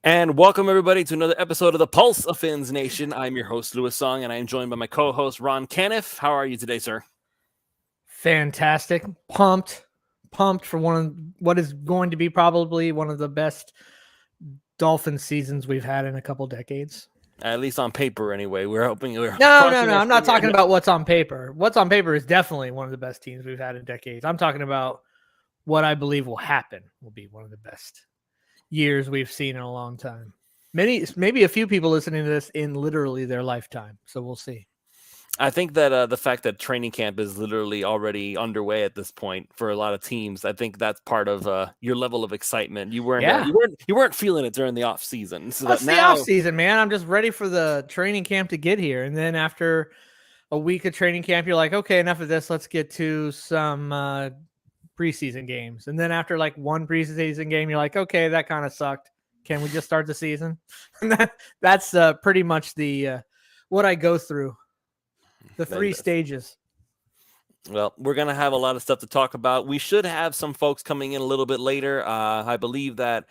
And welcome everybody to another episode of the Pulse of Fins Nation. I'm your host, Louis Song, and I am joined by my co-host, Ron Caniff. How are you today, sir? Fantastic. Pumped for one of what is going to be probably one of the best Dolphin seasons we've had in a couple decades. At least on paper, anyway. We're hoping. No. I'm not talking about what's on paper. What's on paper is definitely one of the best teams we've had in decades. I'm talking about what I believe will happen. Will be one of the best years we've seen in a long time. Maybe a few people listening to this in literally their lifetime. So we'll see. I think that the fact that training camp is literally already underway at this point for a lot of teams, I think that's part of your level of excitement. You weren't feeling it during the off season. So that's the off season, man. I'm just ready for the training camp to get here, and then after a week of training camp, you're like, okay, enough of this. Let's get to some preseason games, and then after like one preseason game, you're like, okay, that kind of sucked. Can we just start the season? And that's pretty much the what I go through. The three stages. Well, we're going to have a lot of stuff to talk about. We should have some folks coming in a little bit later. I believe that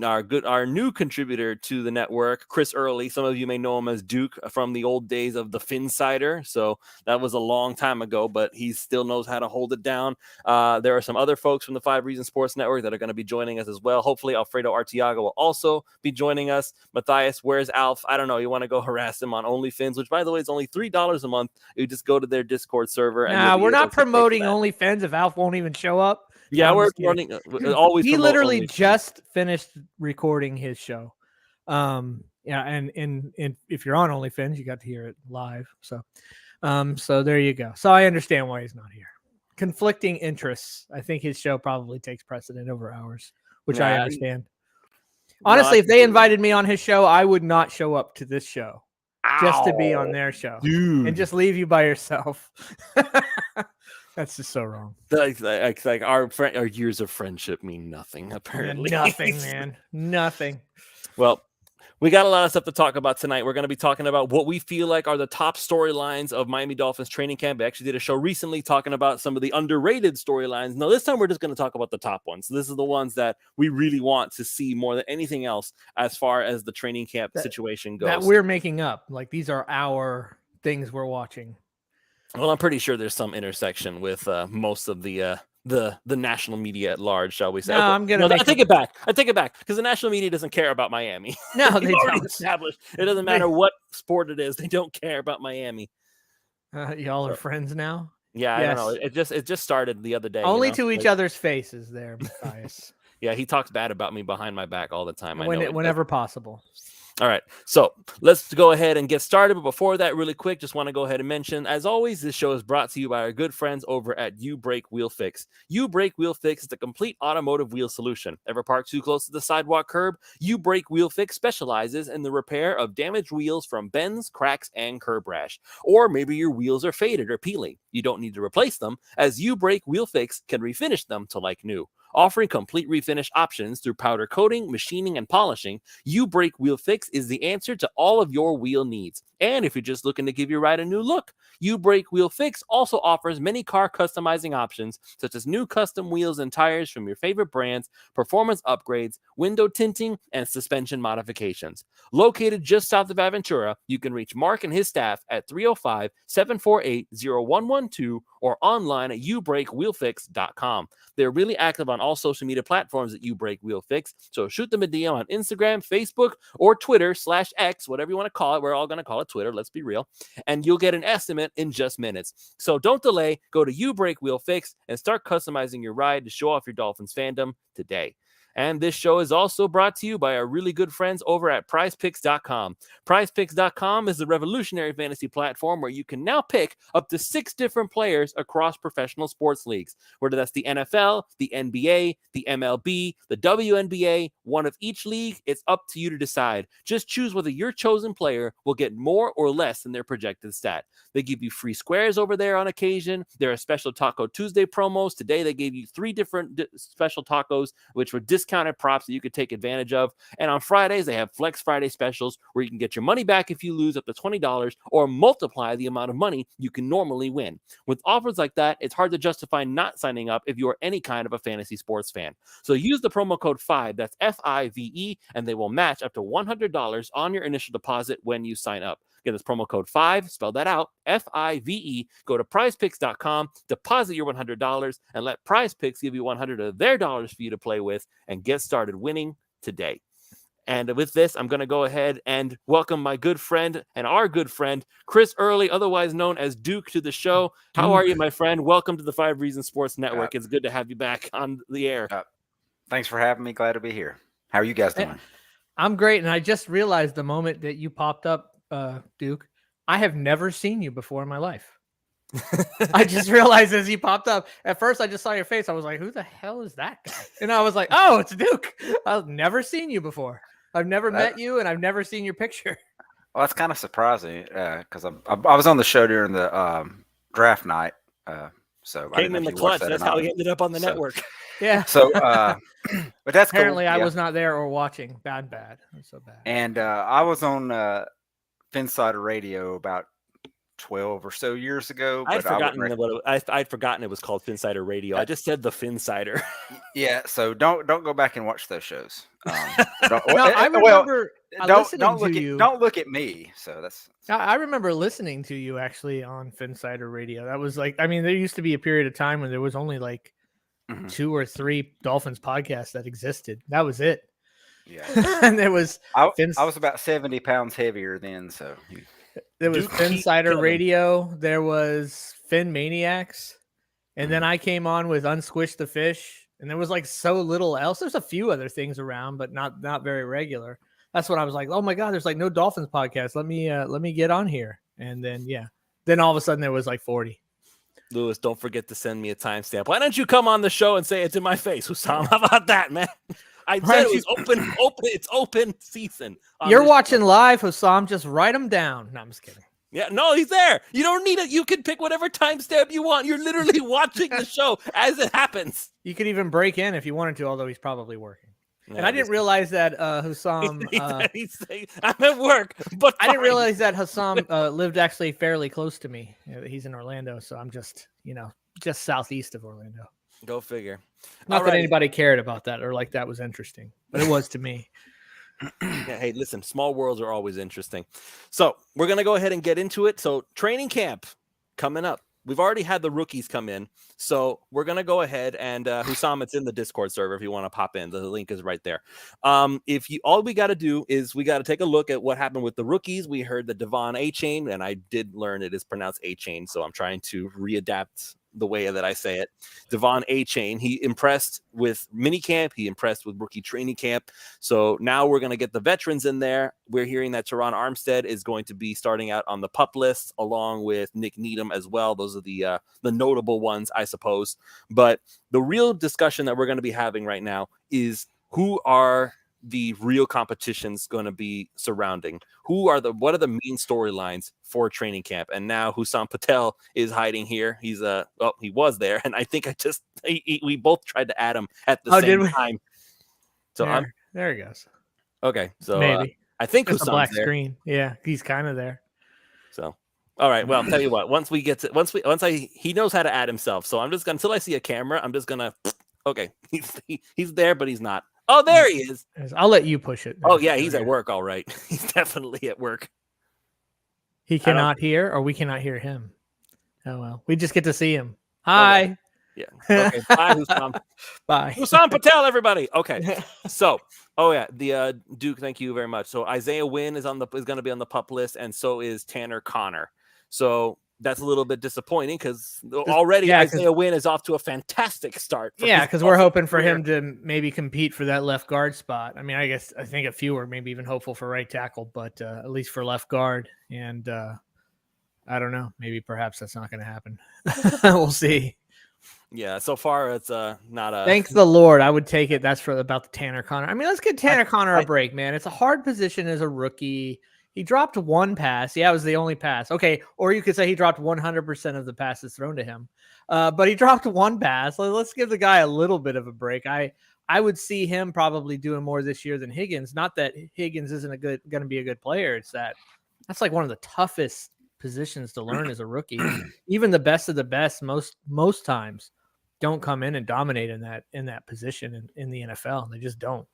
our new contributor to the network, Chris Early, some of you may know him as Duke from the old days of the FinSider. So that was a long time ago, but he still knows how to hold it down. There are some other folks from the 5 Reasons Sports Network that are going to be joining us as well. Hopefully, Alfredo Artiaga will also be joining us. Matthias, where's Alf? I don't know. You want to go harass him on OnlyFins, which, by the way, is only $3 a month. You just go to their Discord server. Nah, we're not promoting OnlyFins if Alf won't even show up. Yeah, we're running. Always. He literally just finished recording his show. And if you're on OnlyFins, you got to hear it live. So there you go. So I understand why he's not here. Conflicting interests. I think his show probably takes precedent over ours, which I understand. Honestly, if they invited me on his show, I would not show up to this show just to be on their show and just leave you by yourself. That's just so wrong. Like our years of friendship mean nothing, apparently. Nothing, man. Nothing. Well, we got a lot of stuff to talk about tonight. We're going to be talking about what we feel like are the top storylines of Miami Dolphins training camp. I actually did a show recently talking about some of the underrated storylines. Now, this time we're just going to talk about the top ones. So this is the ones that we really want to see more than anything else as far as the training camp situation goes. That we're making up. Like, these are our things we're watching. Well, I'm pretty sure there's some intersection with most of the national media at large, shall we say? No, I take it back. I take it back because the national media doesn't care about Miami. No, they don't. Established. It doesn't matter what sport it is; they don't care about Miami. Y'all are friends now. Yeah, yes. I don't know. It just started the other day. Only to each other's faces, there, Matthias. Yeah, he talks bad about me behind my back all the time. Whenever possible. All right, so let's go ahead and get started. But before that, really quick, just want to go ahead and mention, as always, this show is brought to you by our good friends over at You Brake Wheel Fix. You Brake Wheel Fix is the complete automotive wheel solution. Ever parked too close to the sidewalk curb? You Brake Wheel Fix specializes in the repair of damaged wheels from bends, cracks, and curb rash. Or maybe your wheels are faded or peeling. You don't need to replace them, as You Brake Wheel Fix can refinish them to like new. Offering complete refinish options through powder coating, machining, and polishing, You Brake Wheel Fix is the answer to all of your wheel needs. And if you're just looking to give your ride a new look, You Brake Wheel Fix also offers many car customizing options, such as new custom wheels and tires from your favorite brands, performance upgrades, window tinting, and suspension modifications. Located just south of Aventura, you can reach Mark and his staff at 305-748-0112 or online at youbrakewheelfix.com. They're really active on all social media platforms at You Brake Wheel Fix, so shoot them a DM on Instagram, Facebook, or Twitter/X, whatever you want to call it. We're all going to call it Twitter, let's be real. And you'll get an estimate in just minutes. So don't delay. Go to You Brake Wheel Fix and start customizing your ride to show off your Dolphins fandom today. And this show is also brought to you by our really good friends over at PrizePicks.com. PrizePicks.com is the revolutionary fantasy platform where you can now pick up to 6 different players across professional sports leagues, whether that's the NFL, the NBA, the MLB, the WNBA, one of each league. It's up to you to decide. Just choose whether your chosen player will get more or less than their projected stat. They give you free squares over there on occasion. There are special Taco Tuesday promos. Today, they gave you 3 different special tacos, which were discounted props that you could take advantage of. And on Fridays, they have Flex Friday specials where you can get your money back if you lose up to $20 or multiply the amount of money you can normally win. With offers like that, it's hard to justify not signing up if you are any kind of a fantasy sports fan. So use the promo code 5, that's FIVE, and they will match up to $100 on your initial deposit when you sign up. Get this promo code 5, spell that out, FIVE. Go to prizepicks.com, deposit your $100, and let PrizePicks give you $100 of their dollars for you to play with and get started winning today. And with this, I'm going to go ahead and welcome my good friend and our good friend, Chris Early, otherwise known as Duke, to the show. How are you, my friend? Welcome to the 5 Reasons Sports Network. It's good to have you back on the air. Thanks for having me. Glad to be here. How are you guys doing? I'm great. And I just realized the moment that you popped up, Duke, I have never seen you before in my life. I just realized as you popped up. At first, I just saw your face. I was like, who the hell is that guy? And I was like, oh, it's Duke. I've never seen you before. I've never met you, and I've never seen your picture. Well, that's kind of surprising because I was on the show during the draft night. So came in the clutch. That's how he ended up on the network. Yeah. So, but that's apparently cool. I was not there or watching. Bad. That's so bad. And I was on FinsUp Radio about 12 or so years ago. I'd forgotten it was called Finsider Radio. I just said the Finsider. Yeah, so don't go back and watch those shows. I remember don't look at me. So I remember listening to you actually on Finsider Radio. That was like, I mean, there used to be a period of time when there was only like 2 or 3 Dolphins podcasts that existed. That was it. Yeah. And there was I was about 70 pounds heavier then, so there was Finsider Radio, there was Fin Maniacs, and then I came on with Unsquish the Fish, and there was like so little else. There's a few other things around, but not very regular. That's when I was like, oh my God, there's like no Dolphins podcast. Let me get on here. And then all of a sudden there was like 40. Lewis, don't forget to send me a timestamp. Why don't you come on the show and say it to my face, Hussam? How about that, man? I said it was open. It's open season. You're watching live, Hussam. Just write them down. No, I'm just kidding. Yeah, no, he's there. You don't need it. You can pick whatever timestamp you want. You're literally watching the show as it happens. You could even break in if you wanted to, although he's probably working. No, and I didn't realize that Hussam. He's saying, I'm at work, but I didn't realize that Hussam lived actually fairly close to me. He's in Orlando, so I'm just southeast of Orlando. Go figure. Not that anybody cared about that or like that was interesting, but it was to me. Yeah, hey, listen, small worlds are always interesting. So we're going to go ahead and get into it. So training camp coming up. We've already had the rookies come in. So we're going to go ahead and Hussam, it's in the Discord server if you want to pop in. The link is right there. All we got to do is we got to take a look at what happened with the rookies. We heard the Devon A-Chain, and I did learn it is pronounced A-Chain. So I'm trying to readapt the way that I say it. Devon A-Chain, he impressed with minicamp. He impressed with rookie training camp. So now we're going to get the veterans in there. We're hearing that Teron Armstead is going to be starting out on the PUP list along with Nick Needham as well. Those are the notable ones, I suppose. But the real discussion that we're going to be having right now is who are the real competitions going to be surrounding? What are the main storylines for training camp? And now Hussam Patel is hiding here. He's he was there, and I think we both tried to add him at the same time. So there he goes. Okay, so maybe I think it's a black there. Screen. Yeah, he's kind of there. So all right, well, I'll tell you what. He knows how to add himself. So I'm just gonna until I see a camera, I'm just gonna okay. He's there, but he's not. Oh, there he is. I'll let you push it. Oh, yeah, he's at work. All right. He's definitely at work. He cannot hear, or we cannot hear him. Oh, well. We just get to see him. Hi. Okay. Yeah. Okay. Bye, Hussam. Bye. Hussam Patel, everybody. Okay. So, the Duke, thank you very much. So Isaiah Wynn is going to be on the PUP list, and so is Tanner Connor. So that's a little bit disappointing because already Isaiah Wynn is off to a fantastic start. Yeah, because we're hoping for him to maybe compete for that left guard spot. I mean, I think a few are maybe even hopeful for right tackle, but at least for left guard. And I don't know, maybe perhaps that's not going to happen. We'll see. Yeah, so far it's not a. Thanks the Lord, I would take it. That's about the Tanner Connor. I mean, let's get Tanner Connor a break, man. It's a hard position as a rookie. He dropped one pass. Yeah, it was the only pass. Okay, or you could say he dropped 100% of the passes thrown to him. But he dropped one pass. Let's give the guy a little bit of a break. I I would see him probably doing more this year than Higgins. Not that Higgins isn't going to be a good player. It's that's like one of the toughest positions to learn as a rookie. Even the best of the best most times don't come in and dominate in that position in the NFL. They just don't.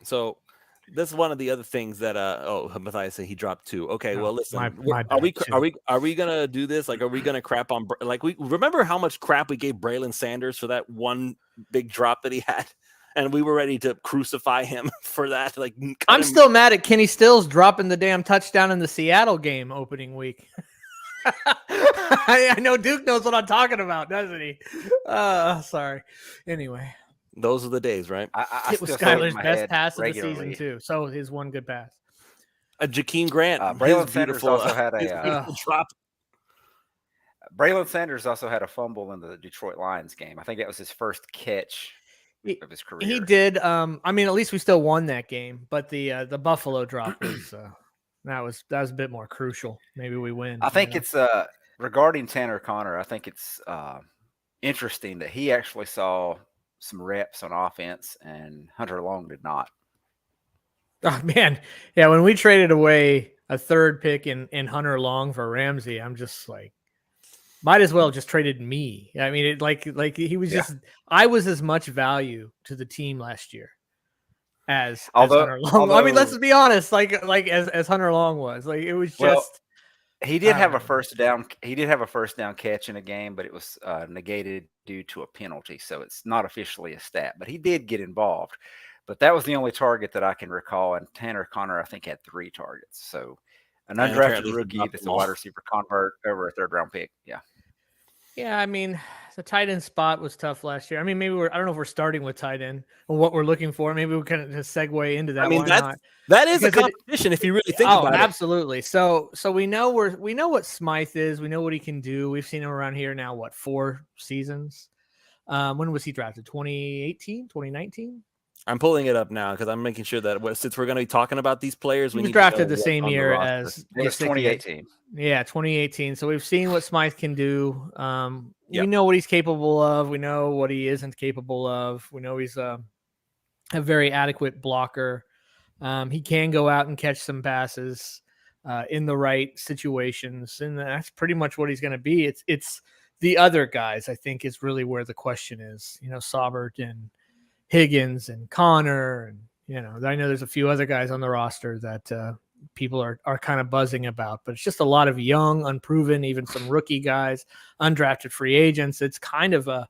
So this is one of the other things that Matthias said he dropped 2. Okay, well listen, my are we gonna do this? Like, are we gonna crap on we remember how much crap we gave Braylon Sanders for that one big drop that he had, and we were ready to crucify him for that. Like, I'm still mad at Kenny Stills dropping the damn touchdown in the Seattle game opening week. I know Duke knows what I'm talking about, doesn't he? Sorry. Anyway. Those are the days, right? It was Skyler's best pass of the season, too. So his one good pass. Jakeem Grant. Braylon Sanders also had a drop. Braylon Sanders also had a fumble in the Detroit Lions game. I think that was his first catch of his career. He did. I mean, at least we still won that game. But the Buffalo drop was that was a bit more crucial. Maybe we win. I think it's regarding Tanner Connor. I think it's interesting that he actually saw some reps on offense, and Hunter Long did not. Oh man, yeah. When we traded away a third pick in Hunter Long for Ramsey, I'm just like, might as well just traded me. I mean, it like he was just. I was as much value to the team last year as Hunter Long. I mean, let's be honest. Like as Hunter Long was. Like it was just. He did have a first down. He did have a first down catch in a game, but it was negated due to a penalty, so it's not officially a stat. But he did get involved. But that was the only target that I can recall. And Tanner Connor, I think, had 3 targets. So an undrafted rookie that's a wide receiver convert over a 3rd-round pick. Yeah. Yeah, I mean, the tight end spot was tough last year. I mean, maybe I don't know if we're starting with tight end or what we're looking for. Maybe we kind of just segue into that. I mean, that is a competition if you really think about it. Absolutely. So we know what Smythe is. We know what he can do. We've seen him around here now, 4 seasons? When was he drafted? 2018, 2019? I'm pulling it up now because I'm making sure that since we're going to be talking about these players, we was drafted the same year as it was 2018. Yeah, 2018. So we've seen what Smythe can do. We know what he's capable of. We know what he isn't capable of. We know he's a very adequate blocker. He can go out and catch some passes in the right situations, and that's pretty much what he's going to be. It's the other guys, I think, is really where the question is. Saubert and Higgins and Connor, and I know there's a few other guys on the roster that people are kind of buzzing about, but it's just a lot of young, unproven, even some rookie guys, undrafted free agents. It's kind of a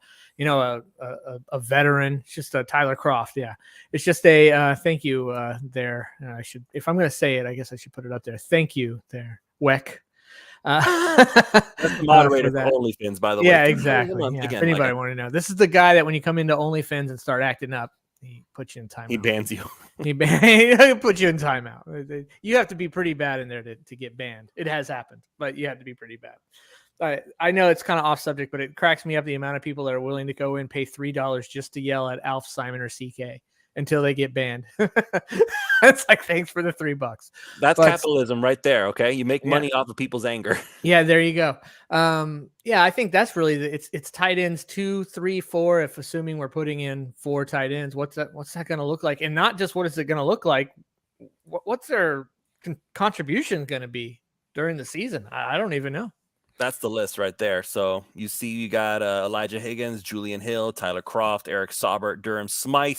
veteran. It's just a Tyler Croft. Yeah, it's just a thank you there. I should, if I'm going to say it, I guess I should put it up there. Thank you there, Weck. That's the moderator for OnlyFans, by the way. Yeah, exactly. Yeah, if anybody want to know, this is the guy that when you come into OnlyFans and start acting up, he puts you in timeout. He bans you. He puts you in timeout. You have to be pretty bad in there to get banned. It has happened, but you have to be pretty bad. I know it's kind of off subject, but it cracks me up the amount of people that are willing to go in, pay $3 just to yell at Alf, Simon, or CK until they get banned. It's like, thanks for the $3. That's capitalism right there. Okay. You make money off of people's anger. Yeah, there you go. I think that's really it's tight ends 2, 3, 4. If assuming we're putting in 4 tight ends, what's that going to look like? And not just what is it going to look like? What's their contribution going to be during the season? I don't even know. That's the list right there. So you got Elijah Higgins, Julian Hill, Tyler Croft, Eric Saubert, Durham Smythe.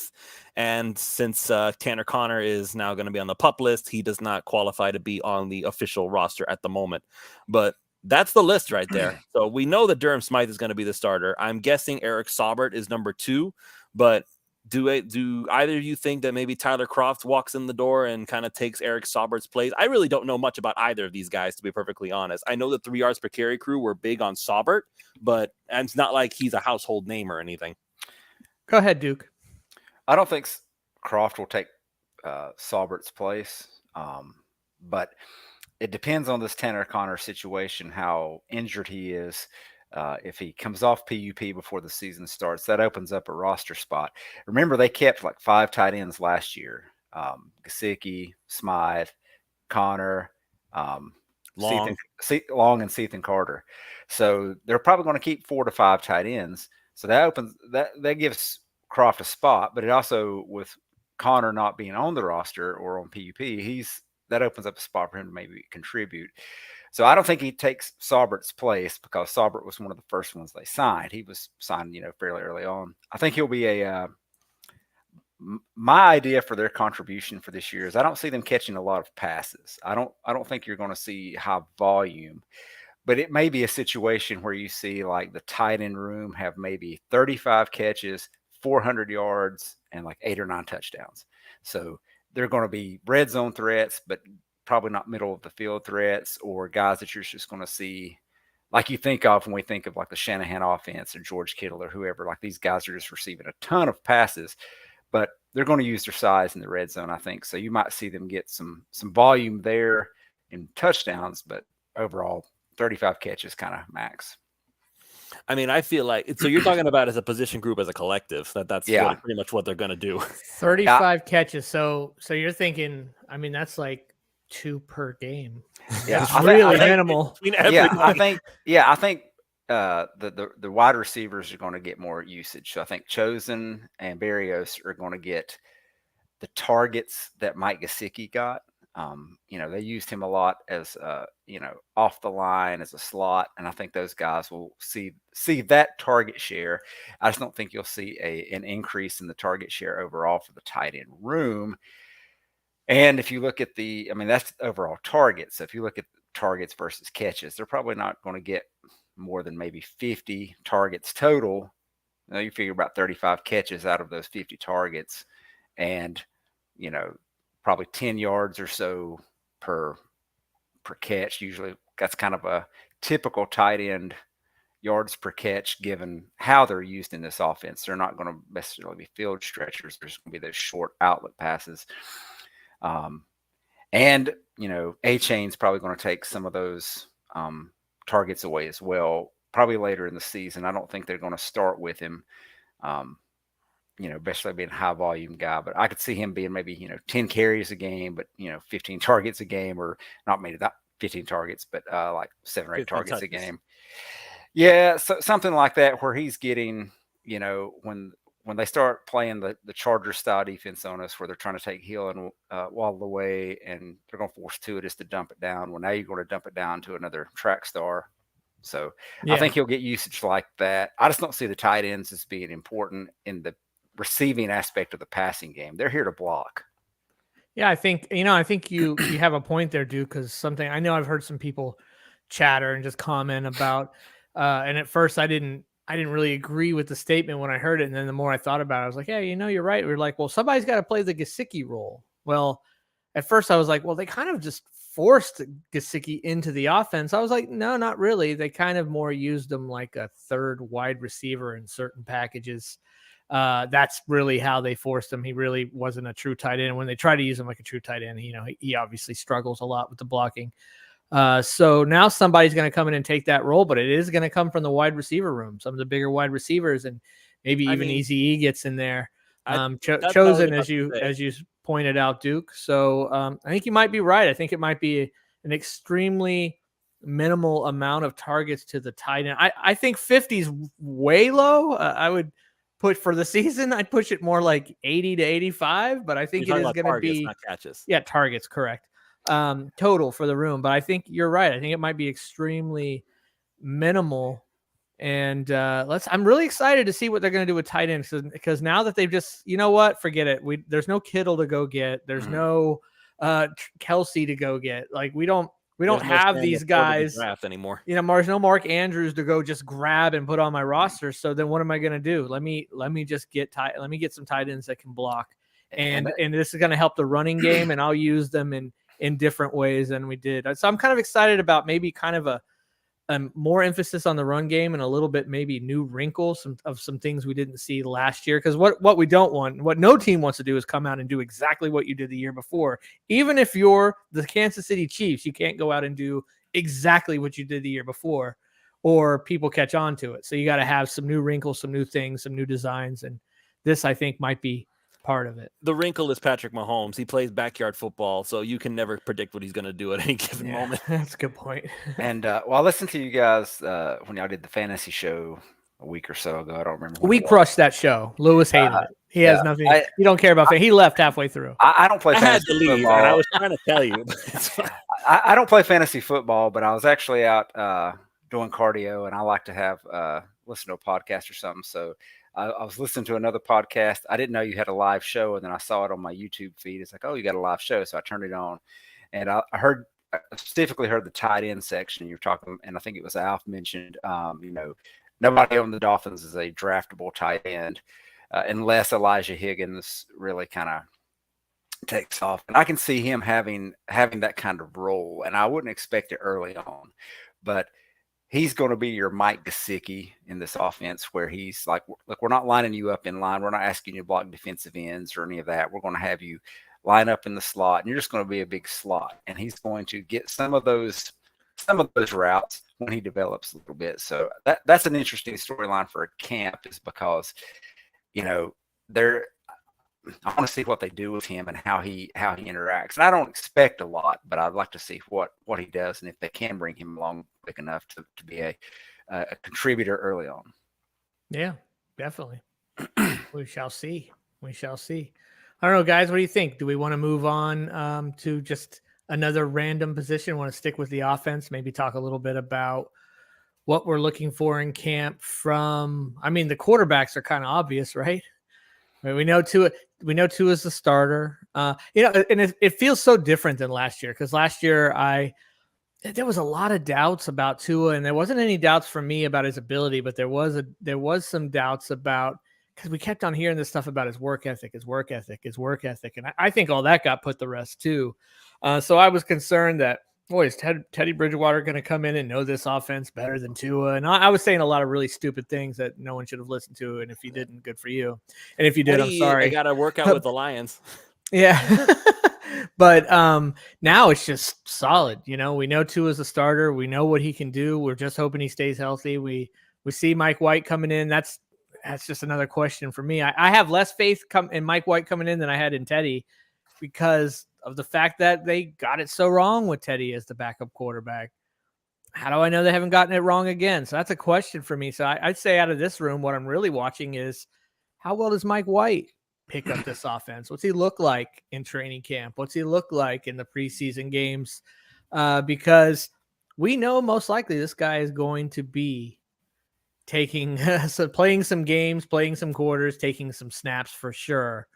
And since Tanner Connor is now going to be on the PUP list, he does not qualify to be on the official roster at the moment. But that's the list right there. So we know that Durham Smythe is going to be the starter. I'm guessing Eric Saubert is number 2. But do either of you think that maybe Tyler Croft walks in the door and kind of takes Eric Saubert's place? I really don't know much about either of these guys, to be perfectly honest. I know the 3 yards per carry crew were big on Saubert, but it's not like he's a household name or anything. Go ahead, Duke. I don't think Croft will take Saubert's place, but it depends on this Tanner Connor situation, how injured he is. If he comes off PUP before the season starts, that opens up a roster spot. Remember, they kept like 5 tight ends last year. Gesicki, Smythe, Connor, Long and Sethan Carter. So they're probably going to keep 4 to 5 tight ends. So that gives Croft a spot, but it also, with Connor not being on the roster or on PUP, that opens up a spot for him to maybe contribute. So I don't think he takes Saubert's place, because Saubert was one of the first ones they signed. He was signed, fairly early on. I think he'll be my idea for their contribution for this year is I don't see them catching a lot of passes. I don't think you're going to see high volume, but it may be a situation where you see like the tight end room have maybe 35 catches, 400 yards, and like 8 or 9 touchdowns. So they're going to be red zone threats, but probably not middle of the field threats, or guys that you're just going to see like you think of when we think of like the Shanahan offense or George Kittle or whoever. Like these guys are just receiving a ton of passes, but they're going to use their size in the red zone, I think. So you might see them get some volume there in touchdowns, but overall 35 catches kind of max. I mean, I feel like so you're talking about as a position group, as a collective, that's pretty much what they're going to do. 35 catches. So you're thinking, I mean, that's like 2 per game. Yeah, it's really minimal. I think the wide receivers are going to get more usage. So I think Chosen and Berrios are going to get the targets that Mike Gesicki got. They used him a lot as off the line as a slot, and I think those guys will see that target share. I just don't think you'll see an increase in the target share overall for the tight end room. And if you look at that's overall targets. So if you look at targets versus catches, they're probably not going to get more than maybe 50 targets total. You figure about 35 catches out of those 50 targets, and probably 10 yards or so per catch. Usually that's kind of a typical tight end yards per catch, given how they're used in this offense. They're not going to necessarily be field stretchers. There's going to be those short outlet passes. And A-Chain's probably going to take some of those targets away as well, probably later in the season. I don't think they're going to start with him, especially being a high volume guy, but I could see him being maybe, 10 carries a game, but 15 targets a game, or not maybe not 15 targets, but like 7 or 8 targets touches a game. Yeah. So something like that, where he's getting, when they start playing the Charger style defense on us, where they're trying to take Hill and Waddle away, and they're going to force Tuitus to dump it down. Well, now you're going to dump it down to another track star. So I think he'll get usage like that. I just don't see the tight ends as being important in the receiving aspect of the passing game. They're here to block. Yeah, I think you have a point there, Duke, because something I know I've heard some people chatter and just comment about, and at first I didn't really agree with the statement when I heard it. And then the more I thought about it, I was like, yeah, you're right. We were like, well, somebody's got to play the Gesicki role. Well, at first I was like, well, they kind of just forced Gesicki into the offense. I was like, no, not really. They kind of more used him like a third wide receiver in certain packages. That's really how they forced him. He really wasn't a true tight end. When they try to use him like a true tight end, he obviously struggles a lot with the blocking. So now somebody's going to come in and take that role, but it is going to come from the wide receiver room, some of the bigger wide receivers, and maybe even Eazy-E gets in there. Chosen, as you pointed out, Duke. So I think you might be right. I think it might be an extremely minimal amount of targets to the tight end. I think 50 is way low. I would put for the season, I'd push it more like 80 to 85, but I think it is going to be not catches. Yeah, targets, correct. Total for the room, but I think you're right. I think it might be extremely minimal, and I'm really excited to see what they're going to do with tight ends, because now that they've just, forget it. There's no Kittle to go get. There's no Kelsey to go get. Like we don't have these guys draft anymore. There's no Mark Andrews to go just grab and put on my roster. So then what am I going to do? Let me just get some tight ends that can block, and this is going to help the running game, and I'll use them in different ways than we did. So I'm kind of excited about maybe kind of a more emphasis on the run game, and a little bit maybe new wrinkles of some things we didn't see last year. Because what we don't want, what no team wants to do, is come out and do exactly what you did the year before. Even if you're the Kansas City Chiefs, you can't go out and do exactly what you did the year before, or people catch on to it. So you got to have some new wrinkles, some new things, some new designs. And this, I think, might be part of it. The wrinkle is Patrick Mahomes. He plays backyard football, so you can never predict what he's going to do at any given moment. That's a good point. And I listened to you guys when y'all did the fantasy show a week or so ago. I don't remember. We crushed that show. Lewis hated it. He has nothing. He don't care about fantasy. He left halfway through. I don't play I had fantasy to leave, football. and I was trying to tell you. But it's fine. I don't play fantasy football, but I was actually out doing cardio, and I like to have listen to a podcast or something. So I was listening to another podcast. I didn't know you had a live show, and then I saw it on my YouTube feed. It's like, oh, you got a live show. So I turned it on, and I specifically heard the tight end section. You're talking, and I think it was Alf mentioned, nobody on the Dolphins is a draftable tight end unless Elijah Higgins really kind of takes off. And I can see him having that kind of role, and I wouldn't expect it early on, but he's going to be your Mike Gesicki in this offense, where he's like, look, we're not lining you up in line. We're not asking you to block defensive ends or any of that. We're going to have you line up in the slot, and you're just going to be a big slot. And he's going to get some of those routes when he develops a little bit. So that's an interesting storyline for a camp, is because, I want to see what they do with him and how he interacts. And I don't expect a lot, but I'd like to see what he does, and if they can bring him along quick enough to be a contributor early on. Yeah, definitely. We shall see. We shall see. I don't know, guys. What do you think? Do we want to move on to just another random position? Want to stick with the offense? Maybe talk a little bit about what we're looking for in camp from. I mean, the quarterbacks are kind of obvious, right? I mean, we know Tua is the starter. And it feels so different than last year, because last year there was a lot of doubts about Tua, and there wasn't any doubts from me about his ability, but there was some doubts about, because we kept on hearing this stuff about his work ethic. And I think all that got put to rest too. So I was concerned that, boy, is Teddy Bridgewater going to come in and know this offense better than Tua? And I was saying a lot of really stupid things that no one should have listened to. And if you didn't, good for you. And if you did, I'm sorry. I got to work out with the Lions. Yeah. But now it's just solid. We know Tua's a starter. We know what he can do. We're just hoping he stays healthy. We see Mike White coming in. That's just another question for me. I have less faith in Mike White coming in than I had in Teddy, because of the fact that they got it so wrong with Teddy as the backup quarterback. How do I know they haven't gotten it wrong again? So that's a question for me. So I'd say out of this room, what I'm really watching is, how well does Mike White pick up this offense? What's he look like in training camp? What's he look like in the preseason games? Because we know most likely this guy is going to be playing some games, playing some quarters, taking some snaps for sure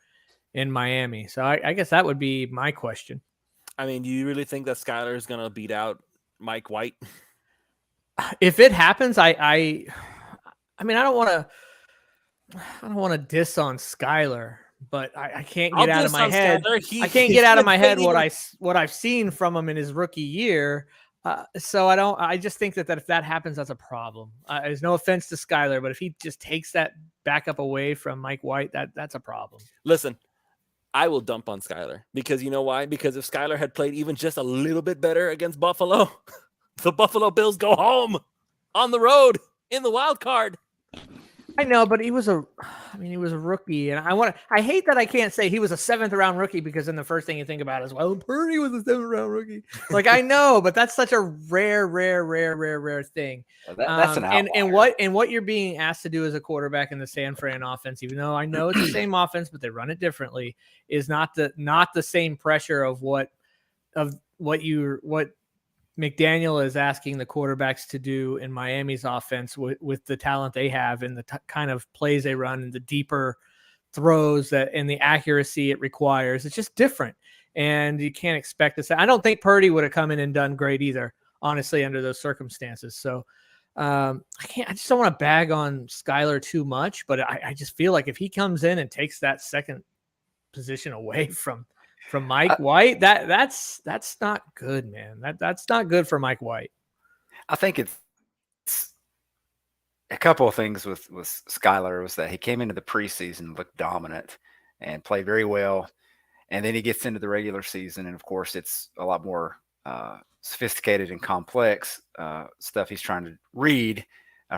in Miami. So I guess that would be my question. I mean, do you really think that Skyler is going to beat out Mike White? If it happens, I mean, I don't want to diss on Skyler, but I can't get out of my head. I can't get out of my head what I've seen from him in his rookie year. So I just think that if that happens, that's a problem. There's no offense to Skyler, but if he just takes that backup away from Mike White, that's a problem. Listen, I will dump on Skyler, because you know why? Because if Skyler had played even just a little bit better against Buffalo, the Buffalo Bills go home on the road in the wild card. I know, but he was a rookie, and I hate that I can't say he was a 7th round rookie, because then the first thing you think about is, well, Purdy was a 7th round rookie. Like, I know, but that's such a rare thing. That's an outlier. And what you're being asked to do as a quarterback in the San Fran offense, even though I know it's the same offense, but they run it differently, is not the same pressure of what McDaniel is asking the quarterbacks to do in Miami's offense with the talent they have and the kind of plays they run and the deeper throws and the accuracy it requires. It's just different. And you can't expect this. I don't think Purdy would have come in and done great either, honestly, under those circumstances. So I just don't want to bag on Skyler too much, but I just feel like if he comes in and takes that second position away from Mike White, that's not good, man. That's not good for Mike White. I think it's a couple of things with Skyler was that he came into the preseason, looked dominant and played very well. And then he gets into the regular season. And of course it's a lot more sophisticated and complex stuff he's trying to read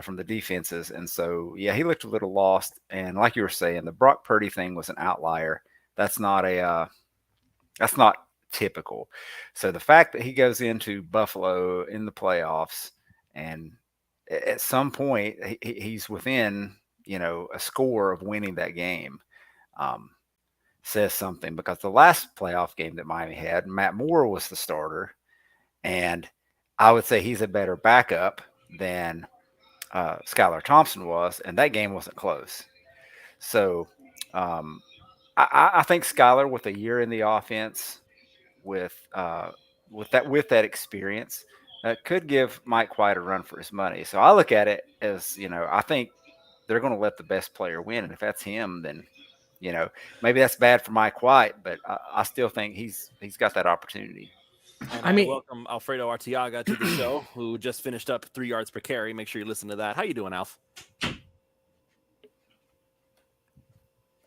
from the defenses. And so, yeah, he looked a little lost. And like you were saying, the Brock Purdy thing was an outlier. That's not typical. So the fact that he goes into Buffalo in the playoffs and at some point he's within, a score of winning that game. Says something, because the last playoff game that Miami had, Matt Moore was the starter, and I would say he's a better backup than Skylar Thompson was, and that game wasn't close. So I think Skylar, with a year in the offense, with that experience, could give Mike White a run for his money. So I look at it as, I think they're going to let the best player win, and if that's him, then maybe that's bad for Mike White, but I still think he's got that opportunity. And I mean- welcome Alfredo Arteaga to the show, who just finished up 3 yards per carry. Make sure you listen to that. How you doing, Alf?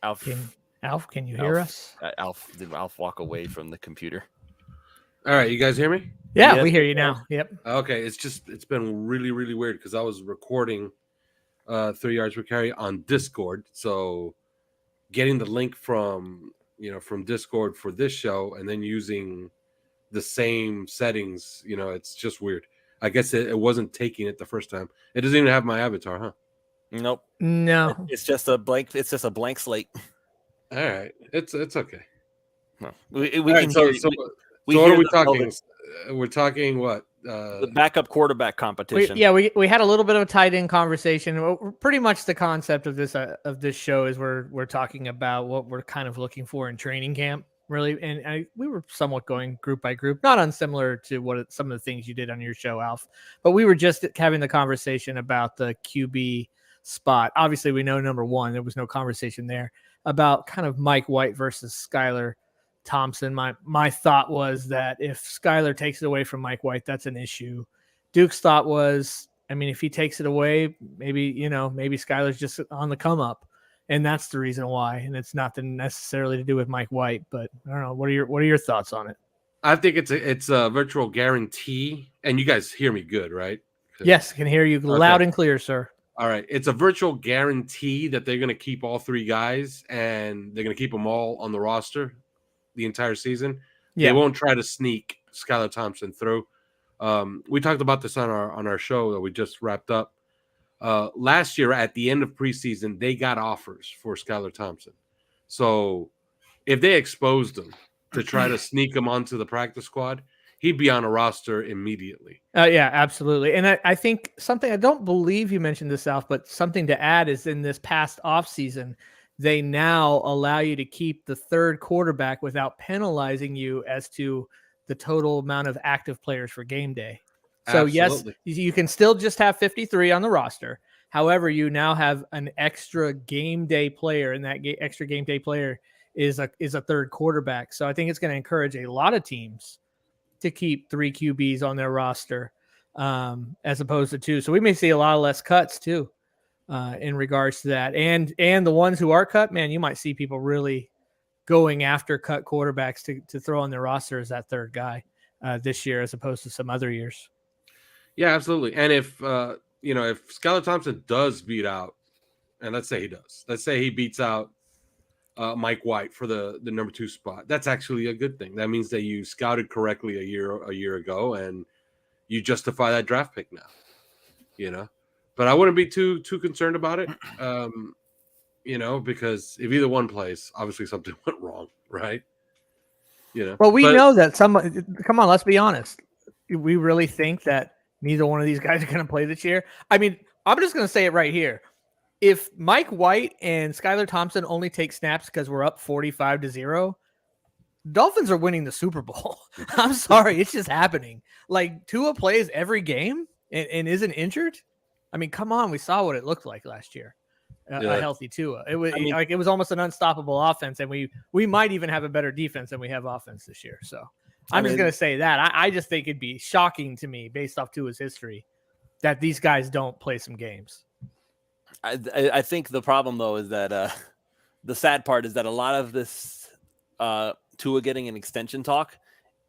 Alf, can you hear us? Did Alf walk away from the computer? All right, you guys hear me? Yeah, Yes, we hear we you can. now. Yep. Okay, it's been really, really weird because I was recording 3 yards per carry on Discord. So getting the link from Discord for this show and then using the same settings, it's just weird. I guess it wasn't taking it the first time. It doesn't even have my avatar, huh? Nope. No. It's just a blank. It's just a blank slate. All right, it's okay. No. We All can right, so hear. so, we so what hear are we the talking? velvet- We're talking what? The backup quarterback competition. We had a little bit of a tight end conversation. Pretty much the concept of this show is we're talking about what we're kind of looking for in training camp, really. And we were somewhat going group by group, not unsimilar to some of the things you did on your show, Alf. But we were just having the conversation about the QB spot. Obviously, we know number one. There was no conversation there about kind of Mike White versus Skylar Thompson. My thought was that if Skylar takes it away from Mike White, that's an issue. Duke's thought was, I mean, if he takes it away, maybe Skylar's just on the come up, and that's the reason why. And it's nothing necessarily to do with Mike White, but I don't know. What are your thoughts on it? I think it's a virtual guarantee, and you guys hear me good, right? Yes, can hear you loud and clear, sir. All right, it's a virtual guarantee that they're going to keep all 3 guys, and they're going to keep them all on the roster the entire season. Yeah. They won't try to sneak Skylar Thompson through. We talked about this on our show that we just wrapped up. Last year at the end of preseason, they got offers for Skylar Thompson. So if they exposed him to try to sneak him onto the practice squad, he'd be on a roster immediately. Yeah, absolutely. And I think something, I don't believe you mentioned this, Alf, but something to add is in this past offseason, they now allow you to keep the third quarterback without penalizing you as to the total amount of active players for game day. So Absolutely. Yes, you can still just have 53 on the roster. However, you now have an extra game day player, and that extra game day player is a third quarterback. So I think it's going to encourage a lot of teams to keep 3 QBs on their roster as opposed to 2. So we may see a lot less cuts too. In regards to that, and the ones who are cut, man, you might see people really going after cut quarterbacks to throw on their roster as that third guy this year, as opposed to some other years. Yeah, absolutely. And if if Skylar Thompson does beat out, and let's say he beats out Mike White for the number 2 spot, that's actually a good thing. That means that you scouted correctly a year ago, and you justify that draft pick now. But I wouldn't be too concerned about it, because if either one plays, obviously something went wrong, right? Well, we know that come on, let's be honest. We really think that neither one of these guys are going to play this year. I mean, I'm just going to say it right here. If Mike White and Skylar Thompson only take snaps because we're up 45-0, Dolphins are winning the Super Bowl. I'm sorry, it's just happening. Like, Tua plays every game and isn't injured. I mean, come on, we saw what it looked like last year. A healthy Tua. It was almost an unstoppable offense, and we might even have a better defense than we have offense this year. So I'm just going to say that. I just think it'd be shocking to me, based off Tua's history, that these guys don't play some games. I think the problem, though, is that the sad part is that a lot of this Tua getting an extension talk,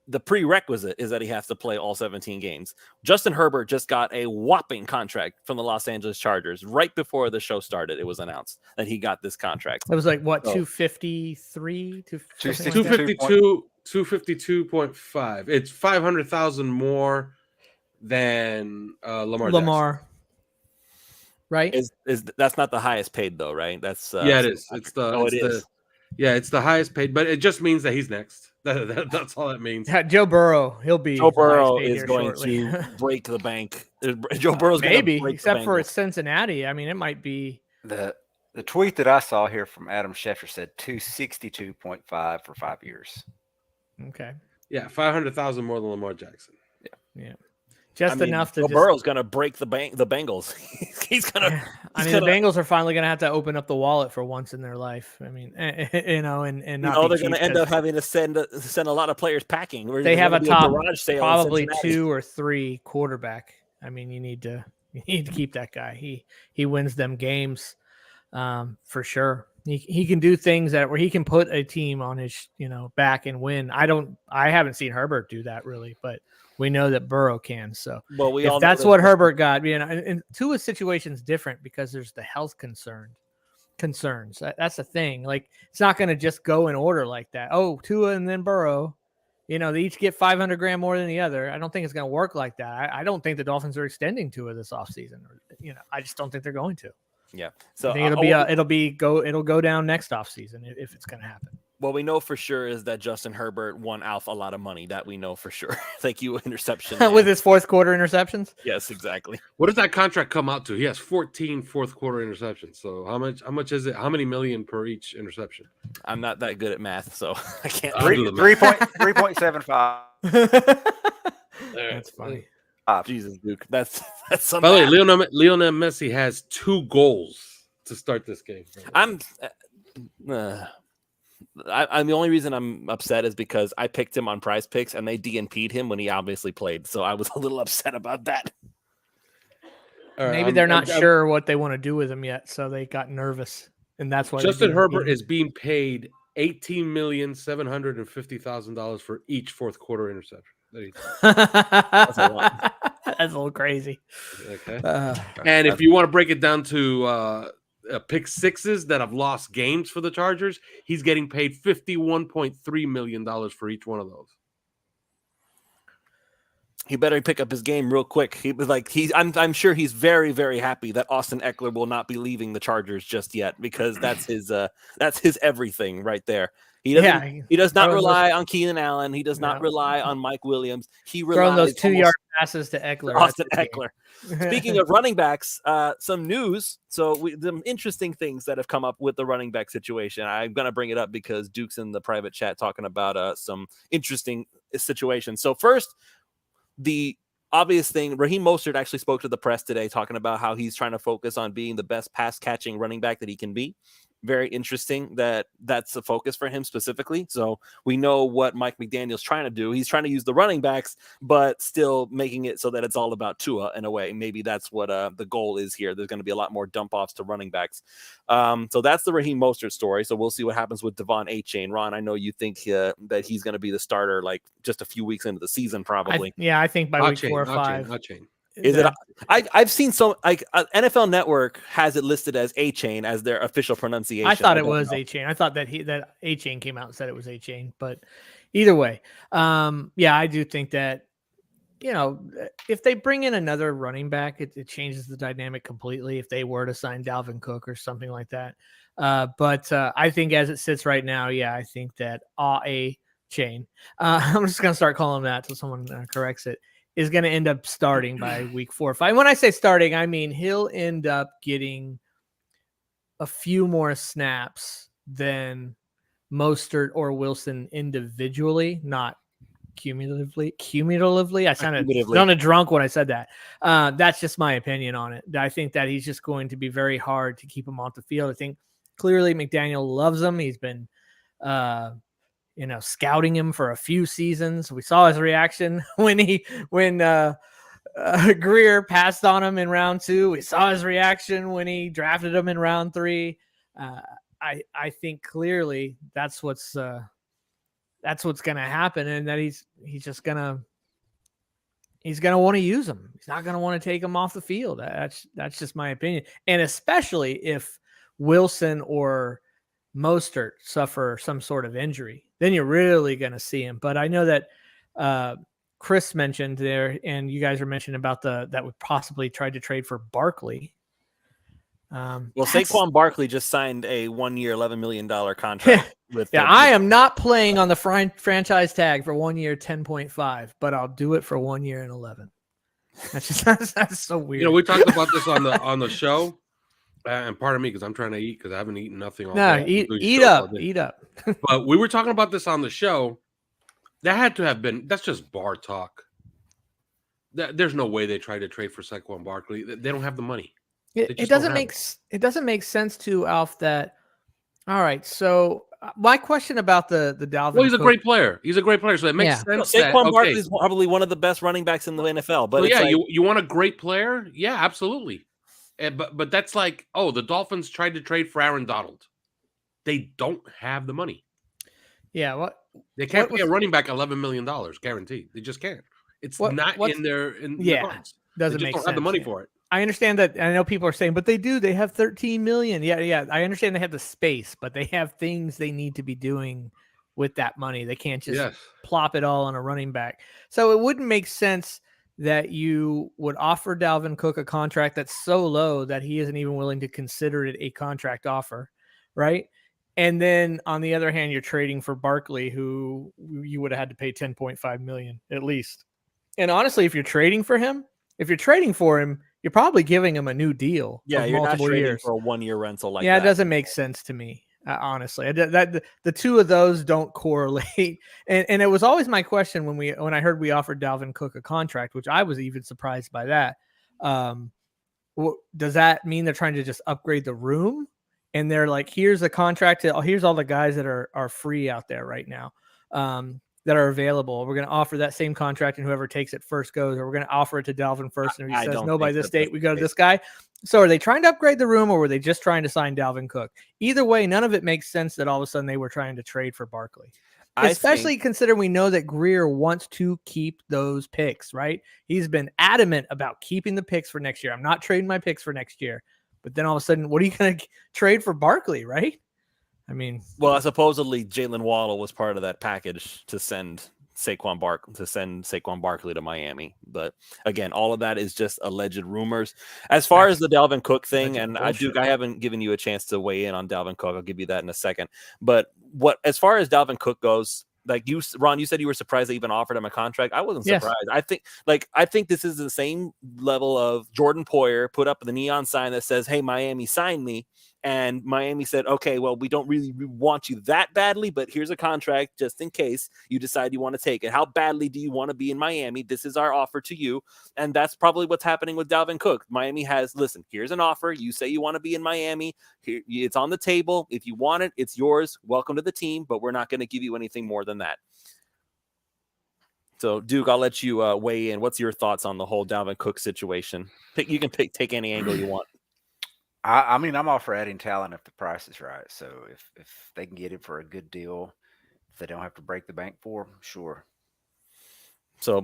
the prerequisite is that he has to play all 17 games. Justin Herbert just got a whopping contract from the Los Angeles Chargers right before the show started. It was announced that he got this contract. It was like, what, 253? 252.5. It's 500,000 more than Lamar. right? Is that's not the highest paid though, right? That's Yeah, it is. It's the oh, it's it the is. yeah, it's the highest paid, but it just means that he's next. That's all that means. Joe Burrow, he'll be Joe the highest Burrow paid is here going shortly. to break the bank. Joe Burrow's going to Maybe, break except the for Bengals. Cincinnati. I mean, it might be. The tweet that I saw here from Adam Schefter said 262.5 for 5 years. Okay. Yeah, 500,000 more than Lamar Jackson. Yeah. Just enough to Joe just. Burrow's going to break the Bengals. He's going to. I mean, the Bengals are finally going to have to open up the wallet for once in their life. I mean, and not. No, be they're going cheap to end up having to send a lot of players packing. They have a top garage sale probably 2 or 3 quarterback. I mean, you need to keep that guy. He wins them games, for sure. He can do things where he can put a team on his back and win. I haven't seen Herbert do that really, but we know that Burrow can. So well, if that's what Herbert got, and Tua's situation's different because there's the health concerns. That's the thing. Like, it's not going to just go in order like that. Oh, Tua and then Burrow, they each get $500,000 more than the other. I don't think it's going to work like that. I don't think the Dolphins are extending Tua this offseason. I just don't think they're going to. Yeah. So I think it'll go down next offseason if it's going to happen. What we know for sure is that Justin Herbert won Alf a lot of money. That we know for sure. Thank you, interception. With his fourth quarter interceptions? Yes, exactly. What does that contract come out to? He has 14 fourth quarter interceptions. So how much is it? How many million per each interception? I'm not that good at math, so I can't. 3.75. That's funny. Jesus, Duke. That's some. By the way, Lionel Messi has 2 goals to start this game. I'm the only reason I'm upset is because I picked him on Prize Picks and they DNP'd him when he obviously played. So I was a little upset about that. Maybe they're not sure what they want to do with him yet, so they got nervous, and that's why Justin Herbert is being paid $18,750,000 for each fourth quarter interception. That's a lot. That's a little crazy. Okay. And if you want to break it down to pick sixes that have lost games for the Chargers, he's getting paid $51.3 million for each one of those. He better pick up his game real quick. I'm sure he's very, very happy that Austin Eckler will not be leaving the Chargers just yet, because that's his everything right there. He does not rely on Keenan Allen. He does not rely on Mike Williams. He relies throwing those 2-yard passes to Eckler. Austin Eckler. Speaking of running backs, some news. So some interesting things that have come up with the running back situation. I'm going to bring it up because Duke's in the private chat talking about some interesting situations. So first, the obvious thing, Raheem Mostert actually spoke to the press today talking about how he's trying to focus on being the best pass catching running back that he can be. Very interesting that that's a focus for him specifically. So we know what Mike McDaniel's trying to do. He's trying to use the running backs, but still making it so that it's all about Tua in a way. Maybe that's what the goal is here. There's going to be a lot more dump offs to running backs. So that's the Raheem Mostert story. So we'll see what happens with Devon Achane. Ron, I know you think that he's going to be the starter like just a few weeks into the season, probably. I think by week 4 or 5. Is it? I've seen NFL Network has it listed as A-Chain as their official pronunciation. I thought it was A-Chain. I thought that A-Chain came out and said it was A-Chain, but either way, I do think that if they bring in another running back, it changes the dynamic completely. If they were to sign Dalvin Cook or something like that, but I think as it sits right now, I think that A-Chain. I'm just gonna start calling him that until someone corrects it. Is going to end up starting by week 4 or 5. When I say starting, I mean he'll end up getting a few more snaps than Mostert or Wilson individually, not cumulatively. I sounded drunk when I said that. That's just my opinion on it. I think that he's just going to be very hard to keep him off the field. I think clearly McDaniel loves him. He's been scouting him for a few seasons. We saw his reaction when Greer passed on him in round 2. We saw his reaction when he drafted him in round 3. I think clearly that's what's going to happen, and that he's going to want to use him. He's not going to want to take him off the field. That's just my opinion. And especially if Wilson or Mostert suffer some sort of injury, then you're really going to see him. But I know that Chris mentioned there, and you guys are mentioning about that would possibly try to trade for Barkley. Well, That's- Saquon Barkley just signed a 1 year, $11 million contract with. Yeah, I am not playing on the franchise tag for 1 year, 10.5, but I'll do it for 1 year and 11. That's just that's so weird. You know, we talked about this on the show, and pardon me because I'm trying to eat because I haven't eaten nothing all No, day. eat up. But we were talking about this on the show. That had to have been. That's just bar talk. There's no way they tried to trade for Saquon Barkley. They don't have the money. It doesn't make sense to Alf that. All right, so my question about the Dalvin. Well, he's a Cook, great player. He's a great player, so it makes sense. Saquon Barkley is probably one of the best running backs in the NFL. But yeah, you want a great player? Yeah, absolutely. But that's like, oh, the Dolphins tried to trade for Aaron Donald. They don't have the money. Yeah, they can't pay a running back $11 million guaranteed. They just can't. It's not in their the cards. Doesn't they just make don't sense. have the money for it. I understand that. I know people are saying, but they do. They have 13 million. Yeah. I understand they have the space, but they have things they need to be doing with that money. They can't just plop it all on a running back. So it wouldn't make sense that you would offer Dalvin Cook a contract that's so low that he isn't even willing to consider it a contract offer, right? And then on the other hand, you're trading for Barkley, who you would have had to pay 10.5 million at least. And honestly, if you're trading for him, you're probably giving him a new deal. Yeah, you're not trading years. for a 1 year rental like that. Yeah, it doesn't make sense to me. Honestly, that the two of those don't correlate. And it was always my question when I heard we offered Dalvin Cook a contract, which I was even surprised by that. Does that mean they're trying to just upgrade the room? And they're like, here's a contract. Here's all the guys that are free out there right now. That are available. We're going to offer that same contract, and whoever takes it first goes, or we're going to offer it to Dalvin first. And if he says no by this date, we go to this guy. So are they trying to upgrade the room, or were they just trying to sign Dalvin Cook? Either way, none of it makes sense that all of a sudden they were trying to trade for Barkley. Especially considering we know that Greer wants to keep those picks, right? He's been adamant about keeping the picks for next year. I'm not trading my picks for next year. But then all of a sudden, what are you going to trade for Barkley, right? I mean, well, supposedly Jalen Waddle was part of that package to send Saquon Barkley to Miami. But again, all of that is just alleged rumors. As far as the Dalvin Cook thing, and Duke, I haven't given you a chance to weigh in on Dalvin Cook. I'll give you that in a second. But as far as Dalvin Cook goes, like you, Ron, you said you were surprised they even offered him a contract. I wasn't surprised. I think this is the same level of Jordan Poyer put up the neon sign that says, "Hey, Miami, sign me." And Miami said, okay, well, we don't really want you that badly, but here's a contract just in case you decide you want to take it. How badly do you want to be in Miami? This is our offer to you. And that's probably what's happening with Dalvin Cook. Miami has, listen, here's an offer. You say you want to be in Miami. Here, it's on the table. If you want it, it's yours. Welcome to the team, but we're not going to give you anything more than that. So, Duke, I'll let you weigh in. What's your thoughts on the whole Dalvin Cook situation? You can take any angle you want. I mean, I'm all for adding talent if the price is right. So if they can get it for a good deal, if they don't have to break the bank for him, sure. So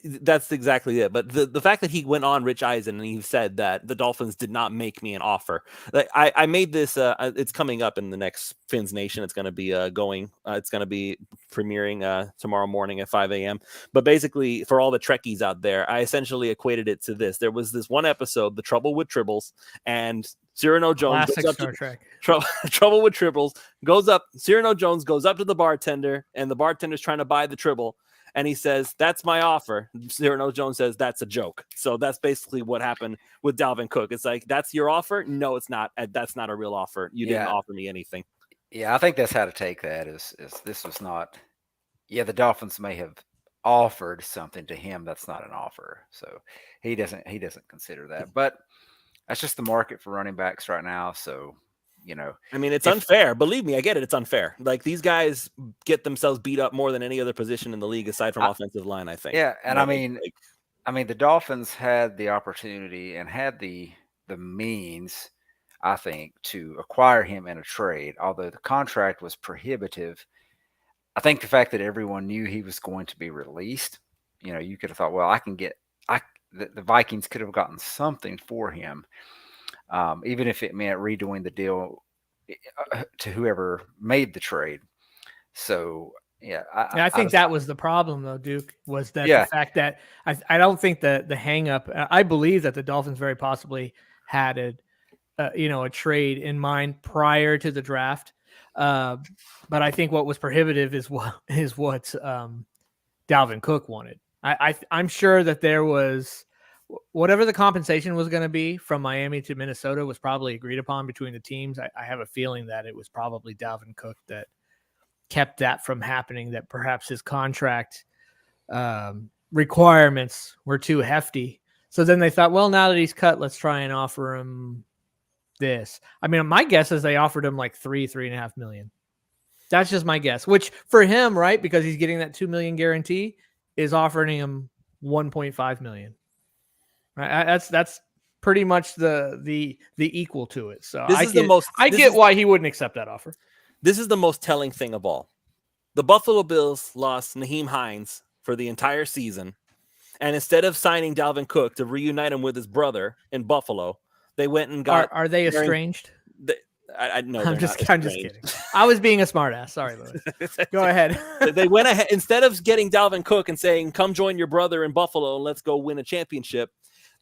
that's exactly it. But the fact that he went on Rich Eisen and he said that the Dolphins did not make me an offer. Like I made this. It's coming up in the next Fins Nation. It's going to be it's going to be premiering tomorrow morning at 5 a.m. But basically, for all the Trekkies out there, I essentially equated it to this. There was this one episode, The Trouble with Tribbles, and Cyrano Jones goes up Star Trek. Trouble with Tribbles goes up. Cyrano Jones goes up to the bartender, and the bartender's trying to buy the Tribble. And he says, "That's my offer." Cyrano Jones says, "That's a joke." So that's basically what happened with Dalvin Cook. It's like, that's your offer? No, it's not. That's not a real offer. You didn't offer me anything. Yeah, I think that's how to take that is this was not. Yeah, the Dolphins may have offered something to him that's not an offer. So he doesn't consider that. But that's just the market for running backs right now. So, I mean, it's unfair. Believe me, I get it. It's unfair. Like, these guys get themselves beat up more than any other position in the league aside from offensive line, I think. Yeah, and I mean, the Dolphins had the opportunity and had the means, I think, to acquire him in a trade. Although the contract was prohibitive, I think the fact that everyone knew he was going to be released, you could have thought, well, the Vikings could have gotten something for him. Even if it meant redoing the deal to whoever made the trade. So, yeah. I think that was the problem, though, Duke, was that the fact that I don't think the hang up, I believe that the Dolphins very possibly had a trade in mind prior to the draft. But I think what was prohibitive is what Dalvin Cook wanted. I'm sure that there was whatever the compensation was going to be from Miami to Minnesota was probably agreed upon between the teams. I have a feeling that it was probably Dalvin Cook that kept that from happening, that perhaps his contract requirements were too hefty. So then they thought, well, now that he's cut, let's try and offer him this. I mean, my guess is they offered him like $3.5 million. That's just my guess, which for him, right, because he's getting that $2 million guarantee, is offering him $1.5 million. Right? That's pretty much the equal to it. So I get why he wouldn't accept that offer. This is the most telling thing of all. The Buffalo Bills lost Nyheim Hines for the entire season, and instead of signing Dalvin Cook to reunite him with his brother in Buffalo, they went and got. Are they estranged? No, I'm just kidding. I was being a smartass. Sorry, Louis. Go ahead. They went ahead instead of getting Dalvin Cook and saying, "Come join your brother in Buffalo and let's go win a championship."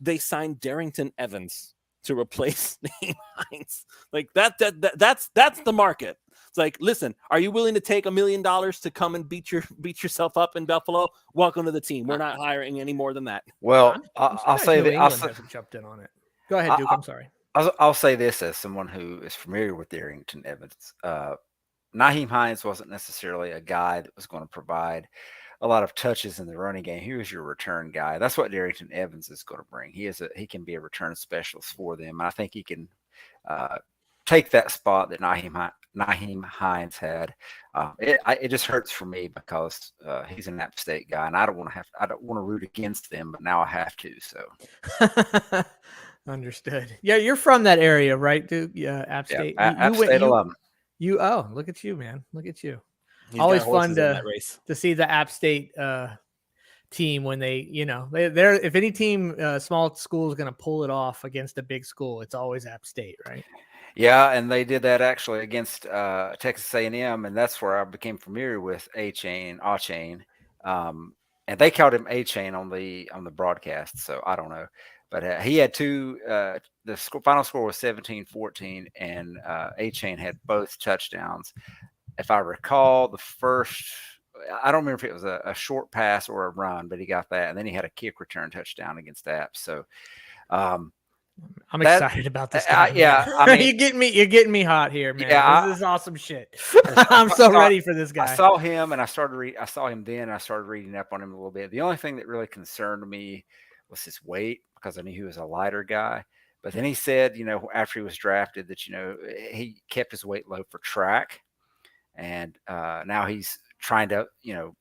They signed Darrington Evans to replace Nyheim Hines. Like that's the market. It's like, listen, are you willing to take $1 million to come and beat yourself up in Buffalo? Welcome to the team. We're not hiring any more than that. Well, I'll say that. Hasn't jumped in on it. Go ahead, Duke. I'm sorry. I'll say this as someone who is familiar with Darrington Evans. Nyheim Hines wasn't necessarily a guy that was going to provide a lot of touches in the running game. He was your return guy. That's what Darrington Evans is going to bring. He can be a return specialist for them. And I think he can take that spot that Nyheim Hines had. It just hurts for me because he's an App State guy, and I don't want to root against them, but now I have to. So. Understood. Yeah, you're from that area, right, Duke? Yeah, App State. Yeah, App State alum. Look at you, man. Look at you. He's always fun to see the App State team when they're if any team, small school is going to pull it off against a big school, it's always App State, right? Yeah, and they did that actually against Texas A&M, and that's where I became familiar with A-Chain. And they called him A-Chain on the broadcast, so I don't know. But he had two. The final score was 17-14, and A-Chain had both touchdowns. If I recall, the first, I don't remember if it was a short pass or a run, but he got that, and then he had a kick return touchdown against App. So I'm excited about this guy. I mean, you're getting me hot here, man. Yeah, this is awesome shit. I'm so ready for this guy. I saw him, and I saw him then, and I started reading up on him a little bit. The only thing that really concerned me was his weight, because I knew he was a lighter guy. But then he said, after he was drafted, that he kept his weight low for track. And now he's trying to,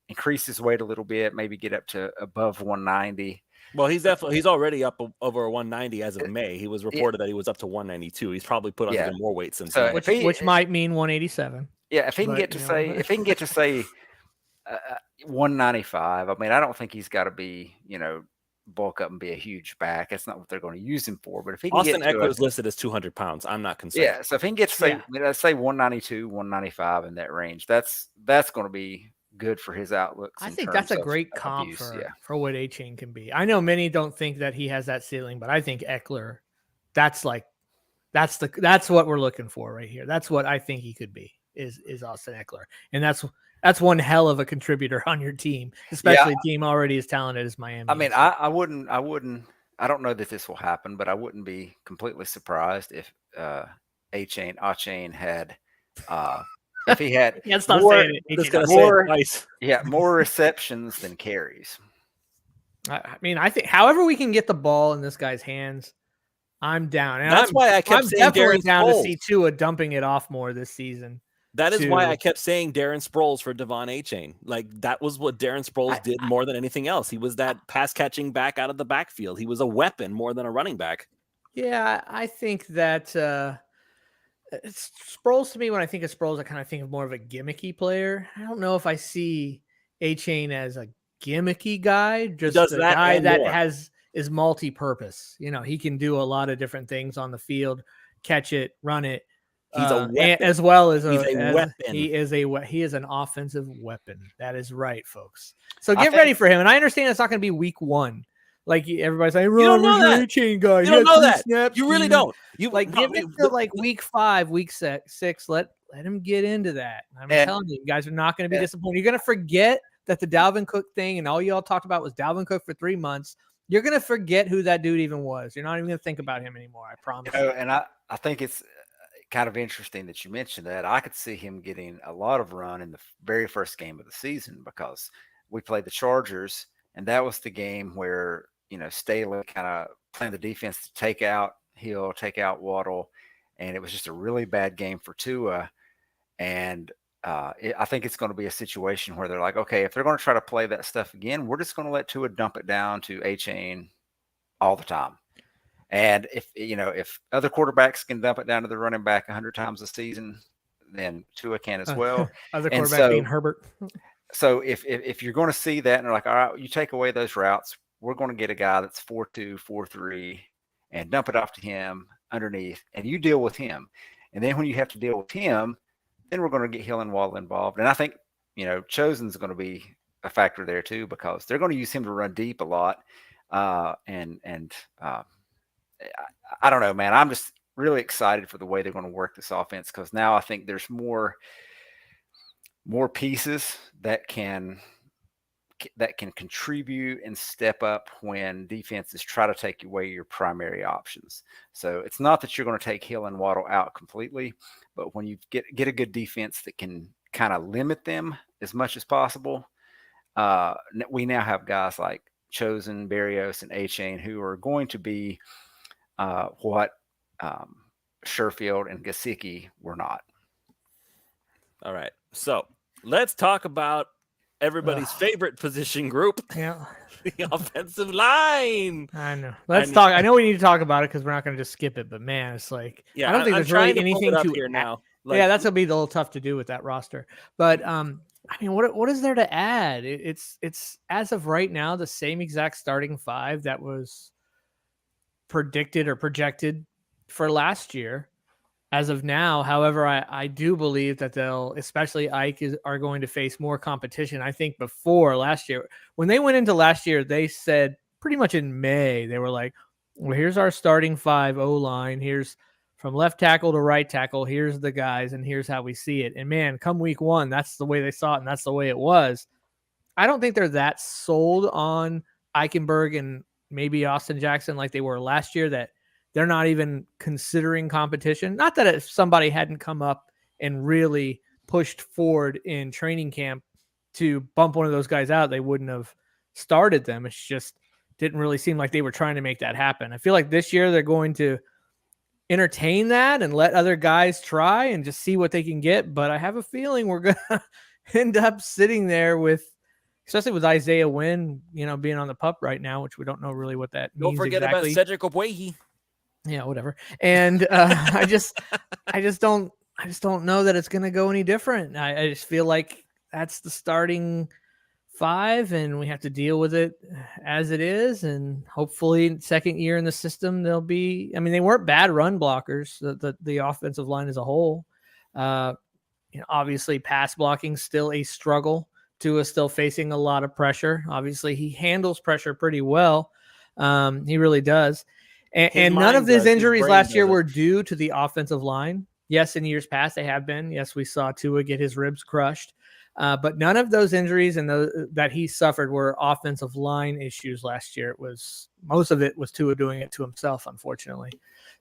increase his weight a little bit, maybe get up to above 190. Well, he's already up over 190 as of May. He was reported that he was up to 192. He's probably put on even more weight since then. Which might mean 187. Yeah, if he can get to say 195, I mean, I don't think he's got to be, bulk up and be a huge back. That's not what they're going to use him for. But if he can Austin Eckler is listed as 200 pounds, I'm not concerned. Yeah, so if he can get to let's say 192, 195 in that range, that's going to be good for his outlook. I think that's a great comp for what A-Chain can be. I know many don't think that he has that ceiling, but I think Eckler, that's what we're looking for right here. That's what I think he could be is Austin Eckler, and that's one hell of a contributor on your team, especially a team already as talented as Miami. I mean, I wouldn't. I don't know that this will happen, but I wouldn't be completely surprised if A-Chain had. If he had more receptions than carries. I mean, I think however we can get the ball in this guy's hands, I'm down. And that's why I kept saying definitely down to see Tua dumping it off more this season. That is why I kept saying Darren Sproles for Devon A-Chain. Like, that was what Darren Sproles did more than anything else. He was that pass catching back out of the backfield. He was a weapon more than a running back. Yeah, I think that Sproles, to me, when I think of Sproles, I kind of think of more of a gimmicky player. I don't know if I see A-Chain as a gimmicky guy, just a guy that is multi-purpose. He can do a lot of different things on the field, catch it, run it. He's a weapon. As well as a weapon. He is an offensive weapon. That is right, folks. So get ready for him. And I understand it's not going to be week one, Like everybody's saying, You don't Ron, know where's your that. A-chain guy? You He don't had know 3 that. snaps, You really dude." don't. You Like no, give it till like week 5, week 6. Let him get into that. I'm And- telling you guys are not going to be disappointed. You're going to forget that the Dalvin Cook thing and all y'all talked about was Dalvin Cook for 3 months. You're going to forget who that dude even was. You're not even going to think about him anymore. I promise. And I think it's kind of interesting that you mentioned that. I could see him getting a lot of run in the very first game of the season because we played the Chargers, and that was the game where, Staley kind of playing the defense to take out Hill, take out Waddle, and it was just a really bad game for Tua. And I think it's going to be a situation where they're like, okay, if they're going to try to play that stuff again, we're just going to let Tua dump it down to A-chain all the time. And if other quarterbacks can dump it down to the running back 100 times a season, then Tua can as well. Other And quarterback being Herbert. So if you're going to see that and they're like, all right, you take away those routes, we're going to get a guy that's 4.2, 4.3 and dump it off to him underneath, and you deal with him. And then when you have to deal with him, then we're going to get Hill and Waddle involved. And I think, Chosen's going to be a factor there too, because they're going to use him to run deep a lot. I don't know, man. I'm just really excited for the way they're going to work this offense, because now I think there's more pieces that can contribute and step up when defenses try to take away your primary options. So it's not that you're going to take Hill and Waddle out completely, but when you get a good defense that can kind of limit them as much as possible, we now have guys like Chosen, Berrios, and A-Chain who are going to be what Sherfield and Gesicki were not. All right. So let's talk about everybody's favorite position group. Yeah. The offensive line. I know. Let's talk. I know we need to talk about it because we're not going to just skip it. But man, it's like I don't think there's really anything to here now. Yeah, that's gonna be a little tough to do with that roster. But I mean, what is there to add? It's as of right now the same exact starting 5 that was predicted or projected for last year. As of now, however, I do believe that they'll, especially Ike, are going to face more competition. I think before last year, when they went into last year, they said pretty much in May, they were like, well, here's our starting 5 O-line. Here's from left tackle to right tackle. Here's the guys, and here's how we see it. And man, come week 1, that's the way they saw it, and that's the way it was. I don't think they're that sold on Eichenberg and maybe Austin Jackson like they were last year, that they're not even considering competition. Not that if somebody hadn't come up and really pushed forward in training camp to bump one of those guys out, they wouldn't have started them. It's just didn't really seem like they were trying to make that happen. I feel like this year they're going to entertain that and let other guys try and just see what they can get. But I have a feeling we're going to end up sitting there with, especially with Isaiah Wynn, being on the PUP right now, which we don't know really what that means. Don't forget exactly. about Cedric Ogbuehi. Yeah, whatever. And I just don't know that it's going to go any different. I just feel like that's the starting 5, and we have to deal with it as it is. And hopefully, second year in the system, they'll be. I mean, they weren't bad run blockers. The offensive line as a whole. Obviously, pass blocking still a struggle. Tua is still facing a lot of pressure. Obviously, he handles pressure pretty well. He really does. And none of his injuries last year were due to the offensive line. Yes, in years past they have been. Yes, we saw Tua get his ribs crushed. But none of those injuries and those that he suffered were offensive line issues last year. Most of it was Tua doing it to himself, unfortunately.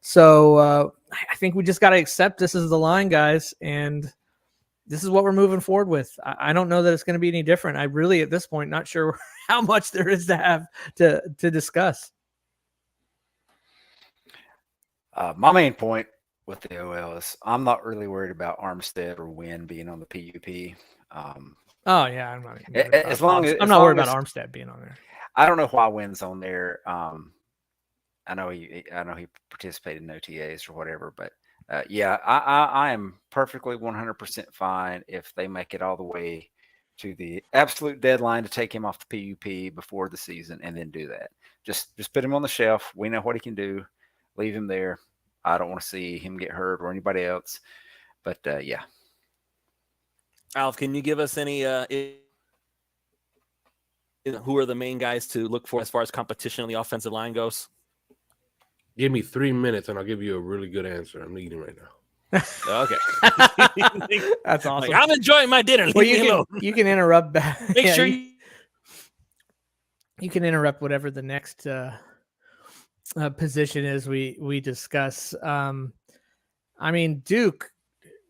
So I think we just got to accept this is the line, guys, and this is what we're moving forward with. I don't know that it's going to be any different. I really, at this point, not sure how much there is to have to discuss. My main point with the OL is I'm not really worried about Armstead or Wynn being on the PUP. Oh yeah, I'm not. I'm not worried about Armstead being on there. I don't know why Wynn's on there. I know he participated in OTAs or whatever, but yeah, I am perfectly 100% fine if they make it all the way to the absolute deadline to take him off the PUP before the season and then do that. Just put him on the shelf. We know what he can do. Leave him there. I don't want to see him get hurt or anybody else. But yeah. Alf, can you give us any who are the main guys to look for as far as competition on the offensive line goes? Give me 3 minutes and I'll give you a really good answer. I'm eating right now. Okay. That's awesome. Like, I'm enjoying my dinner. Leave Well, me alone. you can interrupt back. Make Yeah, sure you can interrupt whatever the next position is we discuss. I mean, Duke,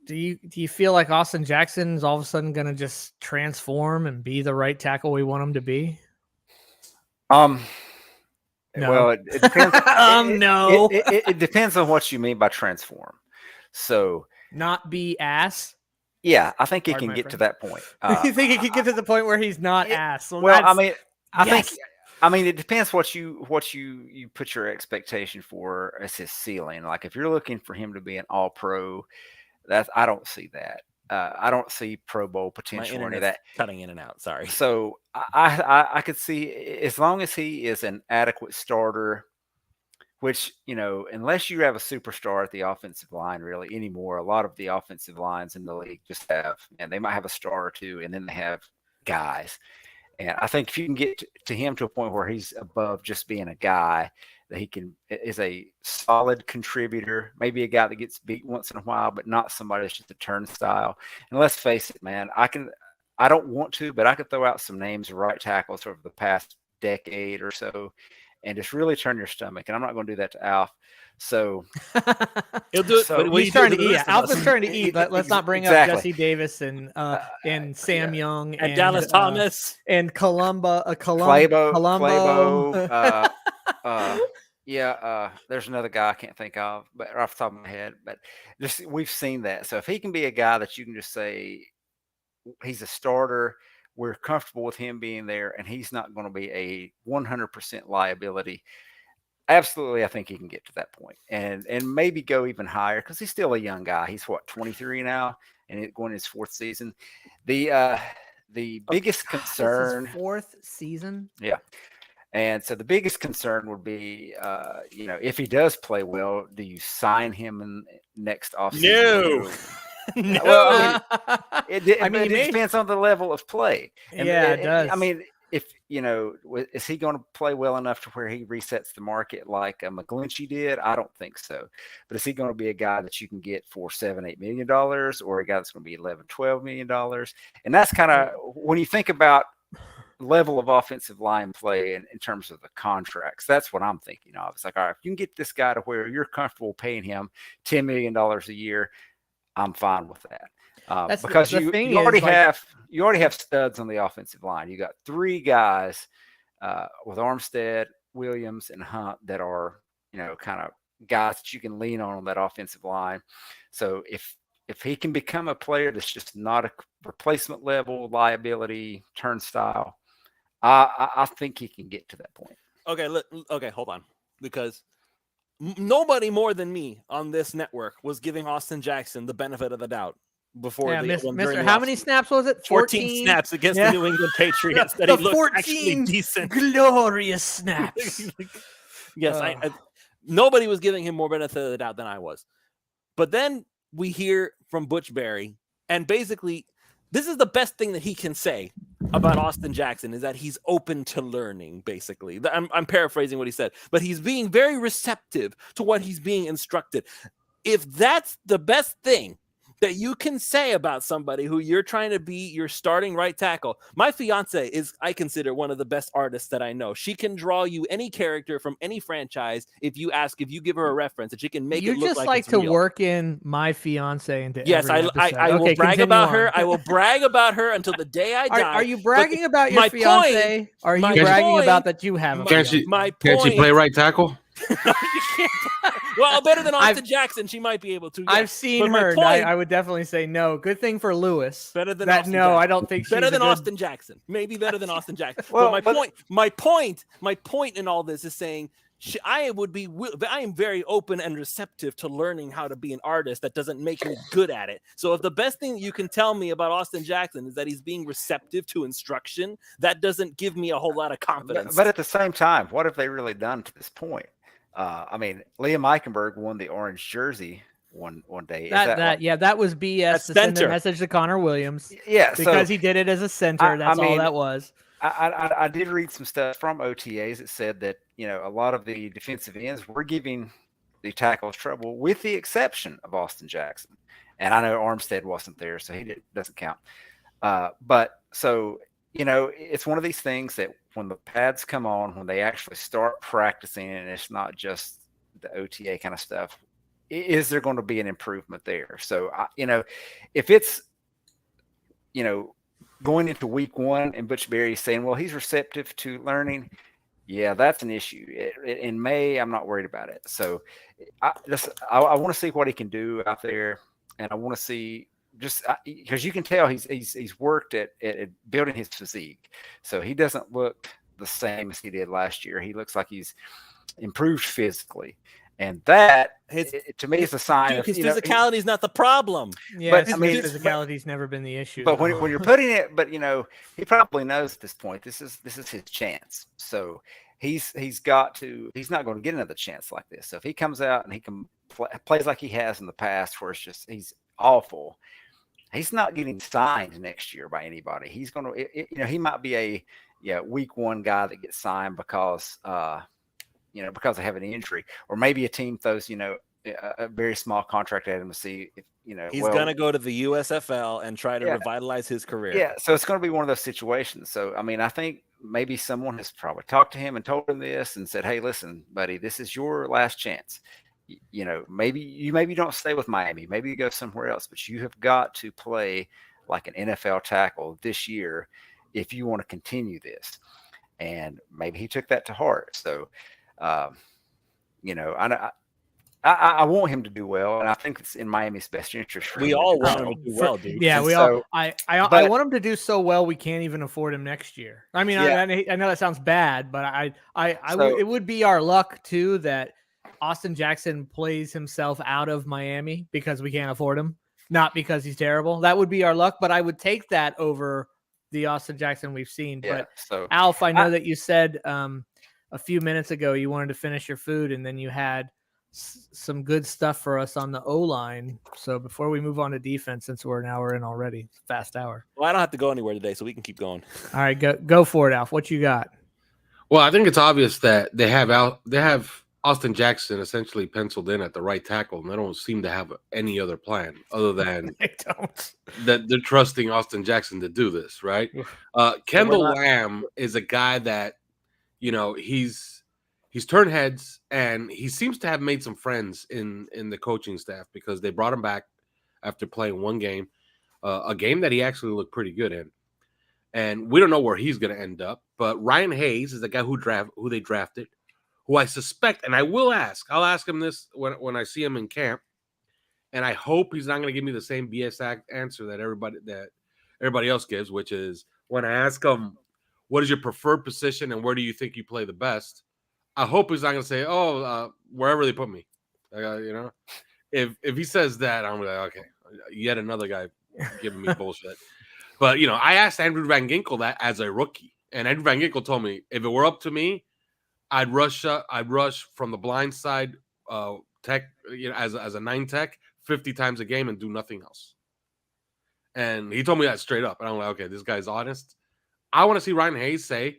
do you feel like Austin Jackson is all of a sudden going to just transform and be the right tackle we want him to be? No. No. Well, it depends. No. It depends on what you mean by transform. So, Not be ass. yeah, I think he Pardon can my get to friend. that point. You think he could get to the point where he's not ass? Well, I mean, yes. I mean, it depends what you put your expectation for as his ceiling. Like if you're looking for him to be an All-Pro, I don't see that. I don't see Pro Bowl potential or any of that. Cutting in and out. Sorry. So I could see, as long as he is an adequate starter, which, unless you have a superstar at the offensive line really anymore, a lot of the offensive lines in the league just have, and they might have a star or two, and then they have guys. And I think if you can get to him to a point where he's above just being a guy, that he is a solid contributor, maybe a guy that gets beat once in a while, but not somebody that's just a turnstile. And let's face it, man, I don't want to, but I could throw out some names of right tackles over the past decade or so and just really turn your stomach. And I'm not going to do that to Alf. So he'll do it. So, but He's trying to eat. Alpha's trying to eat. Let's not bring Exactly. up Jesse Davis and Sam Young and Dallas Thomas and Columbo. There's another guy I can't think of, but off the top of my head. But just we've seen that. So if he can be a guy that you can just say he's a starter, we're comfortable with him being there, and he's not going to be a 100% liability. Absolutely, I think he can get to that point and maybe go even higher because he's still a young guy. He's 23 now, and going his fourth season. The biggest concern, This is fourth season. yeah. And so the biggest concern would be, if he does play well, do you sign him in next offseason? No. Well, it may. depends on the level of play. And it does. I mean, if is he going to play well enough to where he resets the market like McGlinchey did? I don't think so. But is he going to be a guy that you can get for $7-8 million, or a guy that's going to be $11-12 million? And that's kind of when you think about level of offensive line play in terms of the contracts, that's what I'm thinking of. It's like, all right, if you can get this guy to where you're comfortable paying him $10 million a year, I'm fine with that. Because you already have studs on the offensive line. You got three guys with Armstead, Williams, and Hunt that are, kind of guys that you can lean on that offensive line. So if he can become a player that's just not a replacement level liability turnstile, I think he can get to that point. Okay, hold on, because nobody more than me on this network was giving Austin Jackson the benefit of the doubt before. How many snaps was it? 14 snaps against the New England Patriots that he looked actually decent. Glorious snaps. Yes, nobody was giving him more benefit of the doubt than I was. But then we hear from Butch Berry, and basically this is the best thing that he can say about Austin Jackson, is that he's open to learning, basically. I'm paraphrasing what he said, but he's being very receptive to what he's being instructed. If that's the best thing that you can say about somebody who you're trying to be your starting right tackle. My fiance is, I consider, one of the best artists that I know. She can draw you any character from any franchise if you give her a reference, and she can make it look like it's real. You just like to work in my fiance into yes, every I episode. will brag about her. I will brag about her until the day I die. Are you bragging about your fiance? Or are you bragging about that you have a fiance? Can't she play right tackle? You can't. Well, better than Austin Jackson, she might be able to. Yes. I've seen her. I would definitely say no. Good thing for Lewis. Better than that. Austin No, Jackson. I don't think she's better than Austin Jackson. Maybe better than Austin Jackson. Well, but my point in all this is saying I am very open and receptive to learning how to be an artist. That doesn't make me good at it. So if the best thing you can tell me about Austin Jackson is that he's being receptive to instruction, that doesn't give me a whole lot of confidence. But at the same time, what have they really done to this point? I mean, Liam Eichenberg won the orange jersey one day. That was BS to send a message to Connor Williams. Yeah, because he did it as a center. That's all that was. I did read some stuff from OTAs that said that, a lot of the defensive ends were giving the tackles trouble, with the exception of Austin Jackson. And I know Armstead wasn't there, so he doesn't count. But so, it's one of these things that when the pads come on, when they actually start practicing, and it's not just the OTA kind of stuff, is there going to be an improvement there? So, if it's, going into week one and Butch Berry saying, well, he's receptive to learning, yeah, that's an issue. In May, I'm not worried about it. So I want to see what he can do out there, and I want to see because you can tell he's worked at building his physique. So he doesn't look the same as he did last year. He looks like he's improved physically. And that, to me, is a sign of his physicality is not the problem. Yeah, but his physicality's never been the issue. But when you're putting it, he probably knows at this point this is his chance. So he's not going to get another chance like this. So if he comes out and he can plays like he has in the past, where it's just he's awful, he's not getting signed next year by anybody. He's going to, he might be a week one guy that gets signed because because they have an injury, or maybe a team throws, a very small contract at him to see if, he's going to go to the USFL and try to revitalize his career. Yeah. So it's going to be one of those situations. So, I think maybe someone has probably talked to him and told him this and said, hey, listen, buddy, this is your last chance. Maybe you don't stay with Miami. Maybe you go somewhere else, but you have got to play like an NFL tackle this year if you want to continue this. And maybe he took that to heart. So, I want him to do well, and I think it's in Miami's best interest. We all want him to do well, dude. Yeah, and we so, all. I want him to do so well we can't even afford him next year. I mean, I know that sounds bad, but it would be our luck too that Austin Jackson plays himself out of Miami because we can't afford him, not because he's terrible. That would be our luck, but I would take that over the Austin Jackson we've seen. Yeah, but Alf, I know that you said a few minutes ago you wanted to finish your food, and then you had some good stuff for us on the O-line. So before we move on to defense, since we're an hour in already, fast hour. Well, I don't have to go anywhere today, so we can keep going. All right, go for it, Alf. What you got? Well, I think it's obvious that they have Austin Jackson essentially penciled in at the right tackle, and they don't seem to have any other plan other than that they're trusting Austin Jackson to do this, right? Kendall Lamb is a guy that, he's turned heads, and he seems to have made some friends in the coaching staff because they brought him back after playing one game, a game that he actually looked pretty good in. And we don't know where he's going to end up, but Ryan Hayes is the guy who they drafted, who I suspect, and I'll ask him this when I see him in camp, and I hope he's not going to give me the same BS answer that everybody else gives, which is when I ask him, what is your preferred position and where do you think you play the best? I hope he's not going to say, wherever they put me. If he says that, I'm like, okay, yet another guy giving me bullshit. But, I asked Andrew Van Ginkel that as a rookie, and Andrew Van Ginkel told me if it were up to me, I'd rush from the blind side tech, as a 9 tech 50 times a game and do nothing else. And he told me that straight up. And I'm like, okay, this guy's honest. I want to see Ryan Hayes say,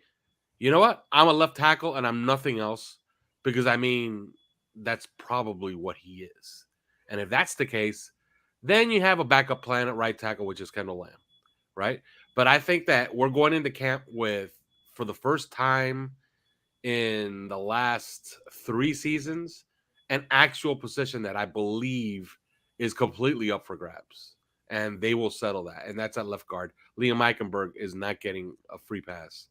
you know what? I'm a left tackle and I'm nothing else, because that's probably what he is. And if that's the case, then you have a backup plan at right tackle, which is Kendall Lamb, right? But I think that we're going into camp with, for the first time in the last 3 seasons, an actual position that I believe is completely up for grabs. And they will settle that. And that's at left guard. Liam Eichenberg is not getting a free pass.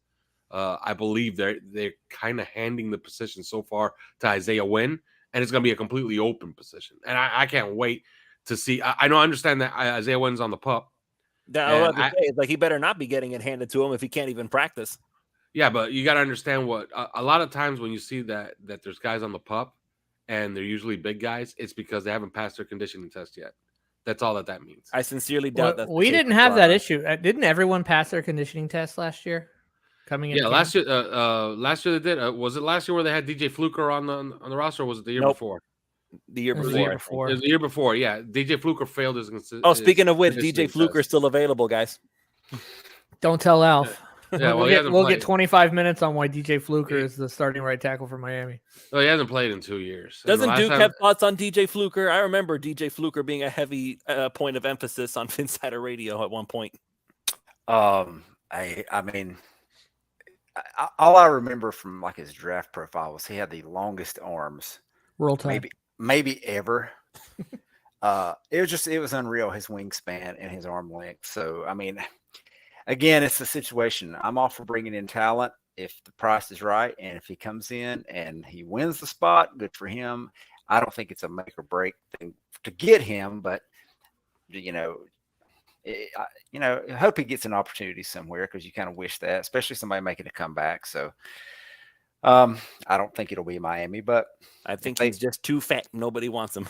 I believe they're kind of handing the position so far to Isaiah Wynn, and it's going to be a completely open position. And I can't wait to see. I understand that Isaiah Wynn's on the pup. It's like he better not be getting it handed to him if he can't even practice. Yeah, but you got to understand what a lot of times when you see that there's guys on the pup and they're usually big guys, it's because they haven't passed their conditioning test yet. That's all that means. I sincerely doubt that. We didn't have that issue. Didn't everyone pass their conditioning test last year? Last year they did. Was it last year where they had DJ Fluker on the roster, or was it the year before? The year before. It was the year before. Yeah, DJ Fluker failed his. Speaking of which, DJ Fluker is still available, guys. Don't tell Alf. Yeah, well, we'll get 25 minutes on why DJ Fluker is the starting right tackle for Miami. Well, he hasn't played in 2 years. Doesn't Duke have thoughts on DJ Fluker? I remember DJ Fluker being a heavy point of emphasis on FinSider Radio at one point. I mean, all I remember from like his draft profile was he had the longest arms, Roll Tide. maybe ever. It was unreal, his wingspan and his arm length. So I mean, again, it's the situation. I'm all for bringing in talent if the price is right, and if he comes in and he wins the spot, good for him. I don't think it's a make or break thing to get him, but I hope he gets an opportunity somewhere, because you kind of wish that, especially somebody making a comeback. So I don't think it'll be Miami, but I think he's just too fat. Nobody wants him.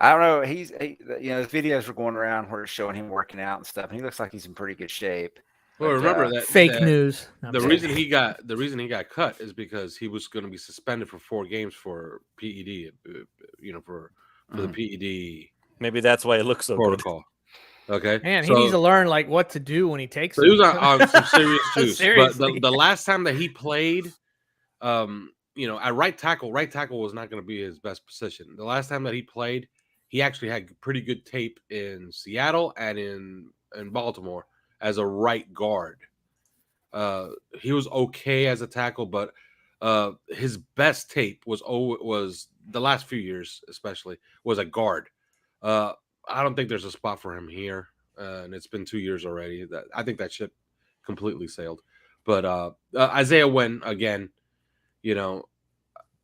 I don't know. His videos were going around where it's showing him working out and stuff, and he looks like he's in pretty good shape. Well, remember that fake news. The reason he got cut is because he was going to be suspended for 4 games for PED. For the PED. Maybe that's why it looks so protocol. Good. Okay, man, he needs to learn like what to do when he takes. So he was on some serious juice. But the last time that he played, at right tackle was not going to be his best position. The last time that he played, he actually had pretty good tape in Seattle and in Baltimore as a right guard. He was okay as a tackle, but his best tape was the last few years, especially, was a guard. I don't think there's a spot for him here, and it's been 2 years already. I think that ship completely sailed. But Isaiah Wynn, again,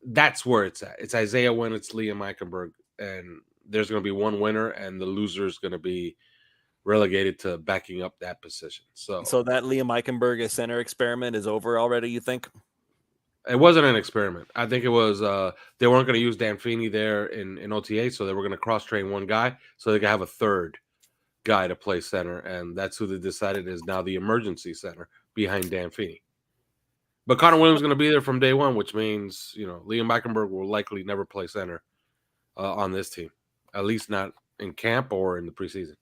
that's where it's at. It's Isaiah Wynn, it's Liam Eichenberg, and there's going to be one winner, and the loser is going to be relegated to backing up that position. So that Liam Eichenberg center experiment is over already, you think? It wasn't an experiment. I think it was they weren't going to use Dan Feeney there in OTA, so they were going to cross-train one guy so they could have a third guy to play center, and that's who they decided is now the emergency center behind Dan Feeney. But Connor Williams is going to be there from day one, which means, Liam Eichenberg will likely never play center on this team, at least not in camp or in the preseason.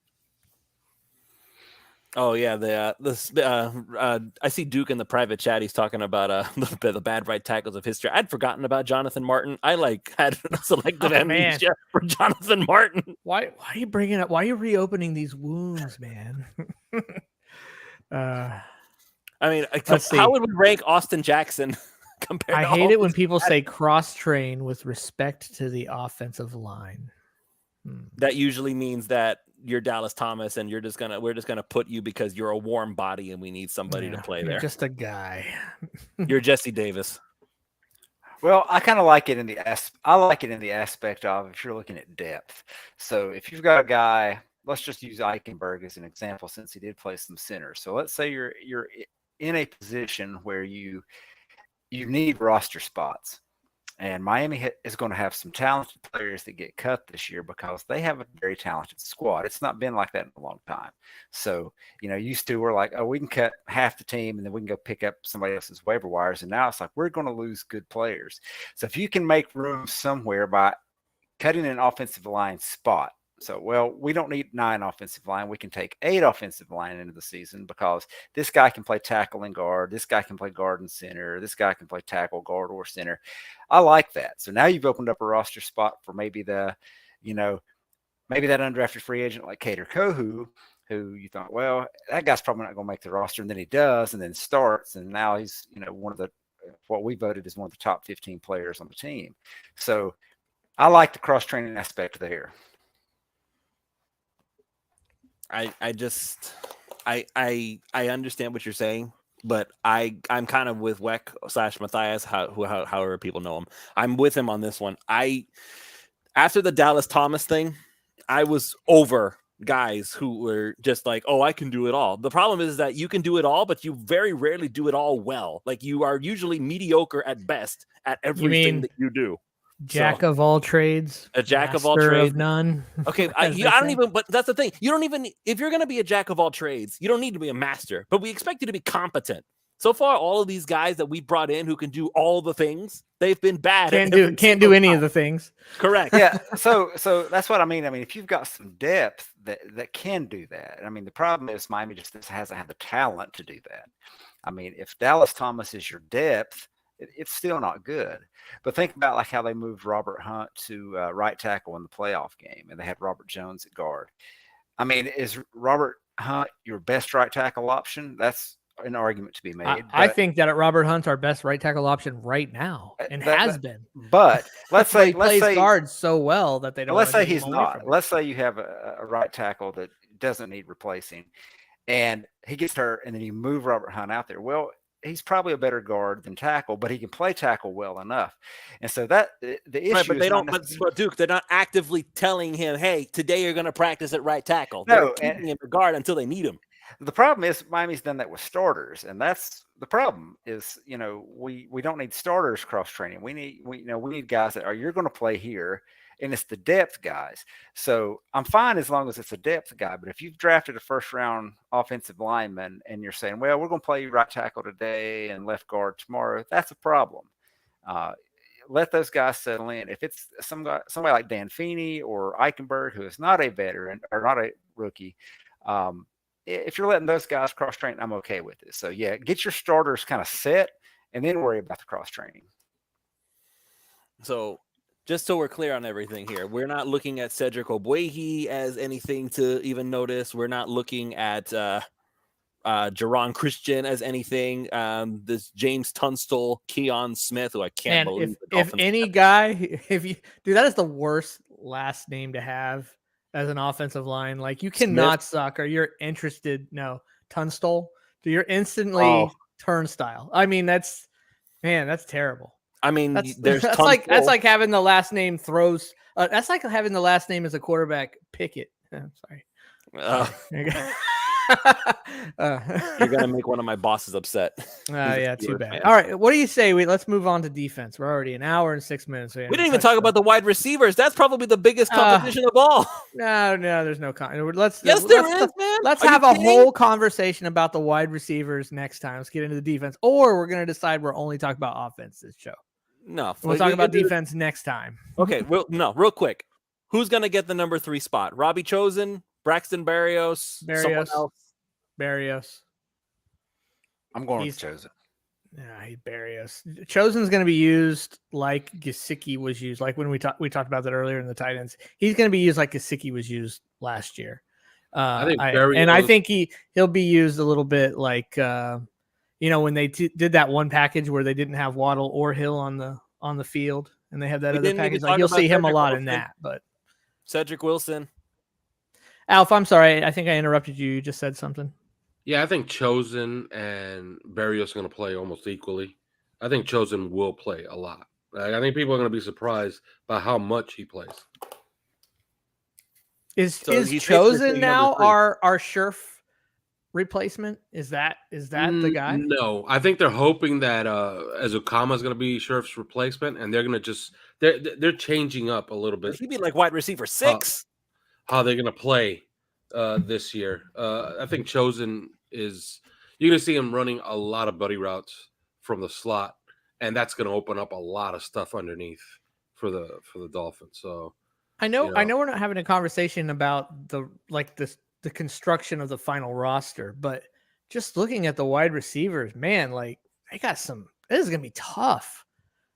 Oh yeah, I see Duke in the private chat. He's talking about the bad right tackles of history. I'd forgotten about Jonathan Martin. I had selective amnesia for Jonathan Martin. Why are you bringing up? Why are you reopening these wounds, man? I mean, how would we rank Austin Jackson compared? I hate it when people say cross train with respect to the offensive line. That usually means that you're Dallas Thomas, and we're just gonna put you because you're a warm body, and we need somebody to play there. Just a guy. You're Jesse Davis. Well, I kind of like it in the aspect of if you're looking at depth. So if you've got a guy, let's just use Eichenberg as an example, since he did play some center. So let's say you're in a position where you need roster spots. And Miami is going to have some talented players that get cut this year because they have a very talented squad. It's not been like that in a long time. So, used to we're like, oh, we can cut half the team and then we can go pick up somebody else's waiver wires. And now it's like, we're going to lose good players. So if you can make room somewhere by cutting an offensive line spot. So, we don't need 9 offensive line. We can take 8 offensive line into the season because this guy can play tackle and guard. This guy can play guard and center. This guy can play tackle, guard, or center. I like that. So now you've opened up a roster spot for maybe maybe that undrafted free agent like Kader Kohu, who you thought, that guy's probably not going to make the roster. And then he does, and then starts. And now he's, one of what we voted as one of the top 15 players on the team. So I like the cross-training aspect there. I understand what you're saying, but I'm kind of with Weck / Matthias, however people know him. I'm with him on this one. After the Dallas Thomas thing, I was over guys who were just like, oh, I can do it all. The problem is that you can do it all, but you very rarely do it all well. Like, you are usually mediocre at best at everything that you do. Jack of all trades, a jack of all trades, of none. Okay, I don't even. But that's the thing. You don't even. If you're going to be a jack of all trades, you don't need to be a master. But we expect you to be competent. So far, all of these guys that we brought in who can do all the things, they've been bad. Can't do any of the things. Correct. Yeah. So that's what I mean. I mean, if you've got some depth that can do that, I mean, the problem is Miami just hasn't had the talent to do that. I mean, if Dallas Thomas is your depth, it's still not good. But think about like how they moved Robert Hunt to right tackle in the playoff game, and they had Robert Jones at guard. I mean, is Robert Hunt your best right tackle option? That's an argument to be made. I think that Robert Hunt's our best right tackle option right now, and has been. But let's say he plays guards so well that they don't. Let's say he's not. Let's say you have a right tackle that doesn't need replacing, and he gets hurt, and then you move Robert Hunt out there. Well, he's probably a better guard than tackle, but he can play tackle well enough. And so that the issue. Right, but they don't. But Duke, they're not actively telling him, "Hey, today you're going to practice at right tackle." No, they're keeping him at guard until they need him. The problem is Miami's done that with starters, and that's the problem. Is we don't need starters cross training. We need guys that you're going to play here, and it's the depth guys. So I'm fine as long as it's a depth guy. But if you've drafted a first round offensive lineman and you're saying, well, we're going to play right tackle today and left guard tomorrow, that's a problem. Let those guys settle in. If it's somebody like Dan Feeney or Eichenberg, who is not a veteran or not a rookie, if you're letting those guys cross train, I'm okay with it. So yeah, get your starters kind of set and then worry about the cross training. So just so we're clear on everything here, we're not looking at Cedric Ogbuehi as anything to even notice. We're not looking at Jerron Christian as anything. This James Tunstall, Keon Smith, who I can't believe. If any guy, that is the worst last name to have as an offensive line. Like, you cannot suck or you're interested. No, Tunstall. You're instantly turnstile. I mean, that's terrible. I mean, that's like having the last name throws. That's like having the last name as a quarterback Pickett. I'm sorry. You're gonna make one of my bosses upset. Yeah, too bad. All right, what do you say? Let's move on to defense. We're already an hour and 6 minutes. We didn't even talk about the wide receivers. That's probably the biggest competition of all. No, there's no. Yes, there is, man. Let's have a whole conversation about the wide receivers next time. Let's get into the defense, or we're gonna decide we're only talking about offense this show. No, we'll talk about defense next time. Okay, real quick. Who's gonna get the number 3 spot? Robbie Chosen, Braxton Berrios, someone else? Barrios. I'm going with Chosen. Yeah, Barrios. Chosen's going to be used like Gesicki was used. Like when we talked about that earlier in the tight ends. He's going to be used like Gesicki was used last year. I think he'll be used a little bit like when they did that one package where they didn't have Waddle or Hill on the field, and they have that other package. Like, you'll see him a lot in that. But Cedric Wilson. Alf, I'm sorry. I think I interrupted you. You just said something. Yeah, I think Chosen and Berrios are going to play almost equally. I think Chosen will play a lot. I think people are going to be surprised by how much he plays. Is Chosen now our Scherf replacement? Is that the guy? No, I think they're hoping that Azukama is going to be Scherf's replacement, and they're going to they're changing up a little bit. He'd be like wide receiver 6. How they're going to play this year. I think Chosen is – you're going to see him running a lot of buddy routes from the slot, and that's going to open up a lot of stuff underneath for the Dolphins. So I know we're not having a conversation about the construction of the final roster, but just looking at the wide receivers, man, like, they got some – this is going to be tough.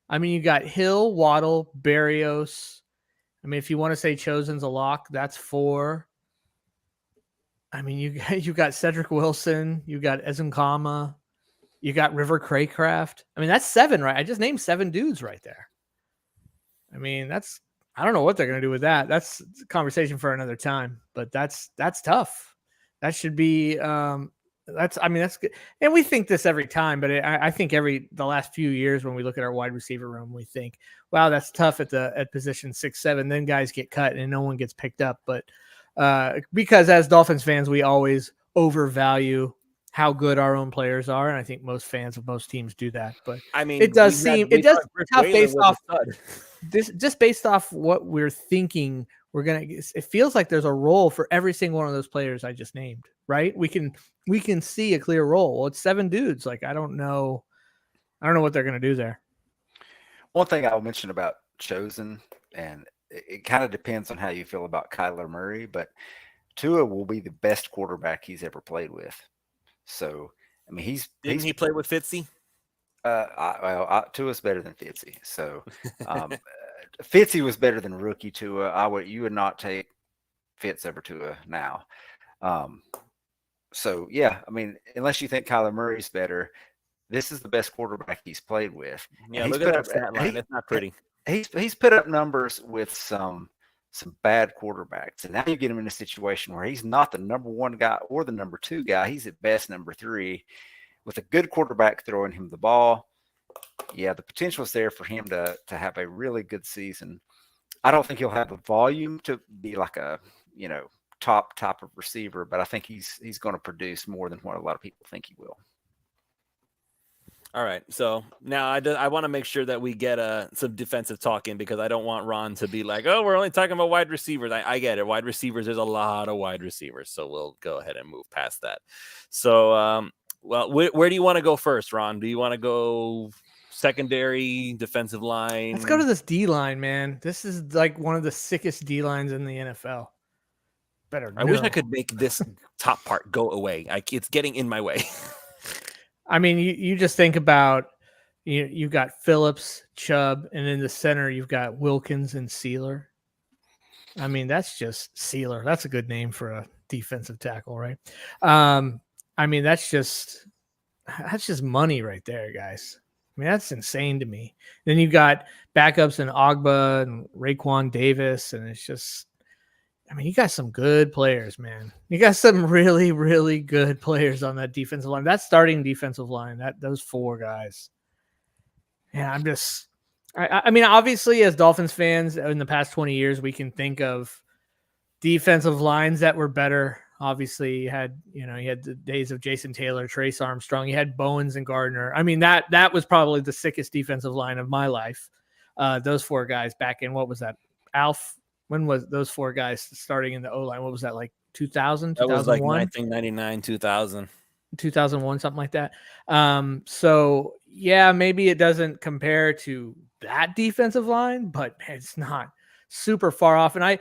I mean, you got Hill, Waddle, Berrios. I mean, if you want to say Chosen's a lock, that's 4. I mean, you got Cedric Wilson, you got Ezunkama, you got River Craycraft. I mean, that's 7, right? I just named 7 dudes right there. I mean, I don't know what they're going to do with that. That's a conversation for another time, but that's tough. That should be, that's good. And we think this every time, but I think the last few years when we look at our wide receiver room, we think, wow, that's tough at position 6, 7. Then guys get cut and no one gets picked up. But because as Dolphins fans, we always overvalue how good our own players are, and I think most fans of most teams do that. But I mean, it does tough based off this, just based off what we're thinking. It feels like there's a role for every single one of those players I just named, right? We can see a clear role. Well, it's 7 dudes. Like, I don't know what they're going to do there. One thing I'll mention about Chosen, and it kind of depends on how you feel about Kyler Murray, but Tua will be the best quarterback he's ever played with. So, I mean, didn't he play with Fitzy? Tua's better than Fitzy. So, Fitzy was better than rookie Tua. You would not take Fitz over Tua now. So yeah, I mean, unless you think Kyler Murray's better, this is the best quarterback he's played with. Yeah, look at that stat line. It's not pretty. He's put up numbers with some bad quarterbacks, and now you get him in a situation where he's not the number 1 guy or the number 2 guy. He's at best number 3, with a good quarterback throwing him the ball. Yeah, the potential is there for him to have a really good season. I don't think he'll have the volume to be like a top of receiver, but I think he's going to produce more than what a lot of people think he will. All right, so now I want to make sure that we get some defensive talk in, because I don't want Ron to be like, oh, we're only talking about wide receivers. I get it. Wide receivers, there's a lot of wide receivers, so we'll go ahead and move past that. So, well, where do you want to go first, Ron? Do you want to go secondary, defensive line? Let's go to this D-line, man. This is like one of the sickest D-lines in the NFL. I wish I could make this top part go away. It's getting in my way. I mean, you just think about, you've got Phillips, Chubb, and in the center you've got Wilkins and Sealer. I mean, that's just Sealer. That's a good name for a defensive tackle, right? I mean, that's just money right there, guys. I mean, that's insane to me. Then you've got backups in Ogba and Raekwon Davis, and it's just, I mean, you got some good players, man. You got some really, really good players on that defensive line. That starting defensive line, those 4 guys. Yeah, I mean, obviously, as Dolphins fans, in the past 20 years, we can think of defensive lines that were better. Obviously, you had the days of Jason Taylor, Trace Armstrong. You had Bowens and Gardner. I mean, that was probably the sickest defensive line of my life. Those 4 guys back in, what was that, Alf? When was those 4 guys starting in the O-line? What was that, like 2000, 2001? That was like 1999, 2000. 2001, something like that. So, yeah, maybe it doesn't compare to that defensive line, but it's not super far off. And I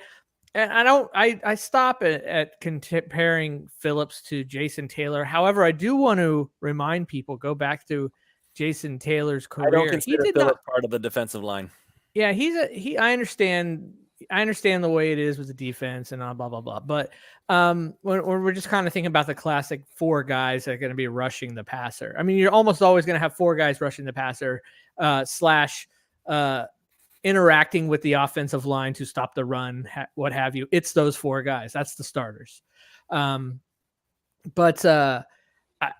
stop at comparing Phillips to Jason Taylor. However, I do want to remind people, go back to Jason Taylor's career. I don't consider Phillips part of the defensive line. Yeah, I understand the way it is with the defense and blah, blah, blah. But when we're just kind of thinking about the classic 4 guys that are going to be rushing the passer. I mean, you're almost always going to have 4 guys rushing the passer / interacting with the offensive line to stop the run, what have you. It's those 4 guys. That's the starters. But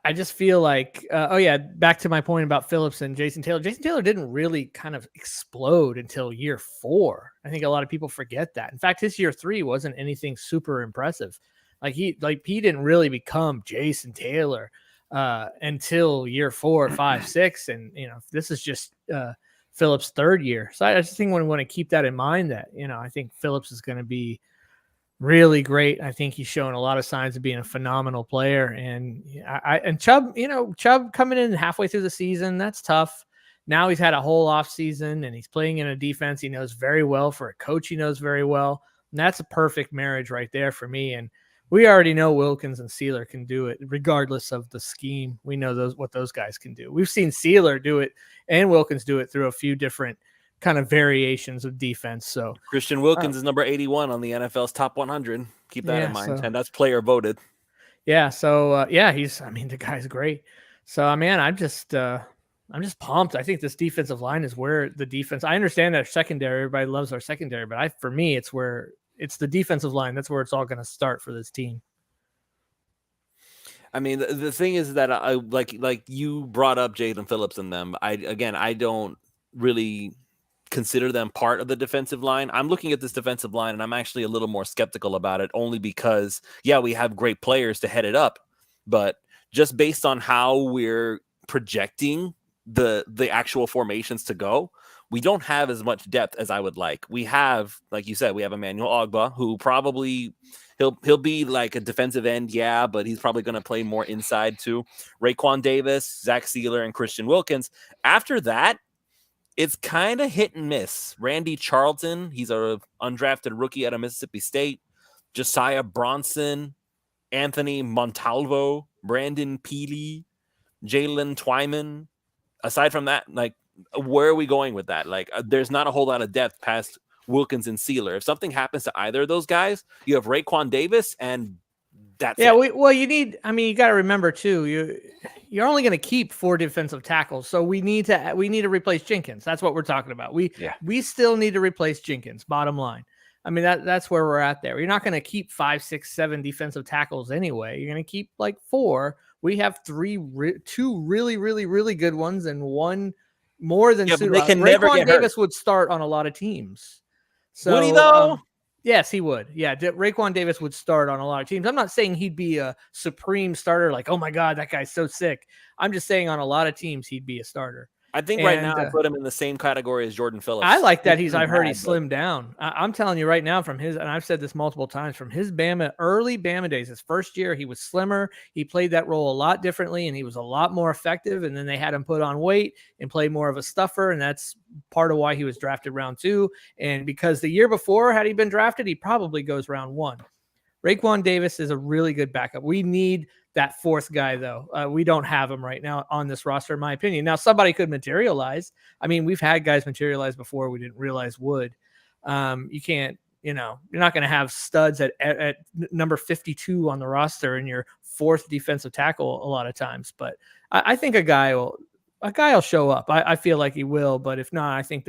I just feel like, back to my point about Phillips and Jason Taylor. Jason Taylor didn't really kind of explode until year 4. I think a lot of people forget that. In fact, his year 3 wasn't anything super impressive. He didn't really become Jason Taylor until year 4, 5, 6. And, this is just Phillips' 3rd year. So I just think we want to keep that in mind, that, I think Phillips is going to be really great. I think he's showing a lot of signs of being a phenomenal player. And Chubb, Chubb coming in halfway through the season, that's tough. Now he's had a whole off season and he's playing in a defense he knows very well, for a coach he knows very well. And that's a perfect marriage right there for me. And we already know Wilkins and Sealer can do it regardless of the scheme. We know what those guys can do. We've seen Sealer do it and Wilkins do it through a few different kind of variations of defense. So Christian Wilkins is number 81 on the NFL's top 100. Keep that in mind. And that's player voted. Yeah. So the guy's great. So, man, I'm just pumped. I think this defensive line is where the defense, I understand that secondary, everybody loves our secondary, but for me, it's the defensive line. That's where it's all going to start for this team. I mean, the thing is that I like you brought up Jaden Phillips and them. I don't really consider them part of the defensive line. I'm looking at this defensive line and I'm actually a little more skeptical about it, only because, we have great players to head it up, but just based on how we're projecting the actual formations to go, we don't have as much depth as I would like. We have, like you said, we have Emmanuel Ogbah, who probably he'll be like a defensive end, yeah, but he's probably going to play more inside too. Raekwon Davis, Zach Sealer, and Christian Wilkins. After that, it's kind of hit and miss. Randy Charlton, he's a undrafted rookie out of Mississippi State. Josiah Bronson, Anthony Montalvo, Brandon Peely, Jalen Twyman. Aside from that, like, where are we going with that? Like, there's not a whole lot of depth past Wilkins and Sealer. If something happens to either of those guys, you have Raekwon Davis, and that's it. You got to remember too, you're only going to keep 4 defensive tackles, so we need to replace Jenkins. That's what we're talking about. We still need to replace Jenkins. Bottom line. I mean, that's where we're at there. You're not going to keep 5, 6, 7 defensive tackles anyway. You're going to keep like 4. We have 2 really, really, really good ones and 1 more than but they can never Raekwon get Davis hurt. would start on a lot of teams. So, would he though? Yes, he would. Yeah, Raekwon Davis would start on a lot of teams. I'm not saying he'd be a supreme starter, like, oh my God, that guy's so sick. I'm just saying on a lot of teams he'd be a starter. I think right now I put him in the same category as Jordan Phillips. I like that I've heard he slimmed down. I'm telling you right now, from his, and I've said this multiple times, from his early Bama days, his first year, he was slimmer. He played that role a lot differently, and he was a lot more effective. And then they had him put on weight and play more of a stuffer, and that's part of why he was drafted round 2. And because the year before, had he been drafted, he probably goes round 1. Raekwon Davis is a really good backup. We need that 4th guy, though. We don't have him right now on this roster, in my opinion. Now, somebody could materialize. I mean, we've had guys materialize before we didn't realize would. You can't, you're not going to have studs at number 52 on the roster and your 4th defensive tackle a lot of times. But I think a guy will show up. I feel like he will, but if not, I think